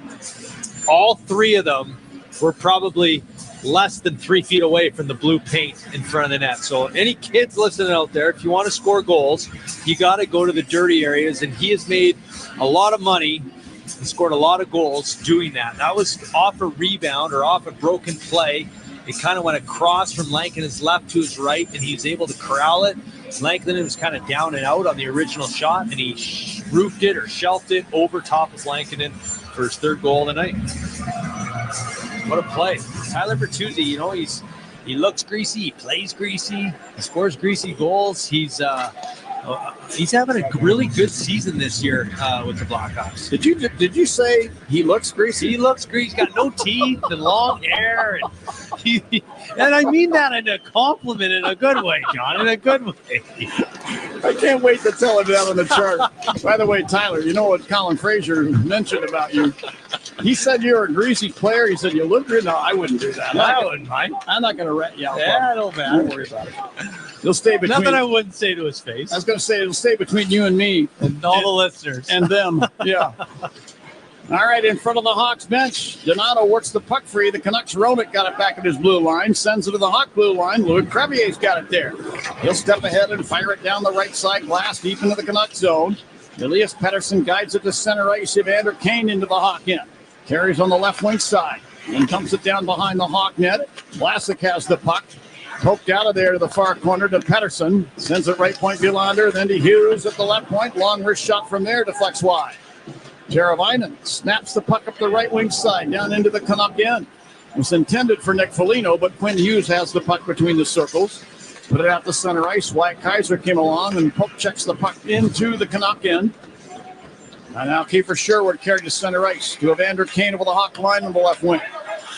All three of them were probably less than 3 feet away from the blue paint in front of the net. So any kids listening out there, if you want to score goals, you got to go to the dirty areas. And he has made a lot of money and scored a lot of goals doing that. That was off a rebound or off a broken play. It kind of went across from Lankinen's left to his right, and he was able to corral it. Lankinen was kind of down and out on the original shot, and he roofed it or shelved it over top of Lankinen for his third goal of the night. What a play. Tyler Bertuzzi, you know, he looks greasy, he plays greasy, he scores greasy goals. He's having a really good season this year with the Blackhawks. Did you say he looks greasy? He looks greasy. He's got no teeth and long hair. And I mean that in a compliment in a good way, John, in a good way. I can't wait to tell him that on the chart. By the way, Tyler, you know what Colin Fraser mentioned about you? He said you're a greasy player. He said you look good. No, I wouldn't do that. I wouldn't mind. I'm not going to rat you out. Yeah, no matter. Don't worry about it. You'll stay between. Nothing I wouldn't say to his face. I was going to say it'll stay between you and me. And all the listeners. And them. Yeah. All right, in front of the Hawks bench, Donato works the puck free. The Canucks Roenick got it back at his blue line, sends it to the Hawk blue line. Louis Crevier's got it there. He'll step ahead and fire it down the right side glass deep into the Canuck zone. Elias Pettersson guides it to center ice. Evander Kane into the Hawk end. Carries on the left wing side and dumps it down behind the Hawk net. Vlasic has the puck. Poked out of there to the far corner to Pettersson. Sends it right point Villander, then to Hughes at the left point. Long wrist shot from there, deflects wide. Teravainen snaps the puck up the right wing side down into the Canuck end. It was intended for Nick Foligno, but Quinn Hughes has the puck between the circles. Put it out to center ice. Wyatt Kaiser came along and poke checks the puck into the Canuck end. And now Kiefer Sherwood carried to center ice to Evander Kane over the Hawk line on the left wing.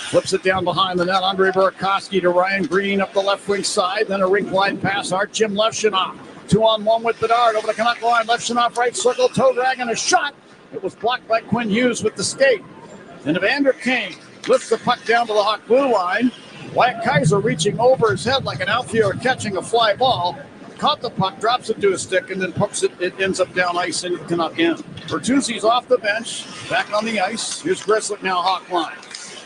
Flips it down behind the net. Andre Burakovsky to Ryan Green up the left wing side. Then a rink-wide pass. Artyom Levshunov. 2-on-1 with Bedard over the Canuck line. Levshunov right circle. Toe drag and a shot. It was blocked by Quinn Hughes with the skate. And Evander Kane lifts the puck down to the Hawk blue line. Wyatt Kaiser reaching over his head like an outfielder catching a fly ball. Caught the puck, drops it to his stick, and then pokes it. It ends up down ice in Canuck end. Bertuzzi's off the bench, back on the ice. Here's Grzelcyk now, Hawk line.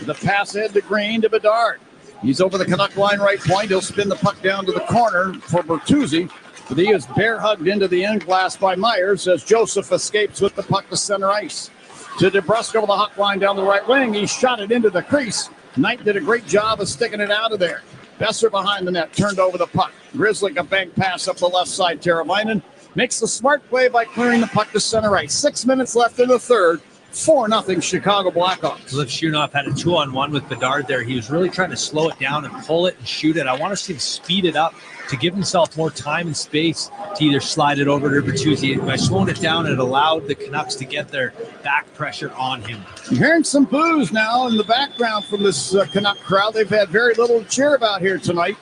The pass ahead to Green to Bedard. He's over the Canuck line right point. He'll spin the puck down to the corner for Bertuzzi. But he is bear hugged into the end glass by Myers as Joseph escapes with the puck to center ice. To DeBrusque over the hot line down the right wing. He shot it into the crease. Knight did a great job of sticking it out of there. Besser behind the net, turned over the puck. Grizzly a bank pass up the left side. Teravainen makes the smart play by clearing the puck to center ice. 6 minutes left in the third. 4-0 Chicago Blackhawks. Liv Shunoff had a 2-on-1 with Bedard there. He was really trying to slow it down and pull it and shoot it. I want to see him speed it up to give himself more time and space to either slide it over to Bertuzzi. By slowing it down, it allowed the Canucks to get their back pressure on him. You're hearing some boos now in the background from this Canuck crowd. They've had very little to cheer about here tonight.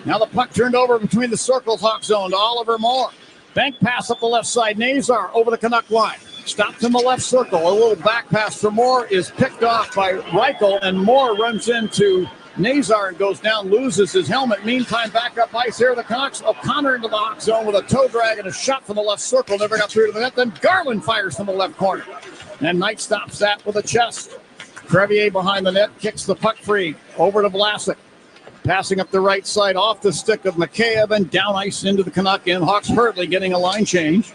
Now the puck turned over between the circles, Hawk zone to Oliver Moore. Bank pass up the left side. Nazar over the Canuck line. Stopped in the left circle. A little back pass for Moore is picked off by Reichel, and Moore runs into Nazar and goes down, loses his helmet. Meantime, back up ice here. The Canucks. O'Connor into the Hawk zone with a toe drag and a shot from the left circle. Never got through to the net. Then Garland fires from the left corner. And Knight stops that with a chest. Crevier behind the net kicks the puck free. Over to Vlasic. Passing up the right side off the stick of Mikheyev and down ice into the Canuck end. Hawks hurriedly getting a line change.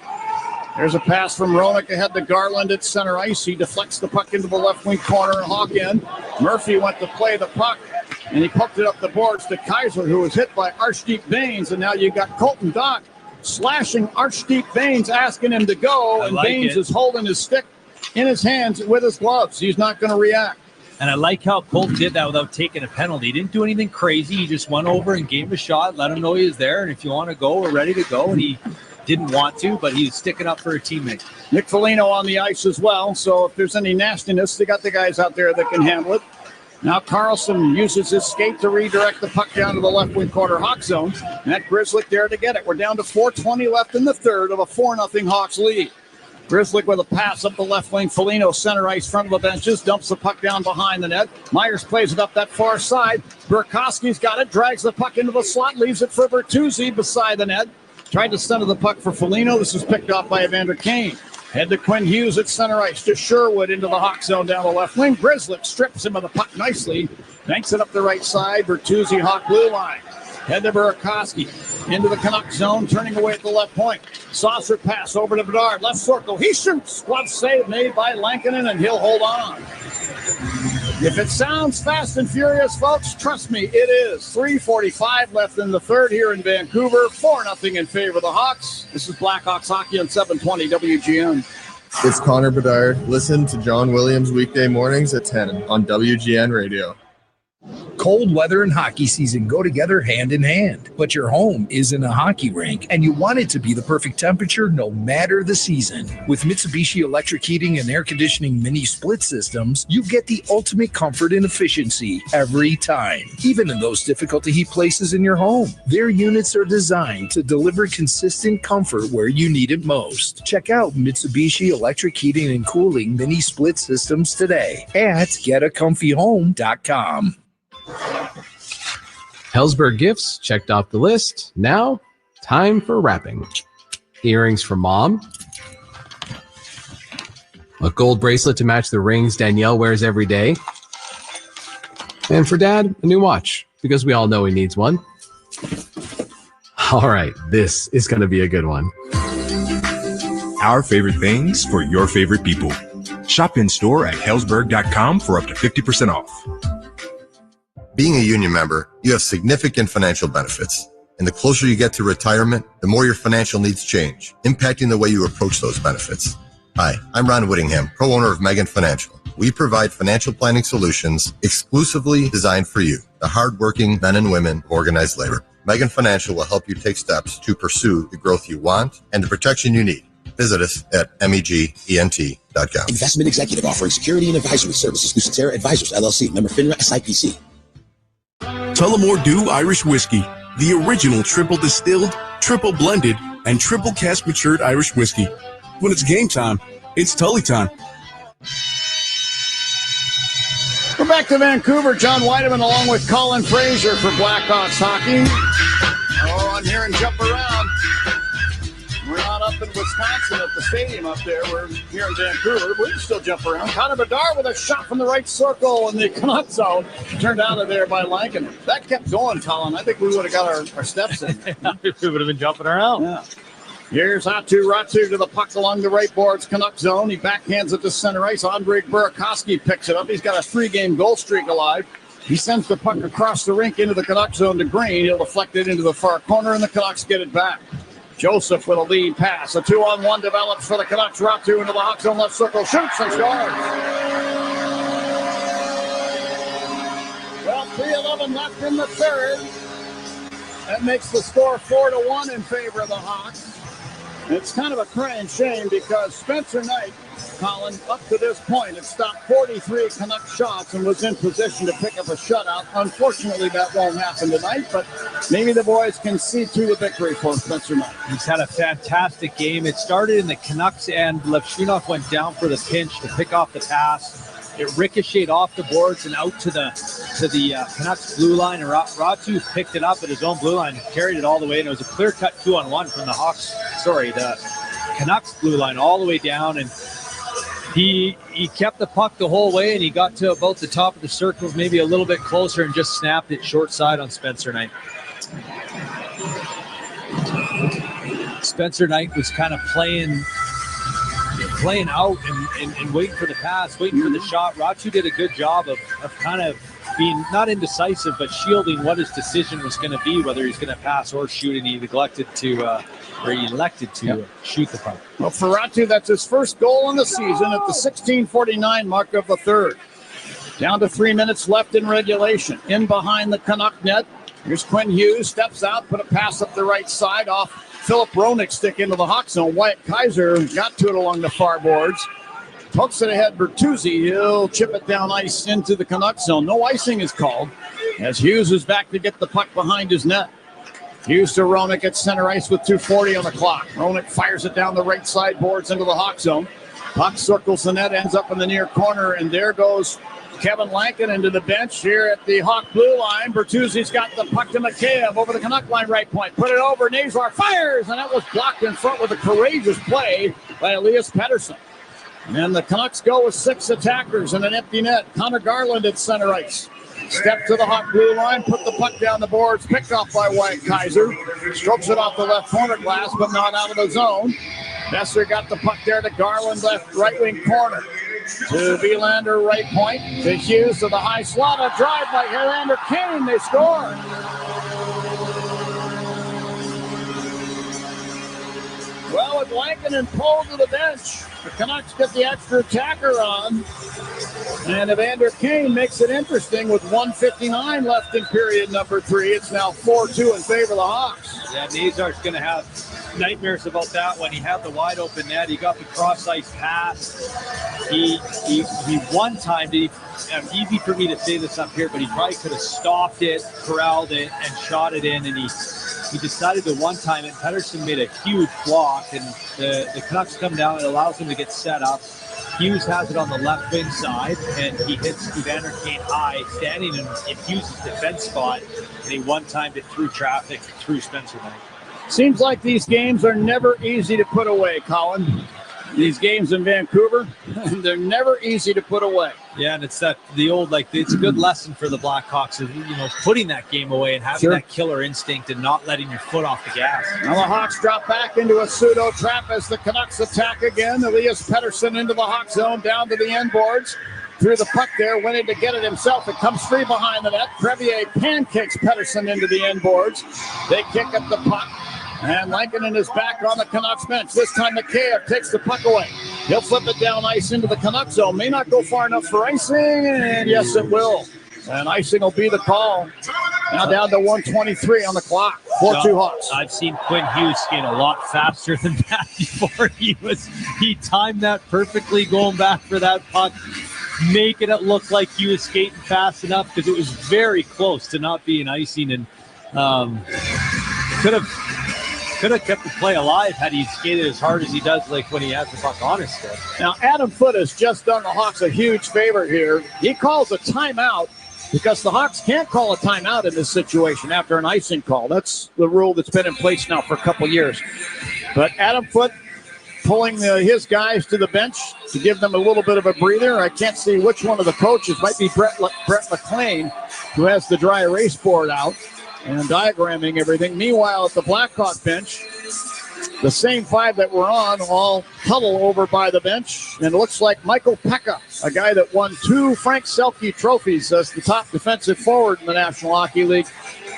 There's a pass from Roenick ahead to Garland at center ice. He deflects the puck into the left wing corner and Hawk end. Murphy went to play the puck, and he poked it up the boards to Kaiser, who was hit by Archdeep Baines. And now you got Colton Dock slashing Archdeep Baines, asking him to go. And Baines is holding his stick in his hands with his gloves. He's not going to react. And I like how Colt did that without taking a penalty. He didn't do anything crazy. He just went over and gave him a shot, let him know he was there. And if you want to go, we're ready to go. And he didn't want to, but he's sticking up for a teammate. Nick Foligno on the ice as well. So if there's any nastiness, they got the guys out there that can handle it. Now Carlson uses his skate to redirect the puck down to the left wing corner Hawk zone. Matt Grzelcyk there to get it. We're down to 4:20 left in the third of a 4-0 Hawks lead. Grzelcyk with a pass up the left wing. Foligno center ice, front of the benches, dumps the puck down behind the net. Myers plays it up that far side. Burakovsky's got it, drags the puck into the slot, leaves it for Bertuzzi beside the net. Tried to center the puck for Foligno. This is picked off by Evander Kane. Head to Quinn Hughes at center ice. To Sherwood into the Hawk zone down the left wing. Grzelcyk strips him of the puck nicely. Banks it up the right side. Bertuzzi, Hawk blue line. Head to Burakovsky. Into the Canuck zone, turning away at the left point. Saucer pass over to Bedard. Left circle. He shoots. Glove save made by Lankinen, and he'll hold on. If it sounds fast and furious, folks, trust me, it is. 3:45 left in the third here in Vancouver. 4-0 in favor of the Hawks. This is Blackhawks hockey on 720 WGN. It's Connor Bedard. Listen to John Williams weekday mornings at 10 on WGN Radio. Cold weather and hockey season go together hand in hand, but your home isn't a hockey rink, and you want it to be the perfect temperature no matter the season. With Mitsubishi electric heating and air conditioning mini split systems, you get the ultimate comfort and efficiency every time, even in those difficult to heat places in your home. Their units are designed to deliver consistent comfort where you need it most. Check out Mitsubishi electric heating and cooling mini split systems today at getacomfyhome.com. Hellsberg gifts checked off the list. Now, time for wrapping. Earrings for mom. A gold bracelet to match the rings Danielle wears every day. And for dad, a new watch, because we all know he needs one. All right, this is going to be a good one. Our favorite things for your favorite people. Shop in store at hellsberg.com for up to 50% off. Being a union member, you have significant financial benefits. And the closer you get to retirement, the more your financial needs change, impacting the way you approach those benefits. Hi, I'm Ron Whittingham, co-owner of Megan Financial. We provide financial planning solutions exclusively designed for you, the hardworking men and women of organized labor. Megan Financial will help you take steps to pursue the growth you want and the protection you need. Visit us at megent.com. Investment executive offering security and advisory services through Cetera Advisors, LLC, member FINRA, SIPC. Tullamore Dew Irish Whiskey, the original triple distilled, triple blended, and triple cask matured Irish whiskey. When it's game time, it's Tully time. We're back to Vancouver. John Weideman along with Colin Fraser for Blackhawks hockey. Oh, I'm hearing jump around. We're not up in Wisconsin at the stadium up there. We're here in Vancouver. We can still jump around. Connor Bedard with a shot from the right circle in the Canucks zone. Turned out of there by Lankin. That kept going, Colin. I think we would have got our steps in. We would have been jumping around. Yeah. Here's Ratu to the puck along the right boards, Canuck zone. He backhands it to center ice. Andrei Burakovsky picks it up. He's got a 3-game goal streak alive. He sends the puck across the rink into the Canuck zone to Green. He'll deflect it into the far corner, and the Canucks get it back. Joseph with a lead pass. A 2-on-1 develops for the Canucks. Ratu into the Hawks zone left circle. Shoots and scores. Well, 3:11 left in the third. That makes the score 4-1 in favor of the Hawks. It's kind of a crying shame because Spencer Knight, Colin, up to this point, had stopped 43 Canuck shots and was in position to pick up a shutout. Unfortunately, that won't happen tonight, but maybe the boys can see through the victory for Spencer Knight. He's had a fantastic game. It started in the Canucks end. Levshunov went down for the pinch to pick off the pass. It ricocheted off the boards and out to the Canucks blue line. And Ratu picked it up at his own blue line and carried it all the way. And it was a clear-cut 2-on-1 from the Canucks blue line all the way down. And he kept the puck the whole way, and he got to about the top of the circle, maybe a little bit closer, and just snapped it short side on Spencer Knight. Spencer Knight was kind of playing out and waiting for the pass, waiting for the shot. Ratu did a good job of kind of being not indecisive, but shielding what his decision was going to be, whether he's going to pass or shoot, and he elected to shoot the puck. Well, for Ratu, that's his first goal in the season at the 16:49 mark of the third. Down to 3 minutes left in regulation. In behind the Canuck net. Here's Quinn Hughes, steps out, put a pass up the right side off Philip Roenick's stick into the Hawk zone. Wyatt Kaiser got to it along the far boards. Pokes it ahead, Bertuzzi. He'll chip it down ice into the Canuck zone. No icing is called as Hughes is back to get the puck behind his net. Hughes to Roenick at center ice with 2:40 on the clock. Roenick fires it down the right side boards into the Hawk zone. Puck circles the net, ends up in the near corner, and there goes Kevin Lankin into the bench here at the Hawk blue line. Bertuzzi's got the puck to Mikheyev over the Canuck line right point. Put it over. Nazar fires, and that was blocked in front with a courageous play by Elias Pettersson. And the Canucks go with 6 attackers and an empty net. Connor Garland at center ice. Step to the Hawk blue line, put the puck down the boards, picked off by Wyatt Kaiser. Strokes it off the left corner glass, but not out of the zone. Besser got the puck there to Garland, left right wing corner. To Vilander, right point. To Hughes to the high slot. A drive by Evander Kane. They score. Well, with Lankinen pulled to the bench, the Canucks get the extra attacker on. And Evander Kane makes it interesting with 1:59 left in period number 3. It's now 4-2 in favor of the Hawks. Yeah, Nazar's going to have nightmares about that when he had the wide open net. He got the cross ice pass. He one time, easy for me to say this up here, but he probably could have stopped it, corralled it, and shot it in, and he decided to one time it. Pettersson made a huge block, and the Canucks come down. It allows him to get set up. Hughes has it on the left wing side, and he hits Evander Kane high, standing in Hughes' defense spot, and he one-timed it through traffic, through Spencer Knight. Seems like these games are never easy to put away, Colin. These games in Vancouver, they're never easy to put away. Yeah, and it's the old, it's a good lesson for the Blackhawks of, putting that game away and having that killer instinct and not letting your foot off the gas. Now the Hawks drop back into a pseudo trap as the Canucks attack again. Elias Pettersson into the Hawk zone, down to the end boards. Through the puck there, went in to get it himself. It comes free behind the net. Crevier pancakes Pettersson into the end boards. They kick up the puck. And Lankinen is back on the Canucks bench. This time Mikheyev takes the puck away. He'll flip it down ice into the Canucks zone. May not go far enough for icing, and yes, it will. And icing will be the call. Now down to 1:23 on the clock. 4-2 Hawks. I've seen Quinn Hughes skate a lot faster than that before. He timed that perfectly, going back for that puck, making it look like he was skating fast enough because it was very close to not being icing, and could have kept the play alive had he skated as hard as he does, when he has the puck on his stick. Now, Adam Foote has just done the Hawks a huge favor here. He calls a timeout because the Hawks can't call a timeout in this situation after an icing call. That's the rule that's been in place now for a couple years. But Adam Foote pulling his guys to the bench to give them a little bit of a breather. I can't see which one of the coaches. Might be Brett McLean, who has the dry erase board out and diagramming everything. Meanwhile, at the Blackhawk bench, the same five that were on all huddle over by the bench. And it looks like Michael Pekka, a guy that won 2 Frank Selke trophies as the top defensive forward in the National Hockey League.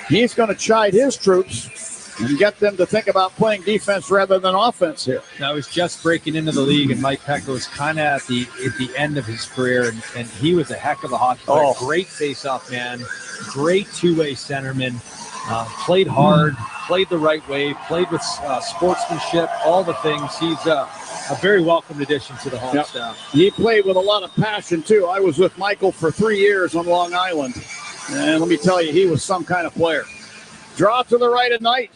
He's going to chide his troops and get them to think about playing defense rather than offense here. Now, he's just breaking into the league, and Mike Pekka was kind of at the end of his career, and he was a heck of a hockey player. Oh. Great face-off man, great two-way centerman, played hard, played the right way, played with sportsmanship, all the things. He's a very welcome addition to the home staff. He played with a lot of passion, too. I was with Michael for 3 years on Long Island, and let me tell you, he was some kind of player. Draw to the right at night.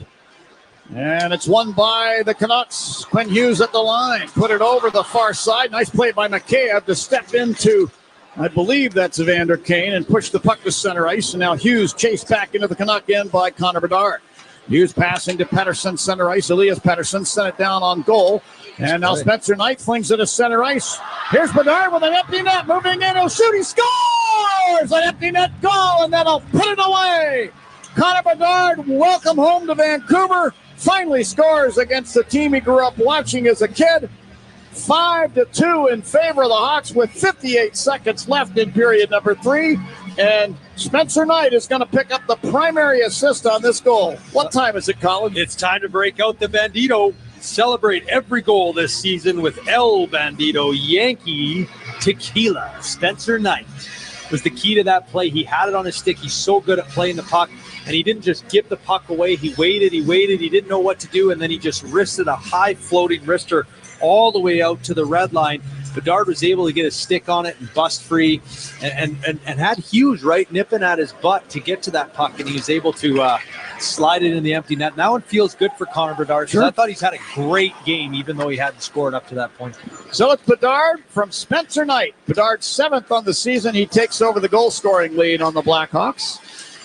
And it's won by the Canucks. Quinn Hughes at the line. Put it over the far side. Nice play by McCabe to step into, I believe that's Evander Kane, and push the puck to center ice. And now Hughes chased back into the Canuck end by Connor Bedard. Hughes passing to Pettersson, center ice. Elias Pettersson sent it down on goal. And now Spencer Knight flings it to center ice. Here's Bedard with an empty net. Moving in. He'll shoot. He scores! An empty net goal, and then he'll put it away. Connor Bedard, welcome home to Vancouver. Finally scores against the team he grew up watching as a kid. 5-2 in favor of the Hawks with 58 seconds left in period number 3. And Spencer Knight is going to pick up the primary assist on this goal. What time is it, Colin? It's time to break out the Bandito. Celebrate every goal this season with El Bandito Yankee Tequila. Spencer Knight was the key to that play. He had it on his stick. He's so good at playing the puck. And he didn't just give the puck away. He waited. He didn't know what to do. And then he just wristed a high floating wrister all the way out to the red line. Bedard was able to get a stick on it and bust free and had Hughes right nipping at his butt to get to that puck. And he was able to slide it in the empty net. Now it feels good for Connor Bedard. Sure. I thought he's had a great game, even though he hadn't scored up to that point. So it's Bedard from Spencer Knight. Bedard's 7th on the season. He takes over the goal-scoring lead on the Blackhawks.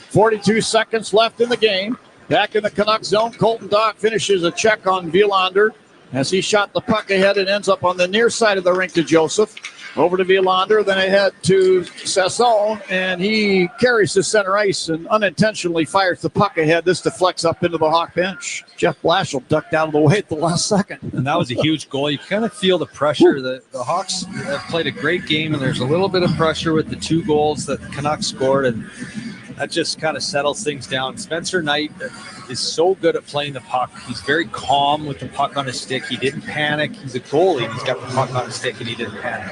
42 seconds left in the game. Back in the Canucks zone, Colton Dach finishes a check on Wielander as he shot the puck ahead and ends up on the near side of the rink to Joseph. Over to Wielander, then ahead to Sasson, and he carries to center ice and unintentionally fires the puck ahead. This deflects up into the Hawk bench. Jeff Blashill ducked out of the way at the last second. And that was a huge goal. You kind of feel the pressure. The Hawks have played a great game, and there's a little bit of pressure with the 2 goals that the Canucks scored, and that just kind of settles things down. Spencer Knight is so good at playing the puck. He's very calm with the puck on his stick. He didn't panic. He's a goalie. He's got the puck on his stick, and he didn't panic.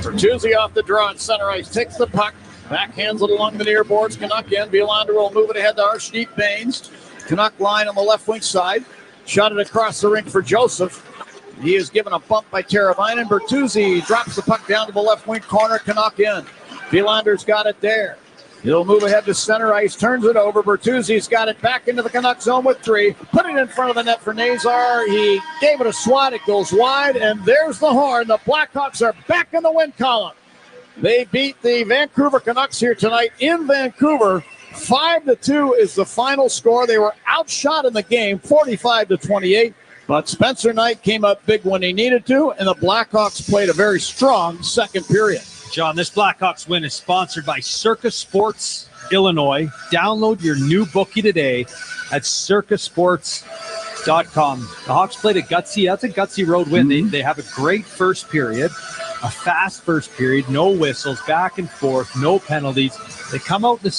Bertuzzi off the draw in center ice. Takes the puck. Backhands it along the near boards. Canuck in. Wielander will move it ahead to Arshdeep Bains. Canuck line on the left wing side. Shot it across the rink for Joseph. He is given a bump by Teravainen. Bertuzzi drops the puck down to the left wing corner. Canuck in. Wielander's got it there. He'll move ahead to center ice, turns it over. Bertuzzi's got it back into the Canuck zone with 3. Put it in front of the net for Nazar. He gave it a swat. It goes wide, and there's the horn. The Blackhawks are back in the win column. They beat the Vancouver Canucks here tonight in Vancouver. 5-2 is the final score. They were outshot in the game, 45-28. But Spencer Knight came up big when he needed to, and the Blackhawks played a very strong second period. John, this Blackhawks win is sponsored by Circus Sports Illinois. Download your new bookie today at circusports.com. The Hawks played that's a gutsy road win. They have a great first period, a fast first period, no whistles, back and forth, no penalties. They come out in the